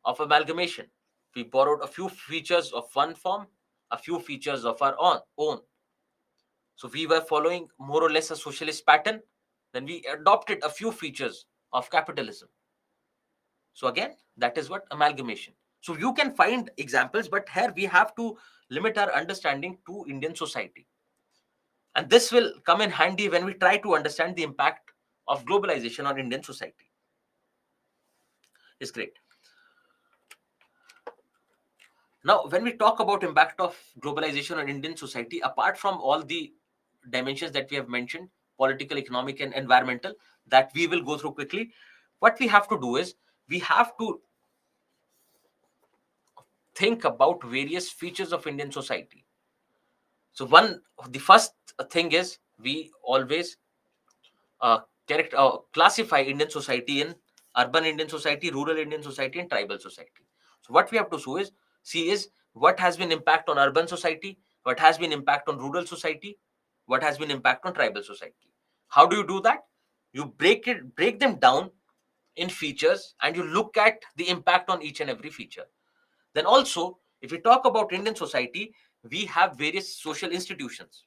of amalgamation. We borrowed a few features of one form, a few features of our own. So we were following more or less a socialist pattern. Then we adopted a few features of capitalism. So again, that is what amalgamation. So you can find examples, but here we have to limit our understanding to Indian society. And this will come in handy when we try to understand the impact of globalization on Indian society. It's great. Now, when we talk about impact of globalization on Indian society, apart from all the dimensions that we have mentioned, political, economic, and environmental, that we will go through quickly, what we have to do is we have to think about various features of Indian society. So the first thing is we always classify Indian society in urban Indian society, rural Indian society, and tribal society. So what we have to see is what has been impact on urban society, what has been impact on rural society, what has been impact on tribal society. How do you do that? You break them down in features, and you look at the impact on each and every feature. Then also, if we talk about Indian society, we have various social institutions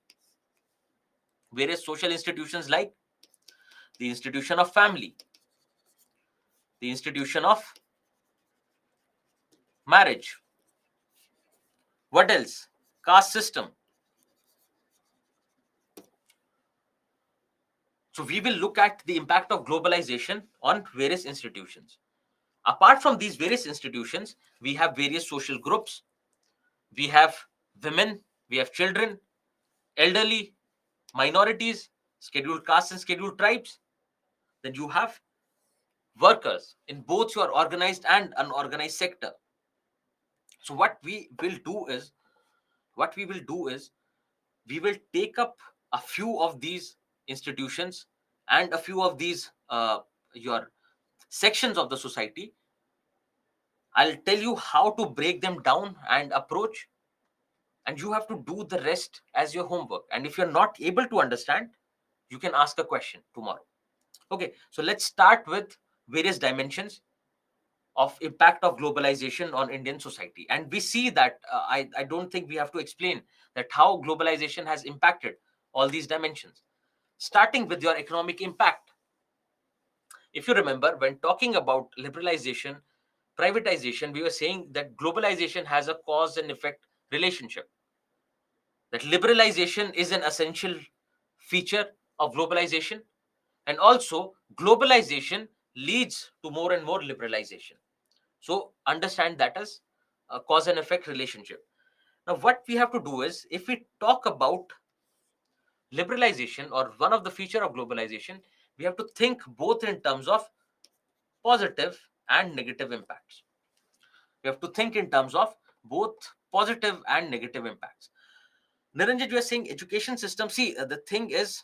like the institution of family, the institution of marriage. What else? Caste system. So we will look at the impact of globalization on various institutions. Apart from these various institutions, we have various social groups. We have women, we have children, elderly, minorities, scheduled castes and scheduled tribes. Then you have workers in both your organized and unorganized sector. So what we will do is we will take up a few of these institutions and a few of these your sections of the society. I'll tell you how to break them down and approach, and you have to do the rest as your homework. And if you're not able to understand, you can ask a question tomorrow. Okay, so let's start with various dimensions of impact of globalization on Indian society. And we see that I don't think we have to explain that how globalization has impacted all these dimensions, starting with your economic impact. If you remember, when talking about liberalization, privatization, we were saying that globalization has a cause and effect relationship, that liberalization is an essential feature of globalization, and also globalization leads to more and more liberalization. So understand that as a cause and effect relationship. Now, what we have to do is, if we talk about liberalization or one of the feature of globalization, we have to think both in terms of positive and negative impacts. We have to think in terms of both positive and negative impacts. Niranjan, you are saying education system. See, the thing is,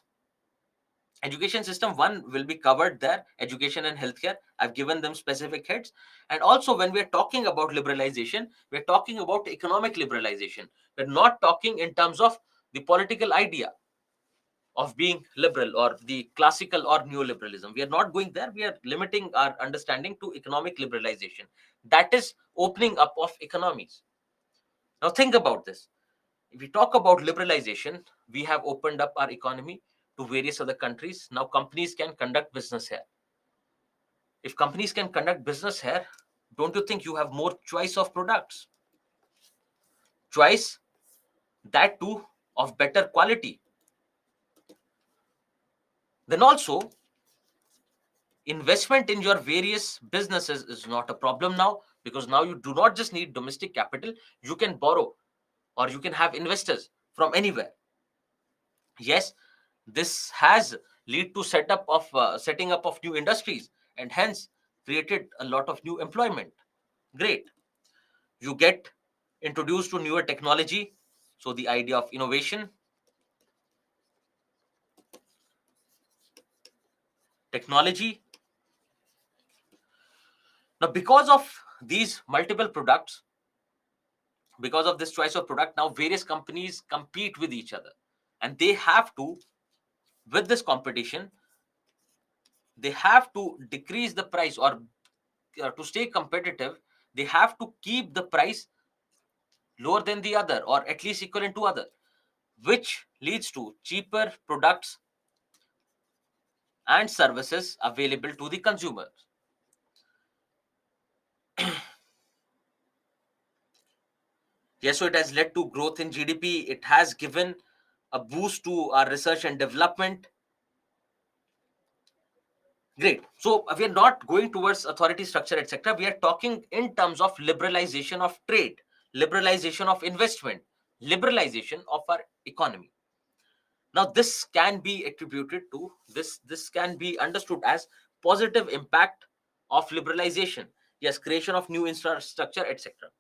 education system one will be covered there, education and healthcare. I've given them specific heads. And also, when we're talking about liberalization, we're talking about economic liberalization. We're not talking in terms of the political idea of being liberal or the classical or neoliberalism. We are not going there. We are limiting our understanding to economic liberalization, that is opening up of economies. Now think about this. If we talk about liberalization, we have opened up our economy to various other countries. Now companies can conduct business here. If companies can conduct business here, don't you think you have more choice of products? Choice, that too, of better quality. Then also, investment in your various businesses is not a problem now, because now you do not just need domestic capital, you can borrow or you can have investors from anywhere. Yes, this has lead to setting up of new industries, and hence created a lot of new employment. Great. You get introduced to newer technology, so the idea of innovation, technology. Now because of these multiple products, because of this choice of product, now various companies compete with each other, and they have to, with this competition, they have to decrease the price or to stay competitive, they have to keep the price lower than the other, or at least equivalent to other, which leads to cheaper products and services available to the consumers. Yes, so it has led to growth in GDP. It has given a boost to our research and development. Great. So we are not going towards authority structure, etc. We are talking in terms of liberalization of trade, liberalization of investment, liberalization of our economy. Now, this can be attributed to this can be understood as positive impact of liberalization. Yes, creation of new infrastructure, etc.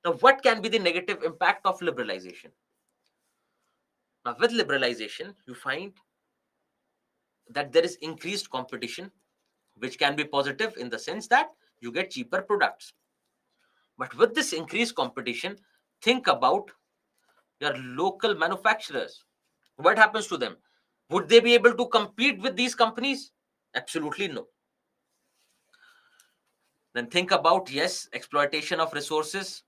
Now, what can be the negative impact of liberalization? Now, with liberalization, you find that there is increased competition, which can be positive in the sense that you get cheaper products. But with this increased competition, think about your local manufacturers. What happens to them? Would they be able to compete with these companies? Absolutely no. Then think about, yes, exploitation of resources,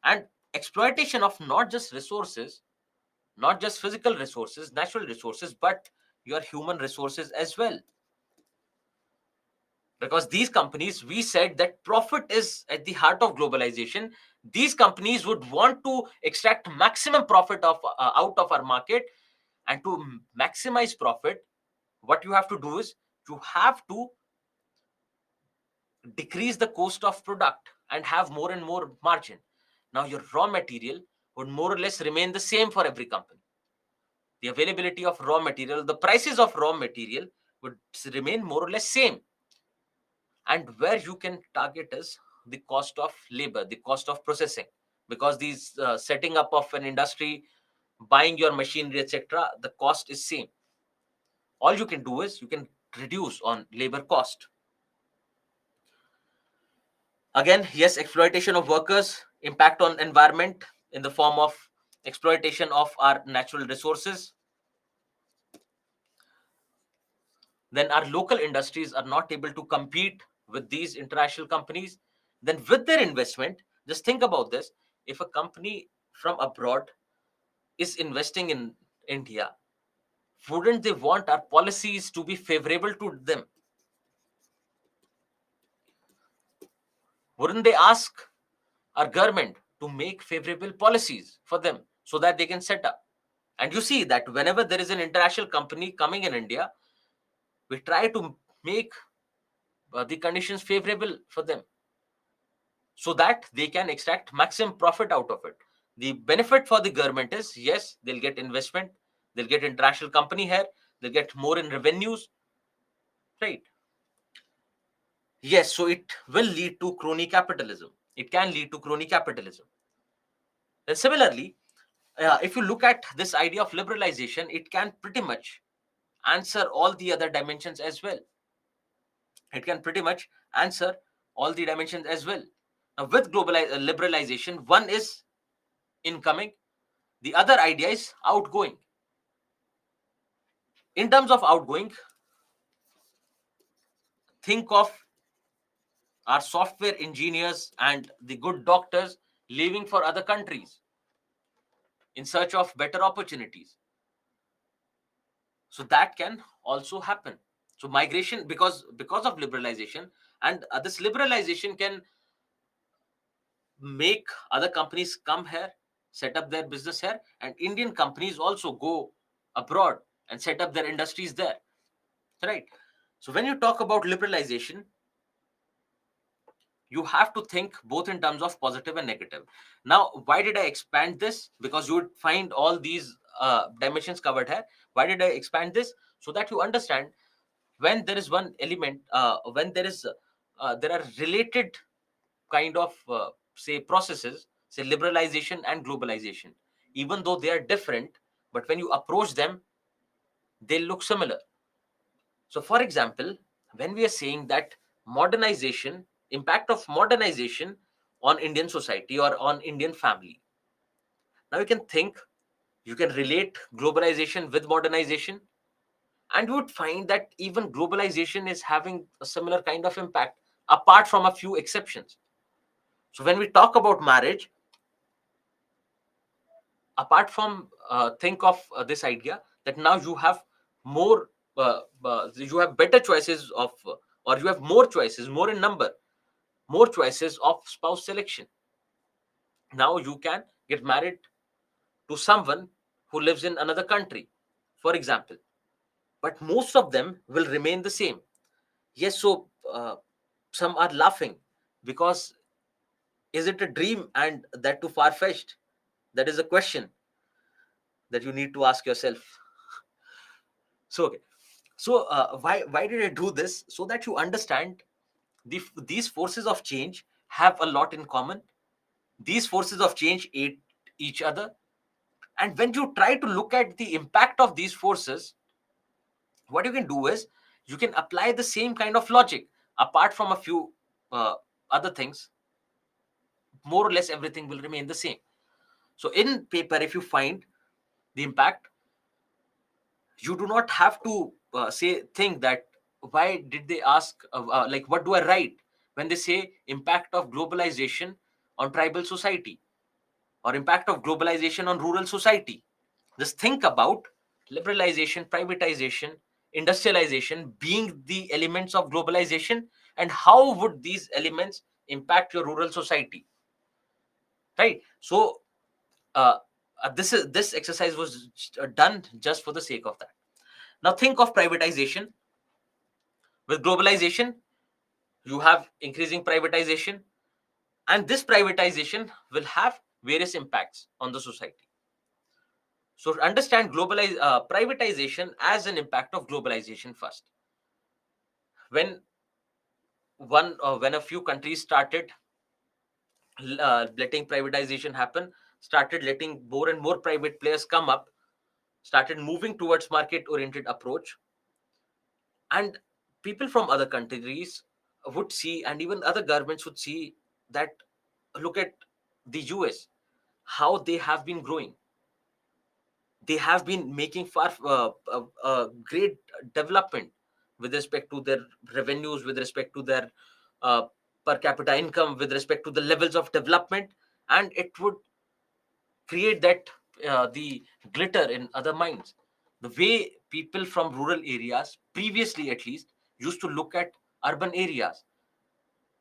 and exploitation of not just resources, not just physical resources, natural resources, but your human resources as well. Because these companies, we said that profit is at the heart of globalization. These companies would want to extract maximum profit out of our market, and to maximize profit, what you have to do is you have to decrease the cost of product and have more and more margin. Now your raw material would more or less remain the same for every company. The availability of raw material, the prices of raw material would remain more or less same. And where you can target is the cost of labor, the cost of processing, because these setting up of an industry, buying your machinery, etc., the cost is same. All you can do is you can reduce on labor cost. Again, yes, exploitation of workers, impact on environment in the form of exploitation of our natural resources. Then our local industries are not able to compete with these international companies. Then with their investment, just think about this. If a company from abroad is investing in India, wouldn't they want our policies to be favorable to them? Wouldn't they ask our government to make favorable policies for them so that they can set up? And you see that whenever there is an international company coming in India, we try to make the conditions favorable for them so that they can extract maximum profit out of it. The benefit for the government is, yes, they'll get investment, they'll get international company here, they'll get more in revenues, right? Yes, so it will lead to crony capitalism. It can lead to crony capitalism. And similarly, if you look at this idea of liberalization, it can pretty much answer all the other dimensions as well. It can pretty much answer all the dimensions as well. Now, with liberalization, one is incoming, the other idea is outgoing. In terms of outgoing, think of our software engineers and the good doctors leaving for other countries in search of better opportunities. So that can also happen. So migration, because of liberalization, and this liberalization can make other companies come here, set up their business here, and Indian companies also go abroad and set up their industries there, right? So when you talk about liberalization, you have to think both in terms of positive and negative. Now, why did I expand this? Because you would find all these dimensions covered here. Why did I expand this? So that you understand, when there is one element, when there are related kind of say processes, say liberalization and globalization, even though they are different, but when you approach them, they look similar. So for example, when we are saying that modernization, impact of modernization on Indian society or on Indian family, now you can think, you can relate globalization with modernization, and you would find that even globalization is having a similar kind of impact. apart from a few exceptions. So when we talk about marriage, apart from think of this idea that now you have more you have better choices of or you have more choices, more in number, more choices of spouse selection. Now you can get married to someone who lives in another country, for example, but most of them will remain the same. Yes, so some are laughing because is it a dream and that too far fetched? That is a question that you need to ask yourself. So okay, so why did I do this? So that you understand these forces of change have a lot in common. These forces of change aid each other, and when you try to look at the impact of these forces, what you can do is you can apply the same kind of logic apart from a few uh, other things. More or less everything will remain the same. So in paper, if you find the impact, you do not have to say think that why did they ask like what do I write when they say impact of globalization on tribal society or impact of globalization on rural society. Just think about liberalization, privatization, industrialization being the elements of globalization, and how would these elements impact your rural society, right? So this exercise was done just for the sake of that. Now think of privatization. With globalization, you have increasing privatization, and this privatization will have various impacts on the society. So understand privatization as an impact of globalization first. When when a few countries started letting privatization happen, started letting more and more private players come up, started moving towards market oriented approach, and people from other countries would see, and even other governments would see that look at the US, how they have been growing. They have been making far great development with respect to their revenues, with respect to their uh, per capita income, with respect to the levels of development, and it would create that the glitter in other minds. The way people from rural areas, previously at least, used to look at urban areas,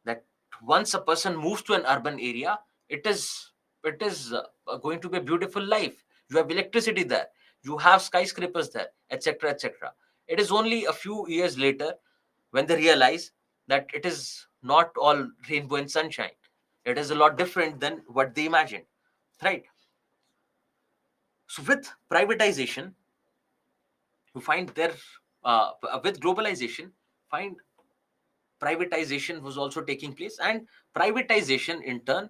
that once a person moves to an urban area, it is going to be a beautiful life. You have electricity there, you have skyscrapers there, etc., etc. It is only a few years later when they realize that it is not all rainbow and sunshine. It is a lot different than what they imagined, right? So with privatization, you find there with globalization, find privatization was also taking place, and privatization in turn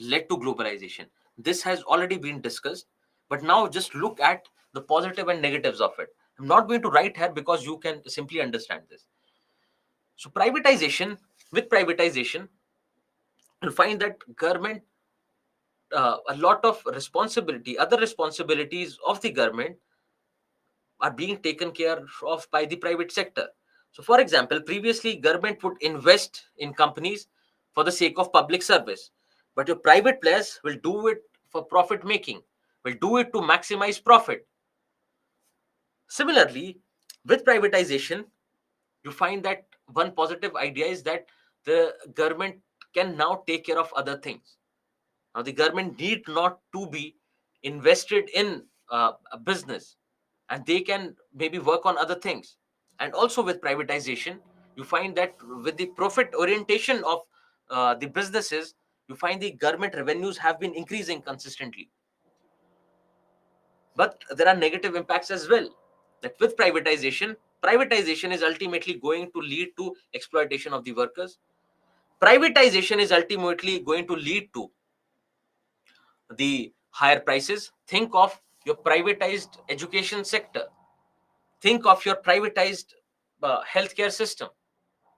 led to globalization. This has already been discussed, but now just look at the positive and negatives of it. I'm not going to write here because you can simply understand this. So privatization, with privatization, you'll find that government, a lot of responsibility, other responsibilities of the government are being taken care of by the private sector. So for example, previously government would invest in companies for the sake of public service, but your private players will do it for profit making, will do it to maximize profit. Similarly, with privatization, you find that one positive idea is that the government can now take care of other things. Now the government need not to be invested in a business, and they can maybe work on other things. And also with privatization, you find that with the profit orientation of the businesses, you find the government revenues have been increasing consistently. But there are negative impacts as well. That with privatization is ultimately going to lead to exploitation of the workers. Privatization is ultimately going to lead to the higher prices. Think of your privatized education sector. Think of your privatized healthcare system.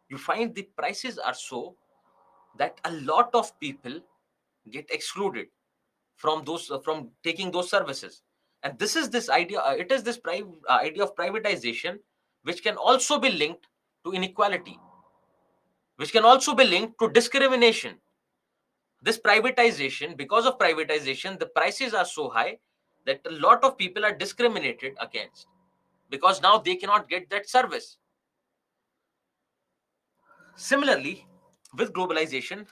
You find the prices are so that a lot of people get excluded from those from taking those services. And this is this idea. It is this idea of privatization which can also be linked to inequality. which can also be linked to discrimination. This privatization, because of privatization, the prices are so high that a lot of people are discriminated against because now they cannot get that service. Similarly, with globalization,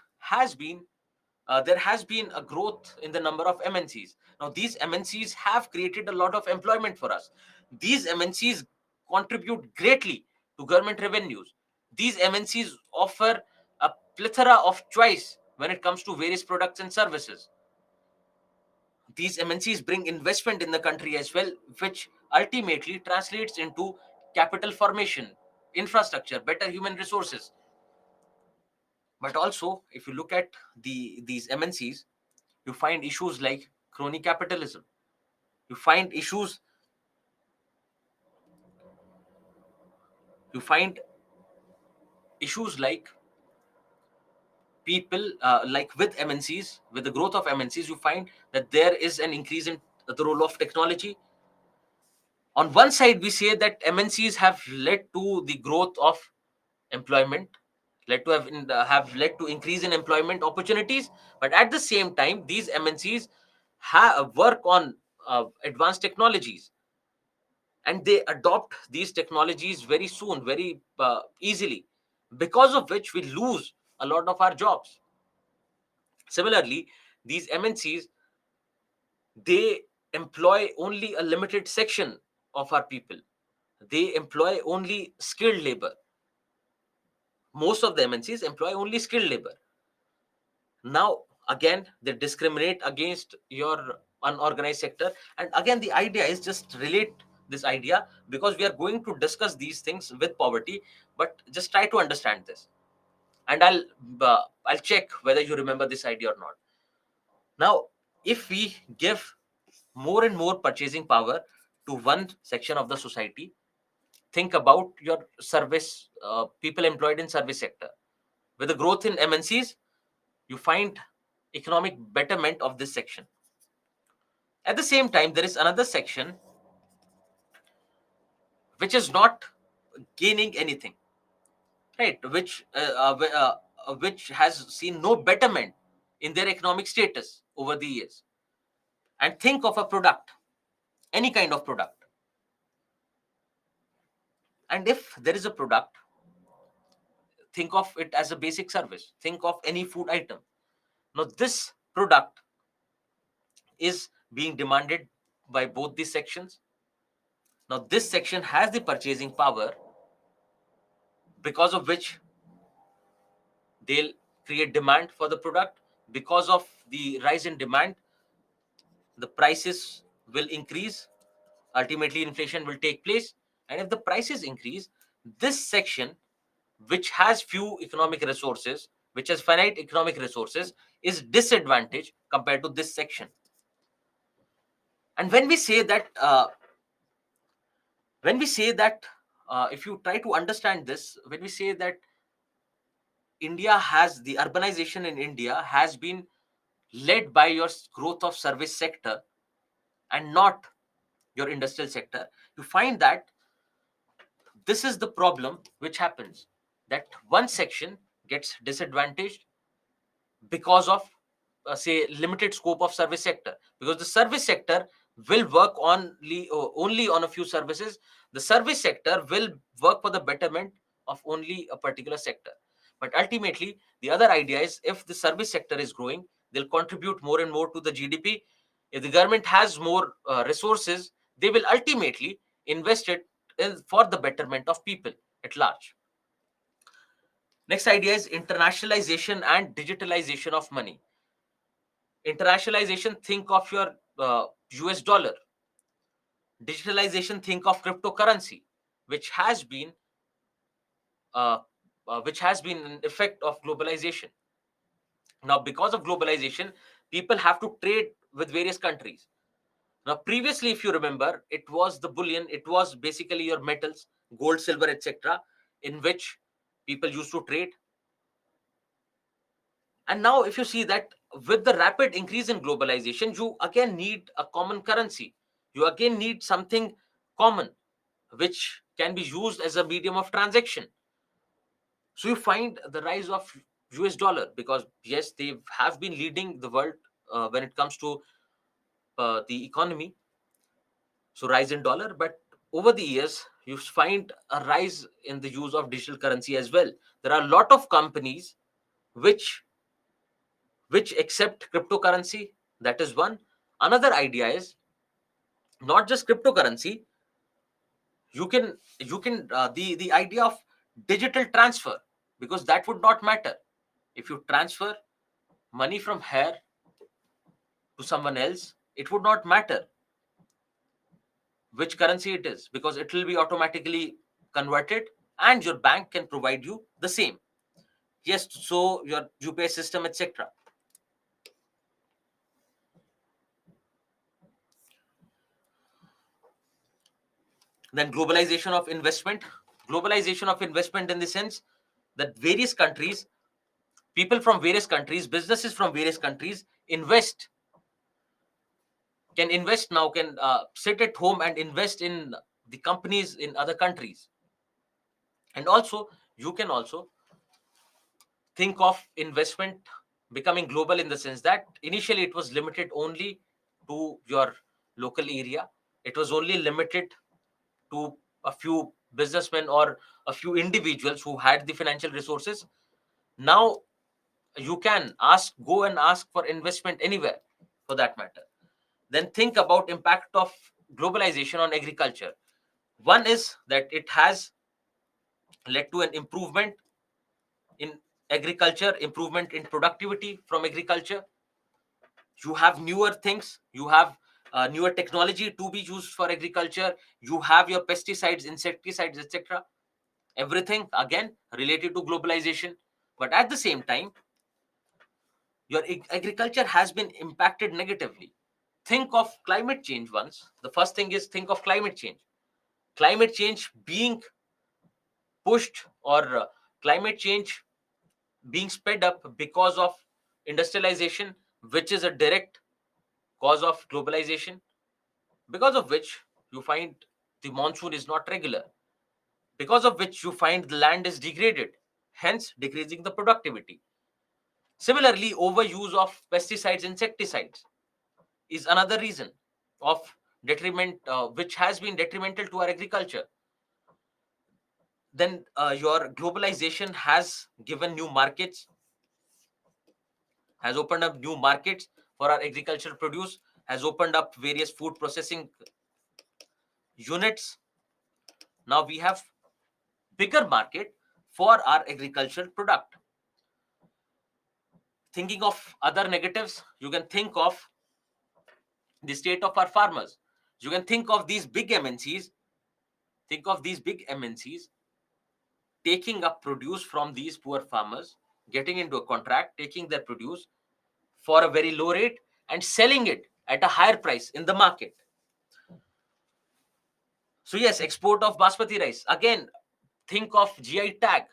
there has been a growth in the number of MNCs. Now, these MNCs have created a lot of employment for us. These MNCs contribute greatly to government revenues. These MNCs offer a plethora of choice when it comes to various products and services. These MNCs bring investment in the country as well, which ultimately translates into capital formation, infrastructure, better human resources. But also, if you look at these MNCs, you find issues like crony capitalism. You find issues. You find issues like people like with MNCs, with the growth of MNCs, you find that there is an increase in the role of technology. On one side, we say that MNCs have led to the growth of employment, have led to increase in employment opportunities, but at the same time these MNCs work on advanced technologies, and they adopt these technologies very soon, very easily, because of which we lose a lot of our jobs. Similarly, these MNCs, they employ only a limited section of our people. They employ only skilled labor. Most of the MNCs employ only skilled labor. Now again, they discriminate against your unorganized sector. And again, the idea is just relate this idea, because we are going to discuss these things with poverty, but just try to understand this, and I'll check whether you remember this idea or not. Now, if we give more and more purchasing power to one section of the society, think about your service people employed in service sector. With the growth in MNCs, you find economic betterment of this section. At the same time, there is another section which is not gaining anything, right? Which has seen no betterment in their economic status over the years. And think of a product, any kind of product. And if there is a product, think of it as a basic service. Think of any food item. Now, this product is being demanded by both these sections. Now, this section has the purchasing power, because of which they'll create demand for the product. Because of the rise in demand, the prices will increase. Ultimately, inflation will take place. And if the prices increase, this section, which has few economic resources, which has finite economic resources, is disadvantaged compared to this section. And if you try to understand this, when we say that the urbanization in India has been led by your growth of service sector and not your industrial sector, you find that this is the problem which happens, that one section gets disadvantaged because of say limited scope of service sector, because the service sector will work only on a few services. The service sector will work for the betterment of only a particular sector. But ultimately, the other idea is, if the service sector is growing, they'll contribute more and more to the GDP. If the government has more resources, they will ultimately invest it for the betterment of people at large. Next idea is internationalization and digitalization of money. Internationalization, think of your US dollar. Digitalization, think of cryptocurrency, which has been uh, an effect of globalization. Now, because of globalization, people have to trade with various countries. Now, previously, if you remember, it was the bullion. It was basically your metals, gold, silver, etc., in which people used to trade. And now, if you see that with the rapid increase in globalization, you again need a common currency. You again need something common, which can be used as a medium of transaction. So you find the rise of US dollar, because yes, they have been leading the world when it comes to the economy. So rise in dollar, but over the years you find a rise in the use of digital currency as well. There are a lot of companies which accept cryptocurrency. That is one. Another idea is not just cryptocurrency. You can the idea of digital transfer, because that would not matter if you transfer money from here to someone else. It would not matter which currency it is, because it will be automatically converted, and your bank can provide you the same. Yes, so your UPI system, etc. Then globalization of investment in the sense that various countries, people from various countries, businesses from various countries can invest now, can sit at home and invest in the companies in other countries. And also, you can also think of investment becoming global in the sense that initially it was limited only to your local area. It was only limited to a few businessmen or a few individuals who had the financial resources. Now you can go and ask for investment anywhere, for that matter. Then think about impact of globalization on agriculture. One is that it has led to an improvement in agriculture, improvement in productivity from agriculture. You have newer things, you have newer technology to be used for agriculture. You have your pesticides, insecticides, etc. Everything again related to globalization. But at the same time, your agriculture has been impacted negatively. Think of climate change once. The first thing is, think of climate change being pushed, or climate change being sped up because of industrialization, which is a direct cause of globalization, because of which you find the monsoon is not regular, because of which you find the land is degraded, hence decreasing the productivity. Similarly, overuse of pesticides, insecticides is another reason of detriment, which has been detrimental to our agriculture. Then your globalization has given new markets, has opened up new markets for our agricultural produce, has opened up various food processing units. Now we have bigger market for our agricultural product. Thinking of other negatives, you can think of the state of our farmers. You can think of these big MNCs, taking up produce from these poor farmers, getting into a contract, taking their produce for a very low rate and selling it at a higher price in the market. So yes, export of basmati rice. Again, think of GI tag.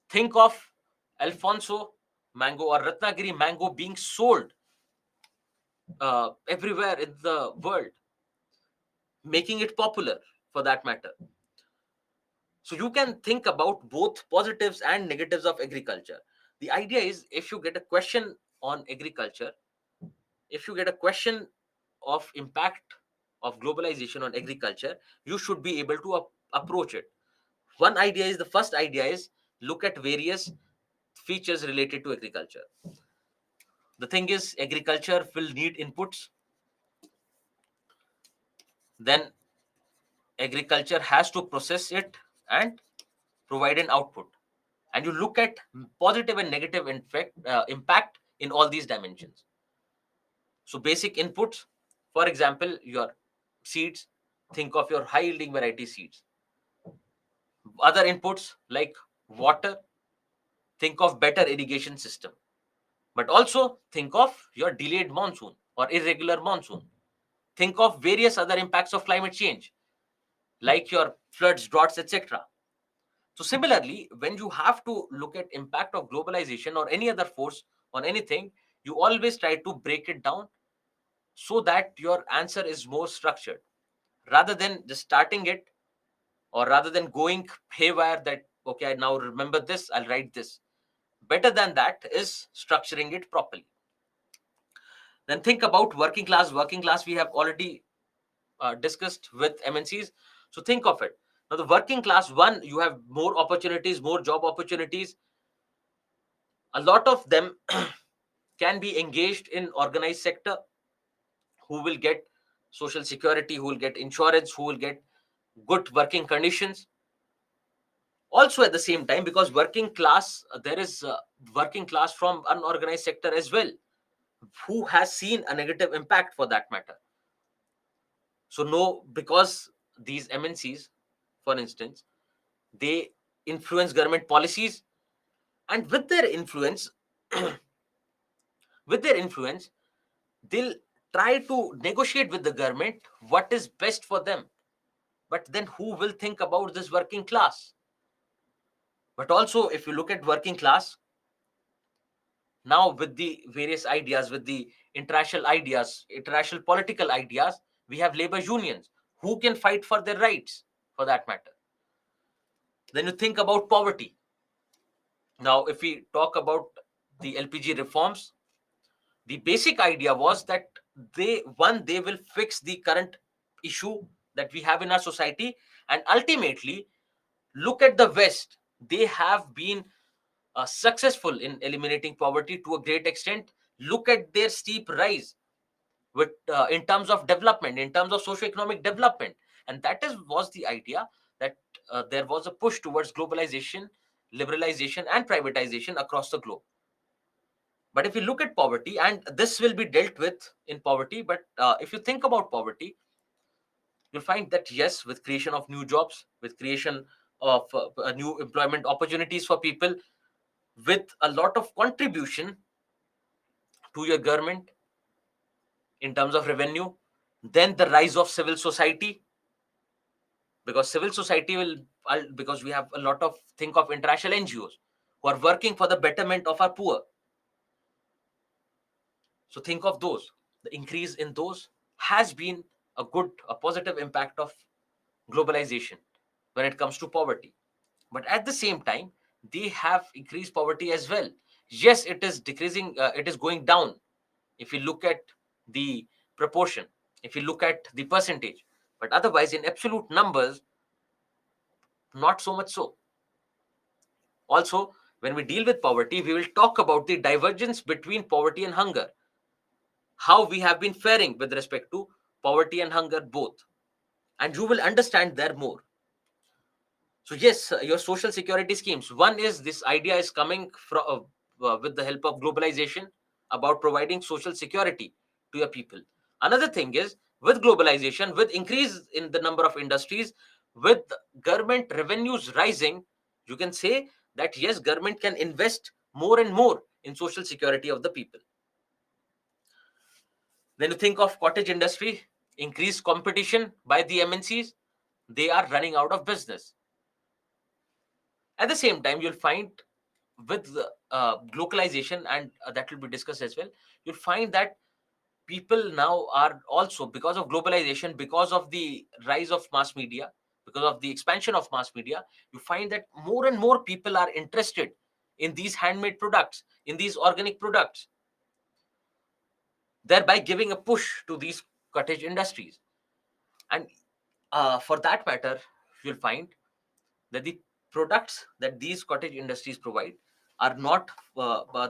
Think of Alfonso mango or Ratnagiri mango being sold everywhere in the world, making it popular, for that matter. So you can think about both positives and negatives of agriculture. The idea is, if you get a question on agriculture, if you get a question of impact of globalization on agriculture, you should be able to approach it. One idea is, the first idea is, look at various features related to agriculture. The thing is, agriculture will need inputs, then agriculture has to process it and provide an output. And you look at positive and negative impact in all these dimensions. So basic inputs, for example, your seeds, think of your high yielding variety seeds. Other inputs like water, think of better irrigation system. But also think of your delayed monsoon or irregular monsoon. Think of various other impacts of climate change, like your floods, droughts, etc. So similarly, when you have to look at impact of globalization or any other force on anything, you always try to break it down so that your answer is more structured, rather than just starting it or rather than going haywire that, okay, I now remember this, I'll write this. Better than that is structuring it properly. Then think about working class. Working class we have already discussed with MNCs. So think of it. Now the working class, one, you have more opportunities, more job opportunities. A lot of them can be engaged in organized sector, who will get social security, who will get insurance, who will get good working conditions. Also at the same time, because working class, there is working class from unorganized sector as well, who has seen a negative impact for that matter. So no, because these MNCs, for instance, they influence government policies, and with their influence, with their influence, they'll try to negotiate with the government what is best for them. But then who will think about this working class? But also, if you look at working class, now with the various ideas, with the international ideas, international political ideas, we have labor unions who can fight for their rights for that matter. Then you think about poverty. Now, if we talk about the LPG reforms, the basic idea was that they will fix the current issue that we have in our society, and ultimately look at the West. They have been successful in eliminating poverty to a great extent. Look at their steep rise with in terms of development, in terms of socio-economic development, and that is was the idea that there was a push towards globalization, liberalization, and privatization across the globe. But if you look at poverty, and this will be dealt with in poverty, but if you think about poverty, you'll find that yes, with creation of new jobs, with creation of new employment opportunities for people, with a lot of contribution to your government in terms of revenue, then the rise of civil society, because civil society will, because we have a lot of, think of international NGOs who are working for the betterment of our poor. So think of those. The increase in those has been a positive impact of globalization when it comes to poverty. But at the same time, they have increased poverty as well. Yes, it is decreasing, it is going down if you look at the proportion, if you look at the percentage. But otherwise, in absolute numbers, not so much so. Also, when we deal with poverty, we will talk about the divergence between poverty and hunger, how we have been faring with respect to poverty and hunger both, and you will understand there more. So yes, your social security schemes, one is, this idea is coming from with the help of globalization, about providing social security to your people. Another thing is, with globalization, with increase in the number of industries, with government revenues rising, you can say that yes, government can invest more and more in social security of the people. Then you think of cottage industry, increased competition by the MNCs, they are running out of business. At the same time, you'll find with localization, and that will be discussed as well, you'll find that people now are also, because of globalization, because of the rise of mass media, because of the expansion of mass media, you find that more and more people are interested in these handmade products, in these organic products, thereby giving a push to these cottage industries. And for that matter, you'll find that the products that these cottage industries provide are not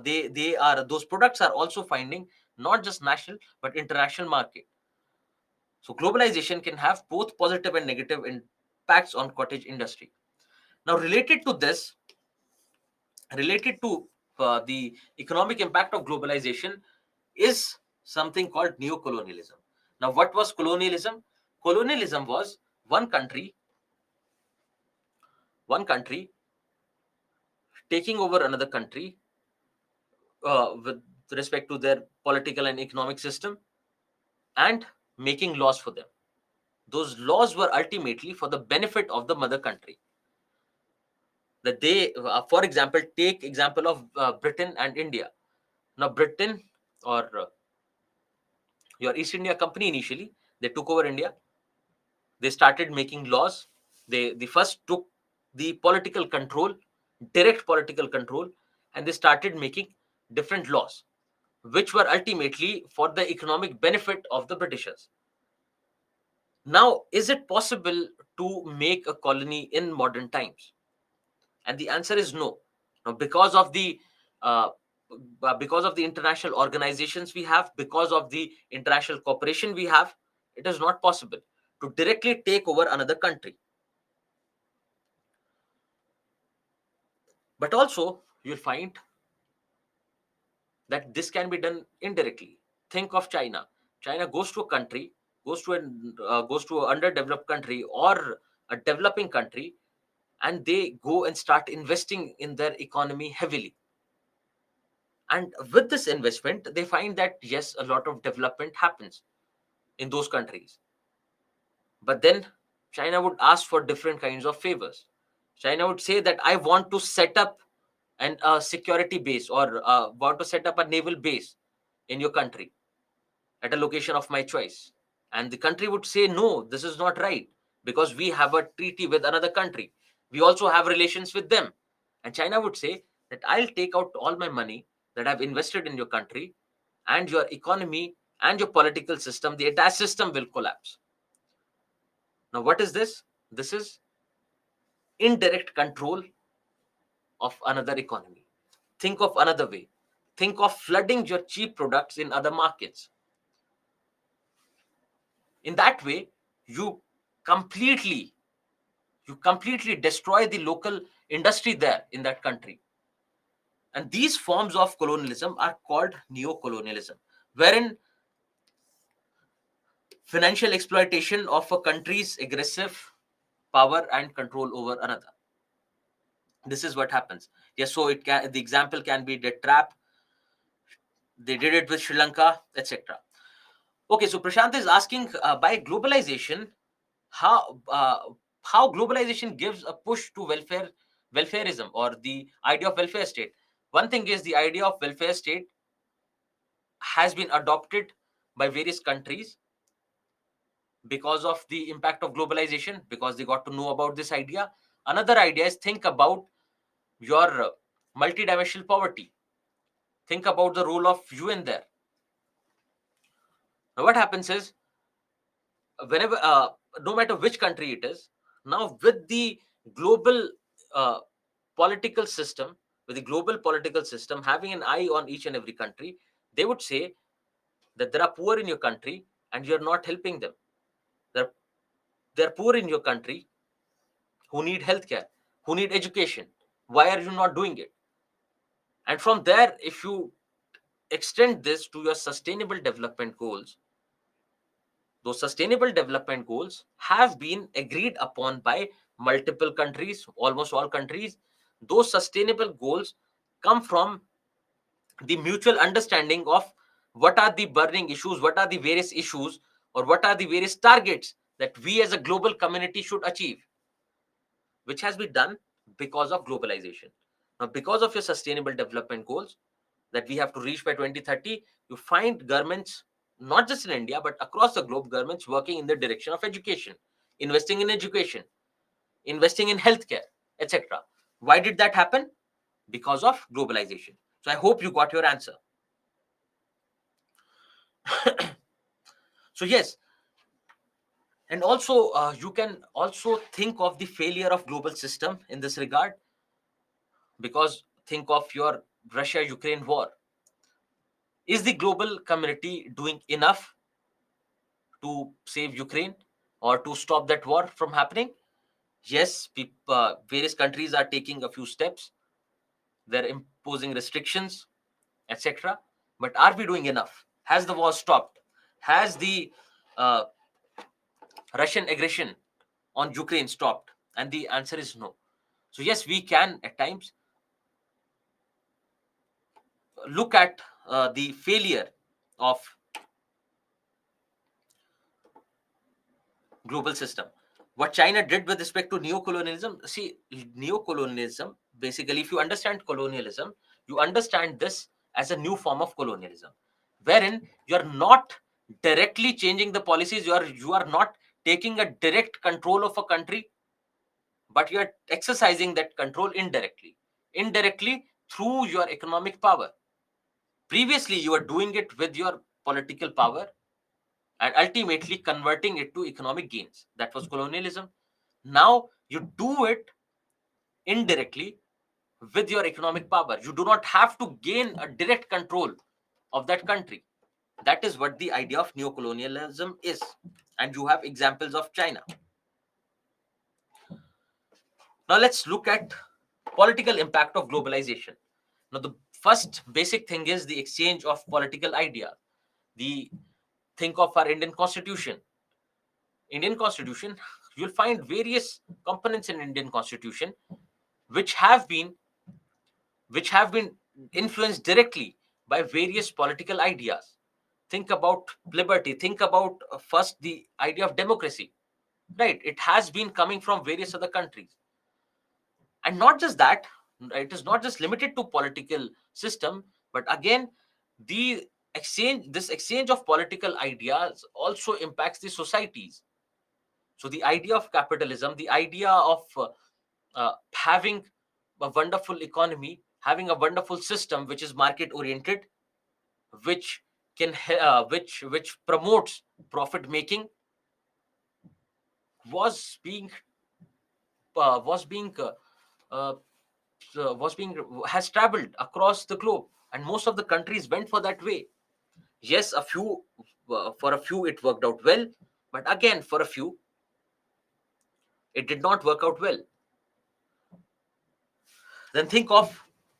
they are, those products are also finding not just national but international market. So globalization can have both positive and negative impacts on cottage industry. Now related to the economic impact of globalization is something called neocolonialism. Now what was colonialism? Colonialism was one country taking over another country with respect to their political and economic system, and making laws for them. Those laws were ultimately for the benefit of the mother country. That they, for example, take example of Britain and India. Now, Britain, or your East India Company, initially they took over India. They started making laws. They first took the political control, direct political control, and they started making different laws, which were ultimately for the economic benefit of the Britishers. Now, is it possible to make a colony in modern times? And the answer is no. Now, uh, because of the international organizations we have, because of the international cooperation we have, it is not possible to directly take over another country. But also, you'll find that this can be done indirectly. Think of China. China goes to a country, goes to an underdeveloped country or a developing country, and they go and start investing in their economy heavily. And with this investment, they find that yes, a lot of development happens in those countries. But then China would ask for different kinds of favors. China would say that I want to set up a security base, or want to set up a naval base in your country at a location of my choice. And the country would say, no, this is not right, because we have a treaty with another country. We also have relations with them. And China would say that I'll take out all my money that I've invested in your country, and your economy and your political system, the entire system will collapse. Now, what is this? This is indirect control of another economy. Think of another way. Think of flooding your cheap products in other markets. In that way, you completely completely destroy the local industry there in that country. And these forms of colonialism are called neo-colonialism, wherein financial exploitation of a country's aggressive power and control over another. This is what happens. Yes, so the example can be the trap. They did it with Sri Lanka, etc. Okay, so Prashant is asking, by globalization, how uh, how globalization gives a push to welfareism, or the idea of welfare state. One thing is, the idea of welfare state has been adopted by various countries because of the impact of globalization, because they got to know about this idea. Another idea is, think about your multidimensional poverty. Think about the role of UN there. Now, what happens is, whenever no matter which country it is, now with the global uh, political system, having an eye on each and every country, they would say that there are poor in your country and you're not helping them. There are poor in your country who need healthcare, who need education. Why are you not doing it? And from there, if you extend this to your sustainable development goals, those sustainable development goals have been agreed upon by multiple countries, almost all countries. Those sustainable goals come from the mutual understanding of what are the burning issues, what are the various issues, or what are the various targets that we as a global community should achieve, which has been done because of globalization. Now, because of your sustainable development goals that we have to reach by 2030, you find governments, not just in India, but across the globe, governments working in the direction of education, investing in education, investing in healthcare, etc. Why did that happen? Because of globalization. So I hope you got your answer. So yes, and also you can also think of the failure of global system in this regard, because think of your Russia-Ukraine war. Is the global community doing enough to save Ukraine or to stop that war from happening? Yes, various countries are taking a few steps. They're imposing restrictions, etc. But are we doing enough? Has the war stopped? Has the uh, Russian aggression on Ukraine stopped? And the answer is no. So yes, we can at times look at the failure of global system. What China did with respect to neo-colonialism, see, neo-colonialism, basically, if you understand colonialism, you understand this as a new form of colonialism, wherein you're not directly changing the policies, you are not taking a direct control of a country, but you are exercising that control indirectly through your economic power. Previously, you were doing it with your political power and ultimately converting it to economic gains. That was colonialism. Now you do it indirectly with your economic power. You do not have to gain a direct control of that country. That is what the idea of neocolonialism is. And you have examples of China. Now let's look at political impact of globalization. Now the first basic thing is the exchange of political idea. The think of our Indian constitution. Indian constitution, you'll find various components in Indian constitution which have been which have been influenced directly by various political ideas. Think about liberty. Think about first the idea of democracy. Right? It has been coming from various other countries, and not just that. It is not just limited to political system, but again, this exchange of political ideas also impacts the societies. So the idea of capitalism, the idea of having a wonderful economy, having a wonderful system which is market oriented, which which promotes profit making, was being was being uh, was being has traveled across the globe, and most of the countries went for that way. Yes, a few for a few it worked out well, but again for a few it did not work out well. Then think of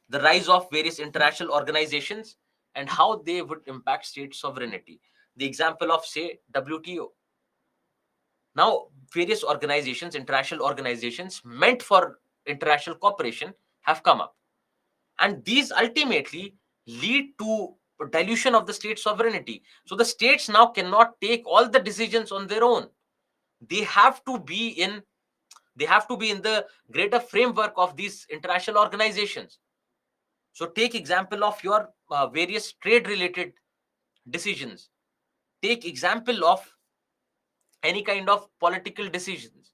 the rise of various international organizations and how they would impact state sovereignty. The example of, say, WTO. Now, various organizations, international organizations meant for international cooperation, have come up. And these ultimately lead to dilution of the state sovereignty. So the states now cannot take all the decisions on their own. They have to be in the greater framework of these international organizations. So take example of your various trade related decisions. Take example of any kind of political decisions.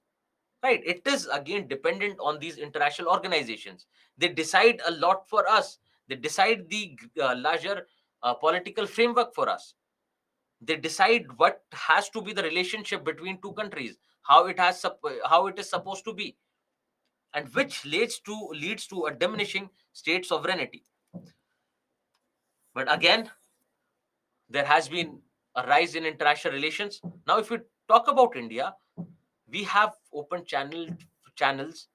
Right? It is again dependent on these international organizations. They decide a lot for us. They decide the larger political framework for us. They decide what has to be the relationship between two countries, how it is supposed to be, and which leads to a diminishing state sovereignty. But again, there has been a rise in international relations. Now, if we talk about India, we have open channels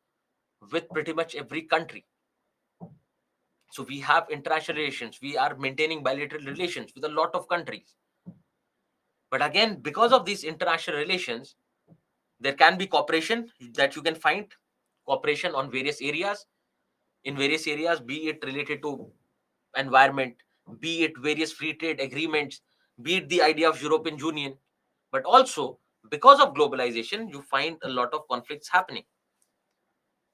with pretty much every country. So we have international relations. We are maintaining bilateral relations with a lot of countries. But again, because of these international relations, there can be cooperation that you can find cooperation on various areas. In various areas, be it related to environment, be it various free trade agreements, be it the idea of European Union. But also, because of globalization, you find a lot of conflicts happening.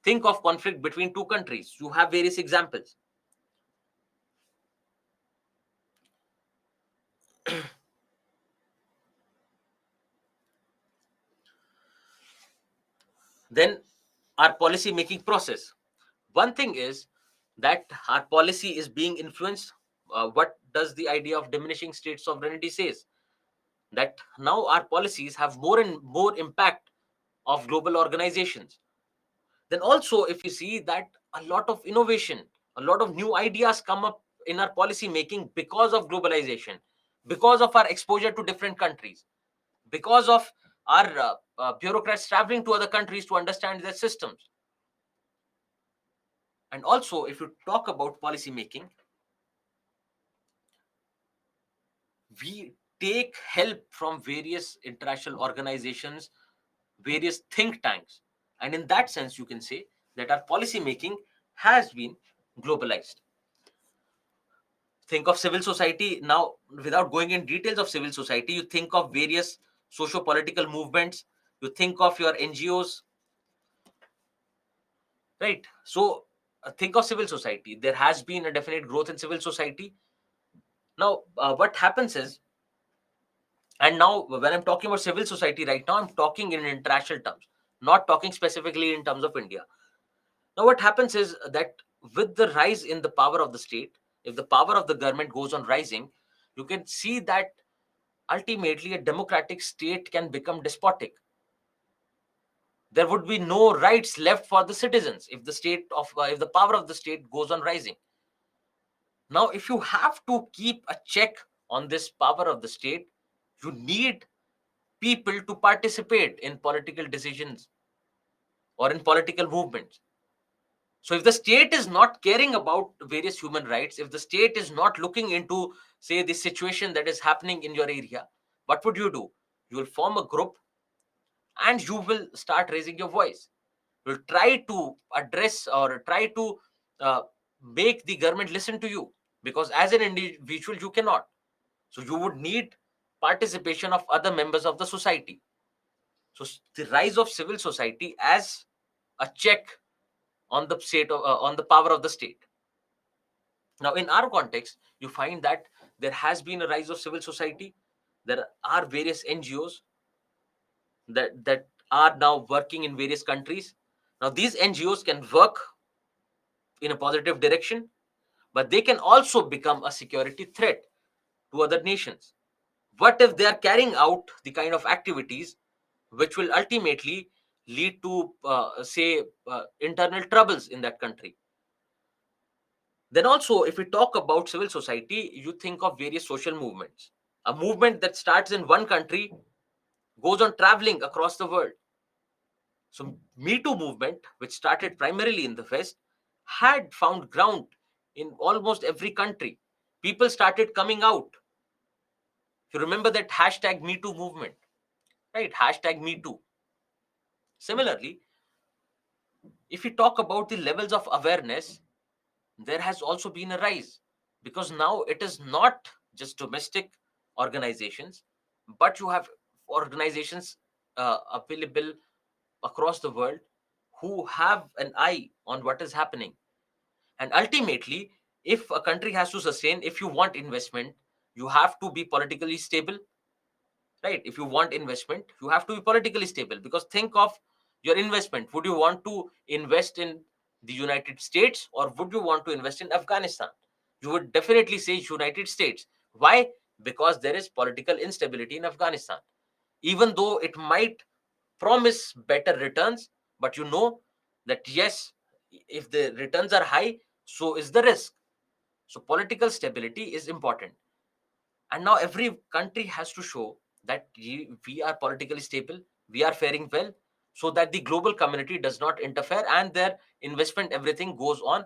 Think of conflict between two countries. You have various examples. Then our policy making process. One thing is that our policy is being influenced. What does the idea of diminishing state sovereignty says? That now our policies have more and more impact of global organizations. Then also, if you see that a lot of innovation, a lot of new ideas come up in our policy making because of globalization, because of our exposure to different countries, because of our bureaucrats traveling to other countries to understand their systems. And also, if you talk about policy making, we take help from various international organizations, various think tanks. And in that sense, you can say that our policy making has been globalized. Think of civil society. Now, without going in details of civil society, you think of various socio-political movements, you think of your NGOs, right? So think of civil society. There has been a definite growth in civil society. Now, what happens is, and now when I'm talking about civil society right now, I'm talking in international terms. not talking specifically in terms of India. Now, what happens is that with the rise in the power of the state, if the power of the government goes on rising, you can see that ultimately a democratic state can become despotic. There would be no rights left for the citizens if if the power of the state goes on rising. Now, if you have to keep a check on this power of the state, you need people to participate in political decisions or in political movements. So if the state is not caring about various human rights, if the state is not looking into, say, the situation that is happening in your area, what would you do? You will form a group and you will start raising your voice. You'll try to address or try to uh, make the government listen to you, because as an individual you cannot. So you would need participation of other members of the society. So the rise of civil society as a check on the on the power of the state. Now, in our context, you find that there has been a rise of civil society. There are various NGOs that are now working in various countries. Now, these NGOs can work in a positive direction, but they can also become a security threat to other nations. What if they are carrying out the kind of activities which will ultimately lead to, say, internal troubles in that country? Then also, if we talk about civil society, you think of various social movements. A movement that starts in one country goes on traveling across the world. So, Me Too movement, which started primarily in the West, had found ground in almost every country. People started coming out. If you remember that hashtag Me Too movement, right? Hashtag Me Too. Similarly, if we talk about the levels of awareness, there has also been a rise, because now it is not just domestic organizations, but you have organizations available across the world who have an eye on what is happening. And ultimately, if a country has to sustain, if you want investment, you have to be politically stable, right? If you want investment, you have to be politically stable, because think of your investment. Would you want to invest in the United States, or would you want to invest in Afghanistan? You would definitely say United States. Why? Because there is political instability in Afghanistan. Even though it might promise better returns, but you know that yes, if the returns are high, so is the risk. So political stability is important. And now every country has to show that we are politically stable, we are faring well, so that the global community does not interfere and their investment, everything goes on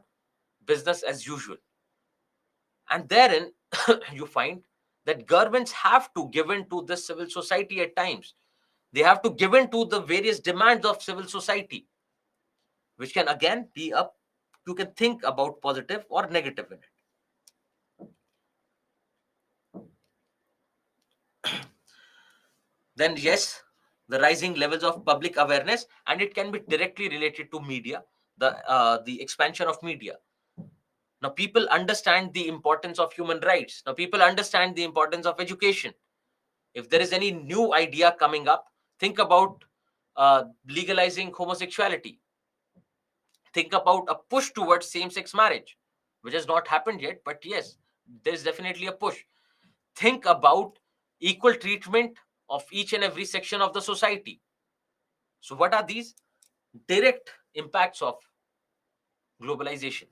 business as usual. And therein, you find that governments have to give in to the civil society at times. They have to give in to the various demands of civil society, which can again be up. You can think about positive or negative in it. Then yes, the rising levels of public awareness, and it can be directly related to media, the expansion of media. Now people understand the importance of human rights. Now people understand the importance of education. If there is any new idea coming up, think about legalizing homosexuality. Think about a push towards same-sex marriage, which has not happened yet, but yes, there's definitely a push. Think about equal treatment of each and every section of the society. So, what are these direct impacts of globalization?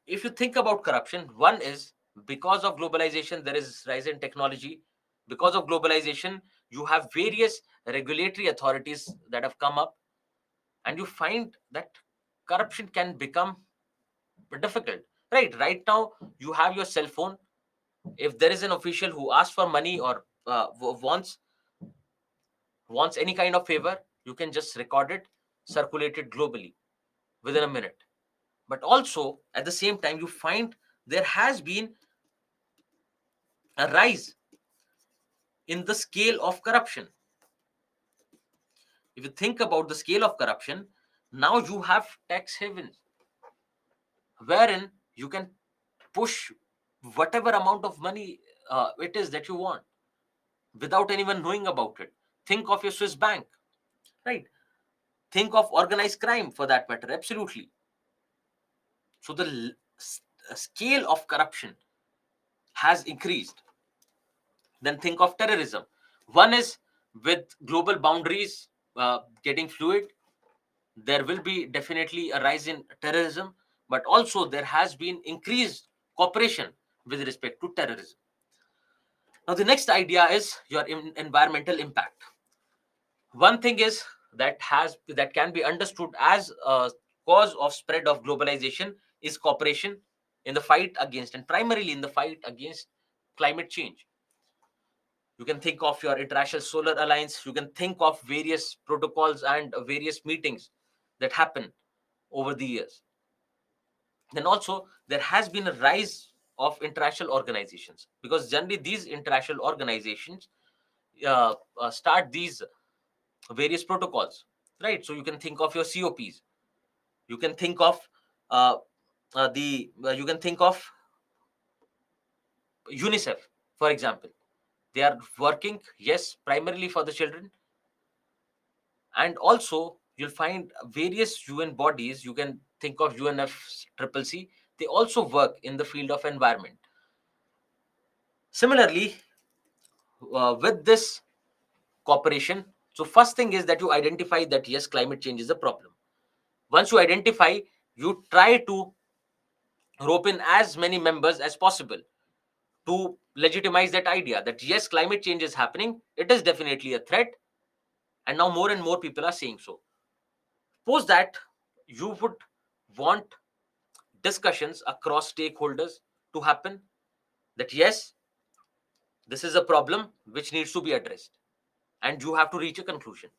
If you think about corruption, one is because of globalization, there is rise in technology. Because of globalization, you have various regulatory authorities that have come up, and you find that corruption can become difficult. Right now, you have your cell phone. If there is an official who asks for money or wants any kind of favor, you can just record it, circulate it globally within a minute. But also at the same time, you find there has been a rise in the scale of corruption. If you think about the scale of corruption, now you have tax havens wherein you can push whatever amount of money it is that you want without anyone knowing about it. Think of your Swiss bank, right? Think of organized crime for that matter. Absolutely. So the scale of corruption has increased. Then think of terrorism. One is, with global boundaries getting fluid, there will be definitely a rise in terrorism, but also there has been increased cooperation with respect to terrorism. Now, the next idea is your environmental impact. One thing is that can be understood as a cause of spread of globalization is cooperation in the fight against, and primarily in the fight against, climate change. You can think of your International Solar Alliance. You can think of various protocols and various meetings that happen over the years. Then also there has been a rise of international organizations, because generally these international organizations start these various protocols, right? So you can think of your COPs. You can think of uh, the you can think of UNICEF, for example. They are working, yes, primarily for the children, and also you'll find various UN bodies. You can think of UNFCCC. They also work in the field of environment. Similarly, with this cooperation, so first thing is that you identify that yes, climate change is a problem. Once you identify, you try to rope in as many members as possible to legitimize that idea that yes, climate change is happening, it is definitely a threat, and now more and more people are saying so. Suppose that you would want discussions across stakeholders to happen, that yes, this is a problem which needs to be addressed, and you have to reach a conclusion.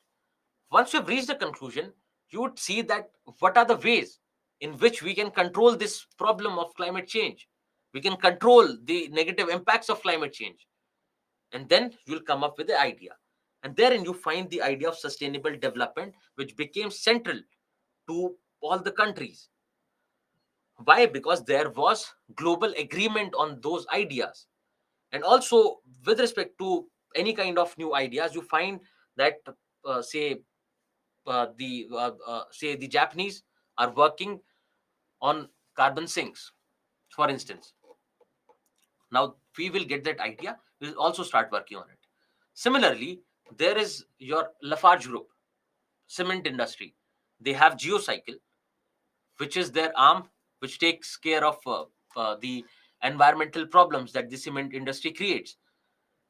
Once you've reached a conclusion, you would see that what are the ways in which we can control this problem of climate change. We can control the negative impacts of climate change, and then you'll come up with the idea. And therein you find the idea of sustainable development, which became central to all the countries. Why? Because there was global agreement on those ideas. And also, with respect to any kind of new ideas, you find that say say the Japanese are working on carbon sinks, for instance. Now we will get that idea, we'll also start working on it. Similarly, there is your Lafarge Group, cement industry. They have Geocycle, which is their arm, which takes care of the environmental problems that the cement industry creates.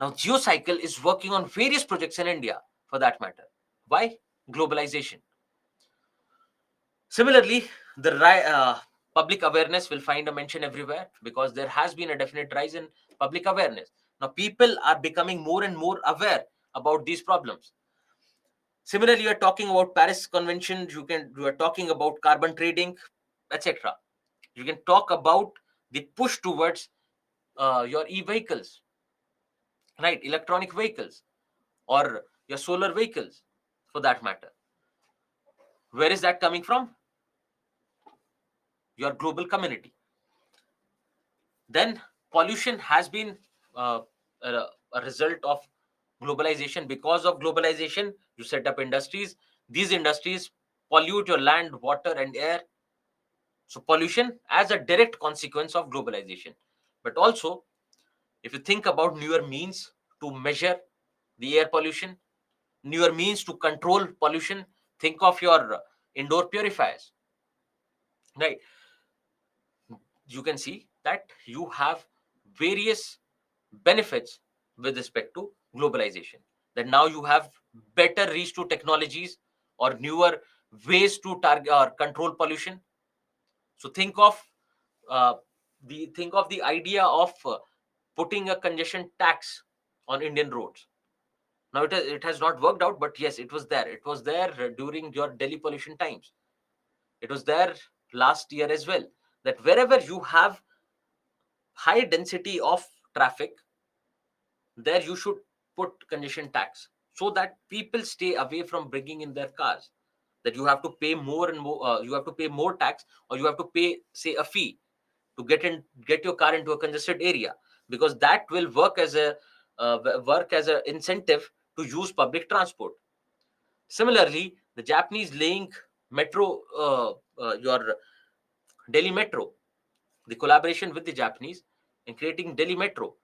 Now, Geocycle is working on various projects in India, for that matter. Why? Globalization. Similarly, the public awareness will find a mention everywhere, because there has been a definite rise in public awareness. Now, people are becoming more and more aware about these problems. Similarly, you are talking about Paris Convention. You are talking about carbon trading, etc. You can talk about the push towards your e-vehicles, right? Electronic vehicles, or your solar vehicles, for that matter. Where is that coming from? Your global community. Then pollution has been uh, a result of globalization. Because of globalization, you set up industries. These industries pollute your land, water, and air. So pollution as a direct consequence of globalization. But also, if you think about newer means to measure the air pollution, newer means to control pollution, think of your indoor purifiers, right? You can see that you have various benefits with respect to globalization. That now you have better reach to technologies or newer ways to target or control pollution. So uh, think of the idea of putting a congestion tax on Indian roads. Now it has not worked out, but yes, it was there. It was there during your Delhi pollution times. It was there last year as well. That wherever you have high density of traffic, there you should put congestion tax, so that people stay away from bringing in their cars. That you have to pay more and more, you have to pay more tax, or you have to pay, say, a fee to get your car into a congested area, because that will work as a incentive to use public transport. Similarly, the Japanese laying metro, your Delhi Metro, the collaboration with the Japanese in creating Delhi Metro,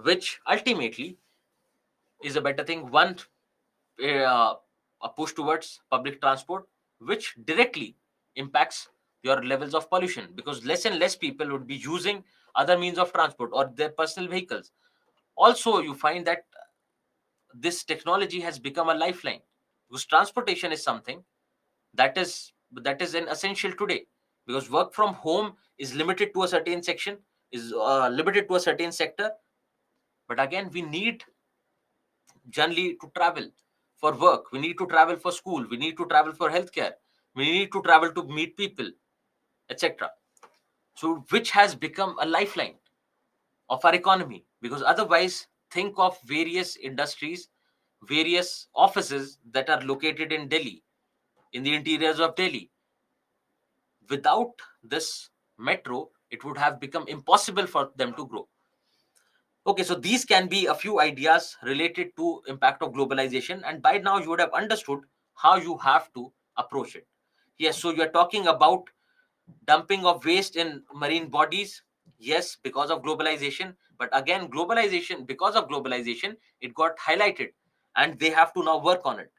which ultimately is a better thing. One, uh, a push towards public transport, which directly impacts your levels of pollution, because less and less people would be using other means of transport or their personal vehicles. Also, you find that this technology has become a lifeline, because transportation is something that is an essential today, because work from home is limited to a certain section, is limited to a certain sector. But again, we need generally to travel for work, we need to travel for school, we need to travel for healthcare, we need to travel to meet people, etc. So which has become a lifeline of our economy, because otherwise, think of various industries, various offices that are located in Delhi, in the interiors of Delhi. Without this metro, it would have become impossible for them to grow. Okay, so these can be a few ideas related to impact of globalization, and by now you would have understood how you have to approach it. Yes, so you're talking about dumping of waste in marine bodies. Yes, because of globalization, but again, globalization, because of globalization, it got highlighted, and they have to now work on it.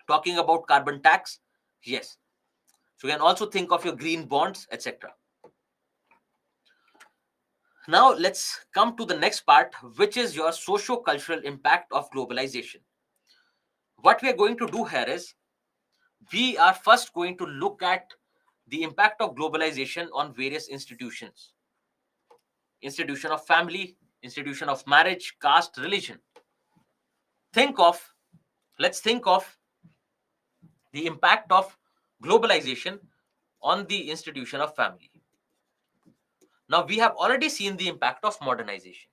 Talking about carbon tax, yes. So you can also think of your green bonds, etc. Now let's come to the next part, which is your socio-cultural impact of globalization. What we are going to do here is, we are first going to look at the impact of globalization on various institutions. Institution of family, institution of marriage, caste, religion. Think of, let's think of the impact of globalization on the institution of family. Now we have already seen the impact of modernization,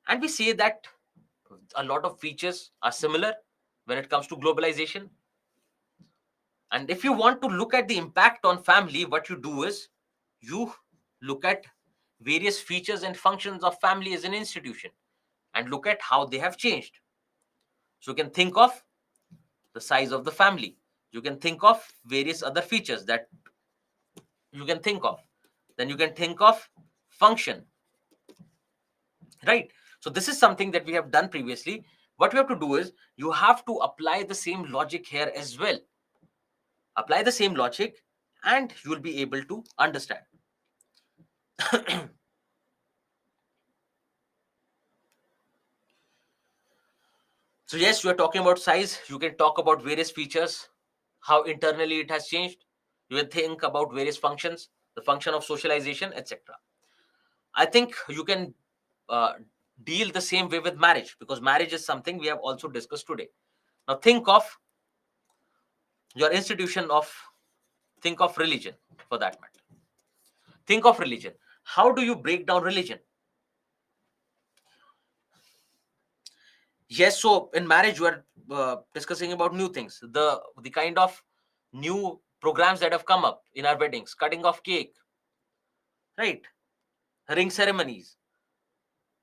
and we say that a lot of features are similar when it comes to globalization. And if you want to look at the impact on family, what you do is, you look at various features and functions of family as an institution and look at how they have changed. So you can think of the size of the family, you can think of various other features that you can think of, then you can think of function, right? So this is something that we have done previously. What you have to do is, you have to apply the same logic here as well. Apply the same logic, and you will be able to understand. So yes, you are talking about size. You can talk about various features, how internally it has changed. You can think about various functions, the function of socialization, etc. I think you can uh, deal the same way with marriage, because marriage is something we have also discussed today. Now think of your institution of, think of religion for that matter. Think of religion. How do you break down religion? Yes, so in marriage, we are discussing about new things, the kind of new programs that have come up in our weddings, cutting of cake, right? Ring ceremonies.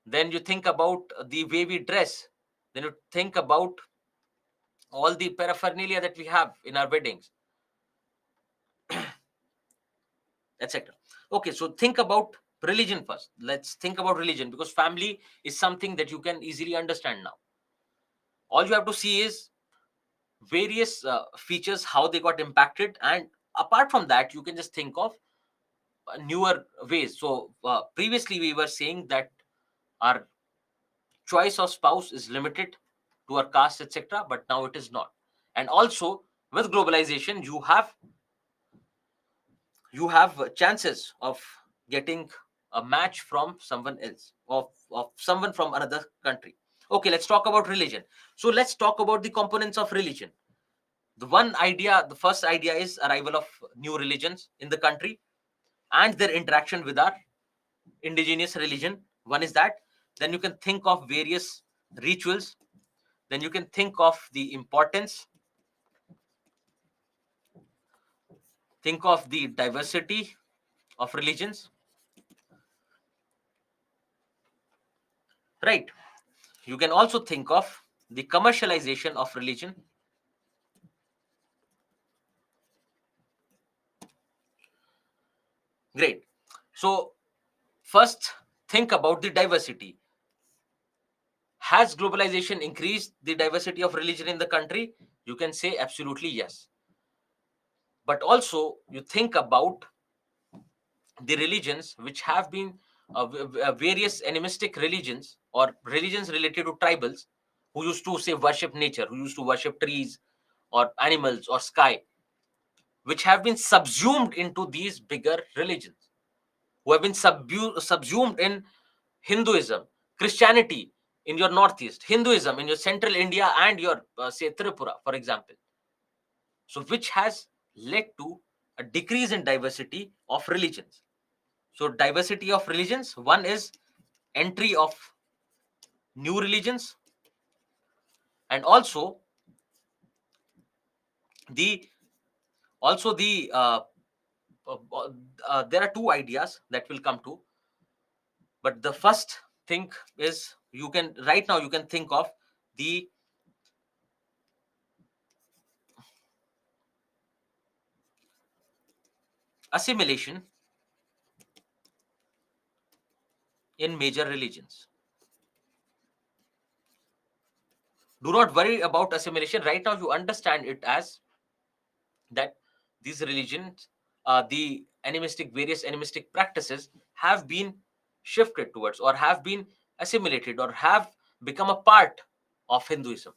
Then you think about the way we dress. Then you think about all the paraphernalia that we have in our weddings, etc. Okay, so think about religion first. Let's think about religion, because family is something that you can easily understand now. All you have to see is various features, how they got impacted, and apart from that, you can just think of newer ways. So previously we were saying that our choice of spouse is limited to our caste, etc., but now it is not. And also, with globalization, you have chances of getting a match from someone else, of someone from another country. Okay, let's talk about religion. So let's talk about the components of religion. The first idea is arrival of new religions in the country and their interaction with our indigenous religion. One is that. Then you can think of various rituals. Then you can think of the importance, think of the diversity of religions, right? You can also think of the commercialization of religion. Great. So first, think about the diversity. Has globalization increased the diversity of religion in the country? You can say absolutely yes. But also, you think about the religions which have been various animistic religions or religions related to tribals who used to say worship nature, who used to worship trees or animals or sky, which have been subsumed into these bigger religions, who have been subsumed in Hinduism, Christianity in your northeast, Hinduism in your central India and your say Tripura, for example. So which has led to a decrease in diversity of religions. So diversity of religions, one is entry of new religions, and also the there are two ideas that will come to. But the first thing is, you can right now you can think of the assimilation in major religions. Do not worry about assimilation. Right now, you understand it as that these religions, the various animistic practices have been shifted towards, or have been assimilated, or have become a part of Hinduism.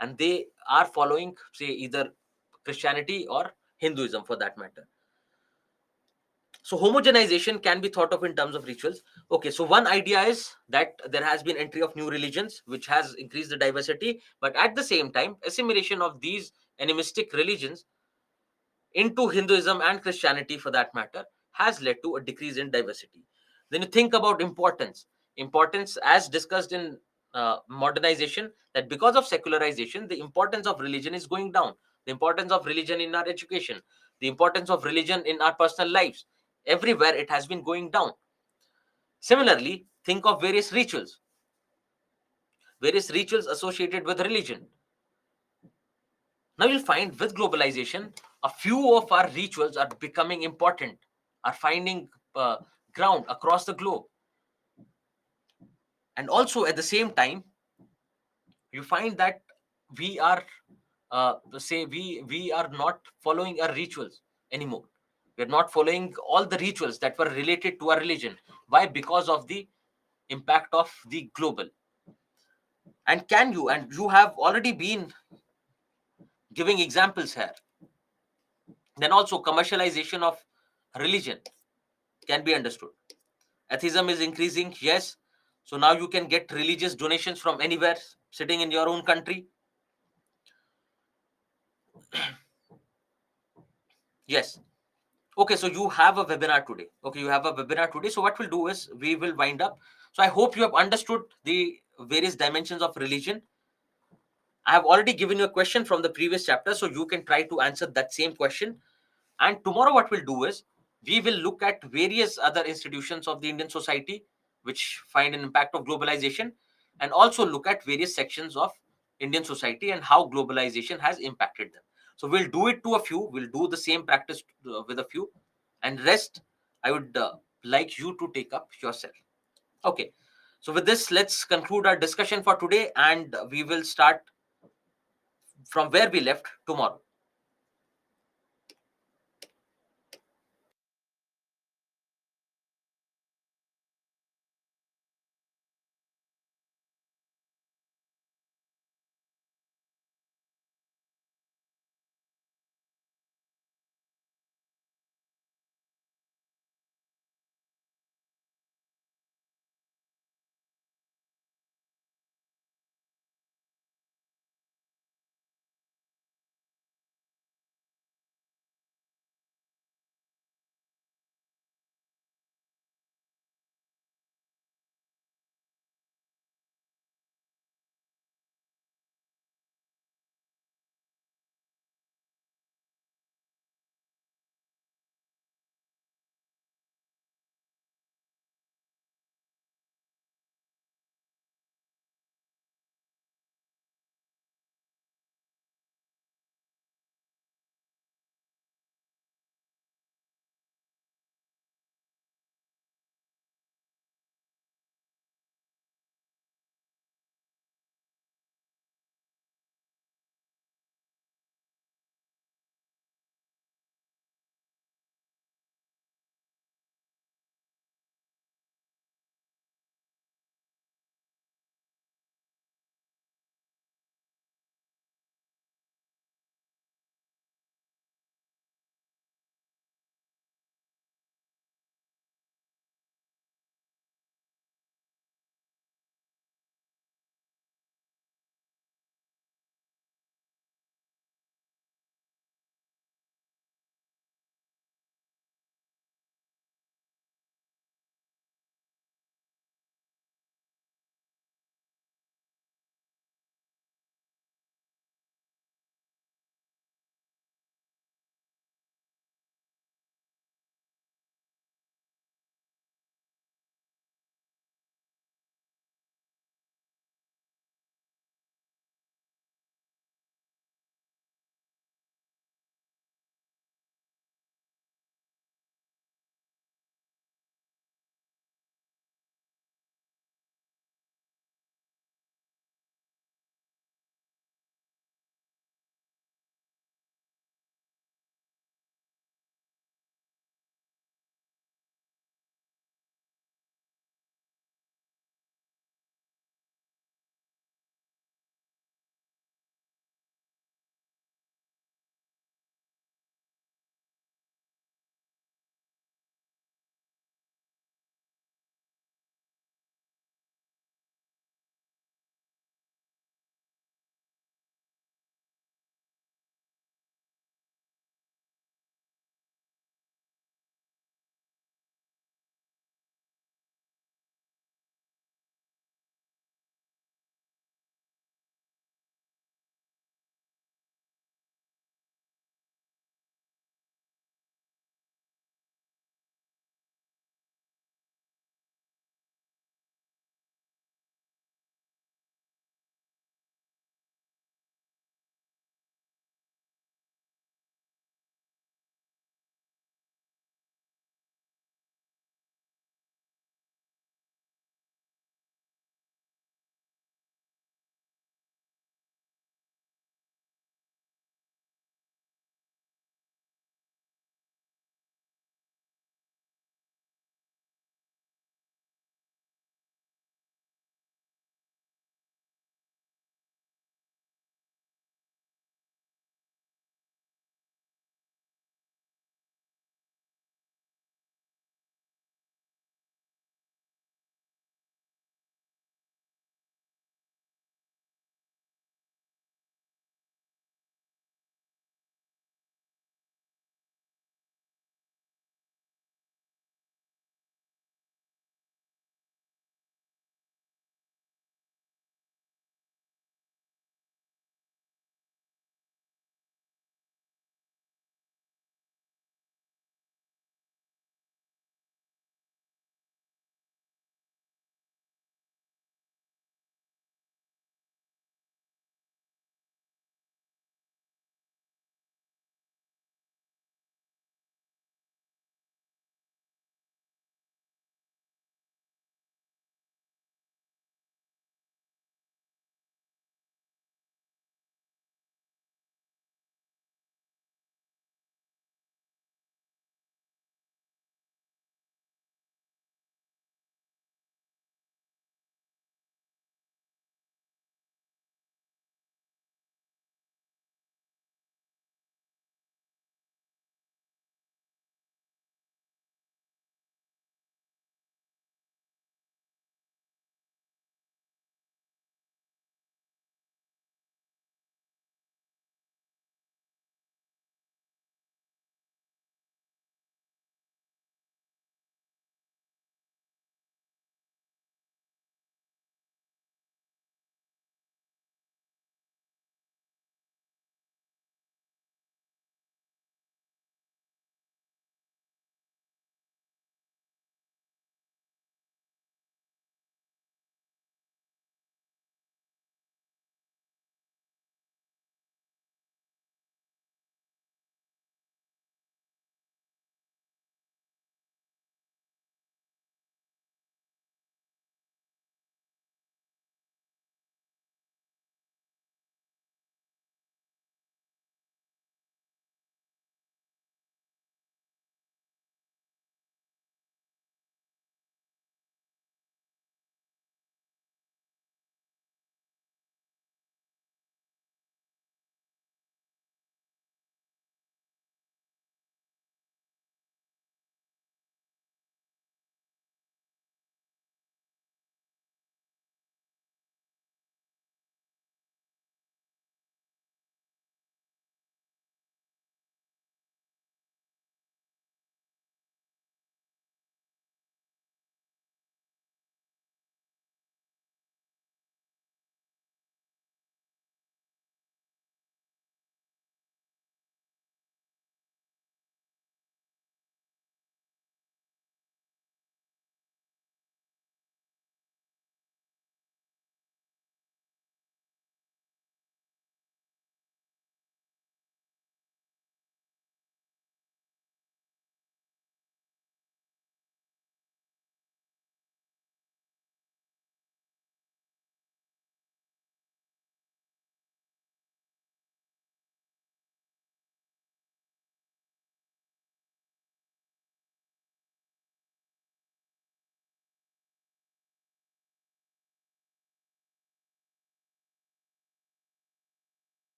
And they are following, say, either Christianity or Hinduism for that matter. So homogenization can be thought of in terms of rituals. Okay, so one idea is that there has been entry of new religions which has increased the diversity, but at the same time assimilation of these animistic religions into Hinduism and Christianity for that matter has led to a decrease in diversity. Then you think about importance as discussed in modernization, that because of secularization the importance of religion is going down, the importance of religion in our education, the importance of religion in our personal lives, everywhere it has been going down. Similarly, think of various rituals associated with religion. Now you'll find with globalization, a few of our rituals are becoming important, are finding ground across the globe. And also at the same time, you find that we are we are not following our rituals anymore. We're not following all the rituals that were related to our religion. Why? Because of the impact of the global. And you have already been giving examples here. Then also commercialization of religion can be understood. Atheism is increasing, yes. So now you can get religious donations from anywhere, sitting in your own country. Yes. Okay, so you have a webinar today. Okay, you have a webinar today. So what we'll do is we will wind up. So I hope you have understood the various dimensions of religion. I have already given you a question from the previous chapter, so you can try to answer that same question. And tomorrow, what we'll do is we will look at various other institutions of the Indian society which find an impact of globalization, and also look at various sections of Indian society and how globalization has impacted them. So we'll do it to a few, we'll do the same practice with a few, and rest I would like you to take up yourself. Okay. So with this, let's conclude our discussion for today, and we will start from where we left tomorrow.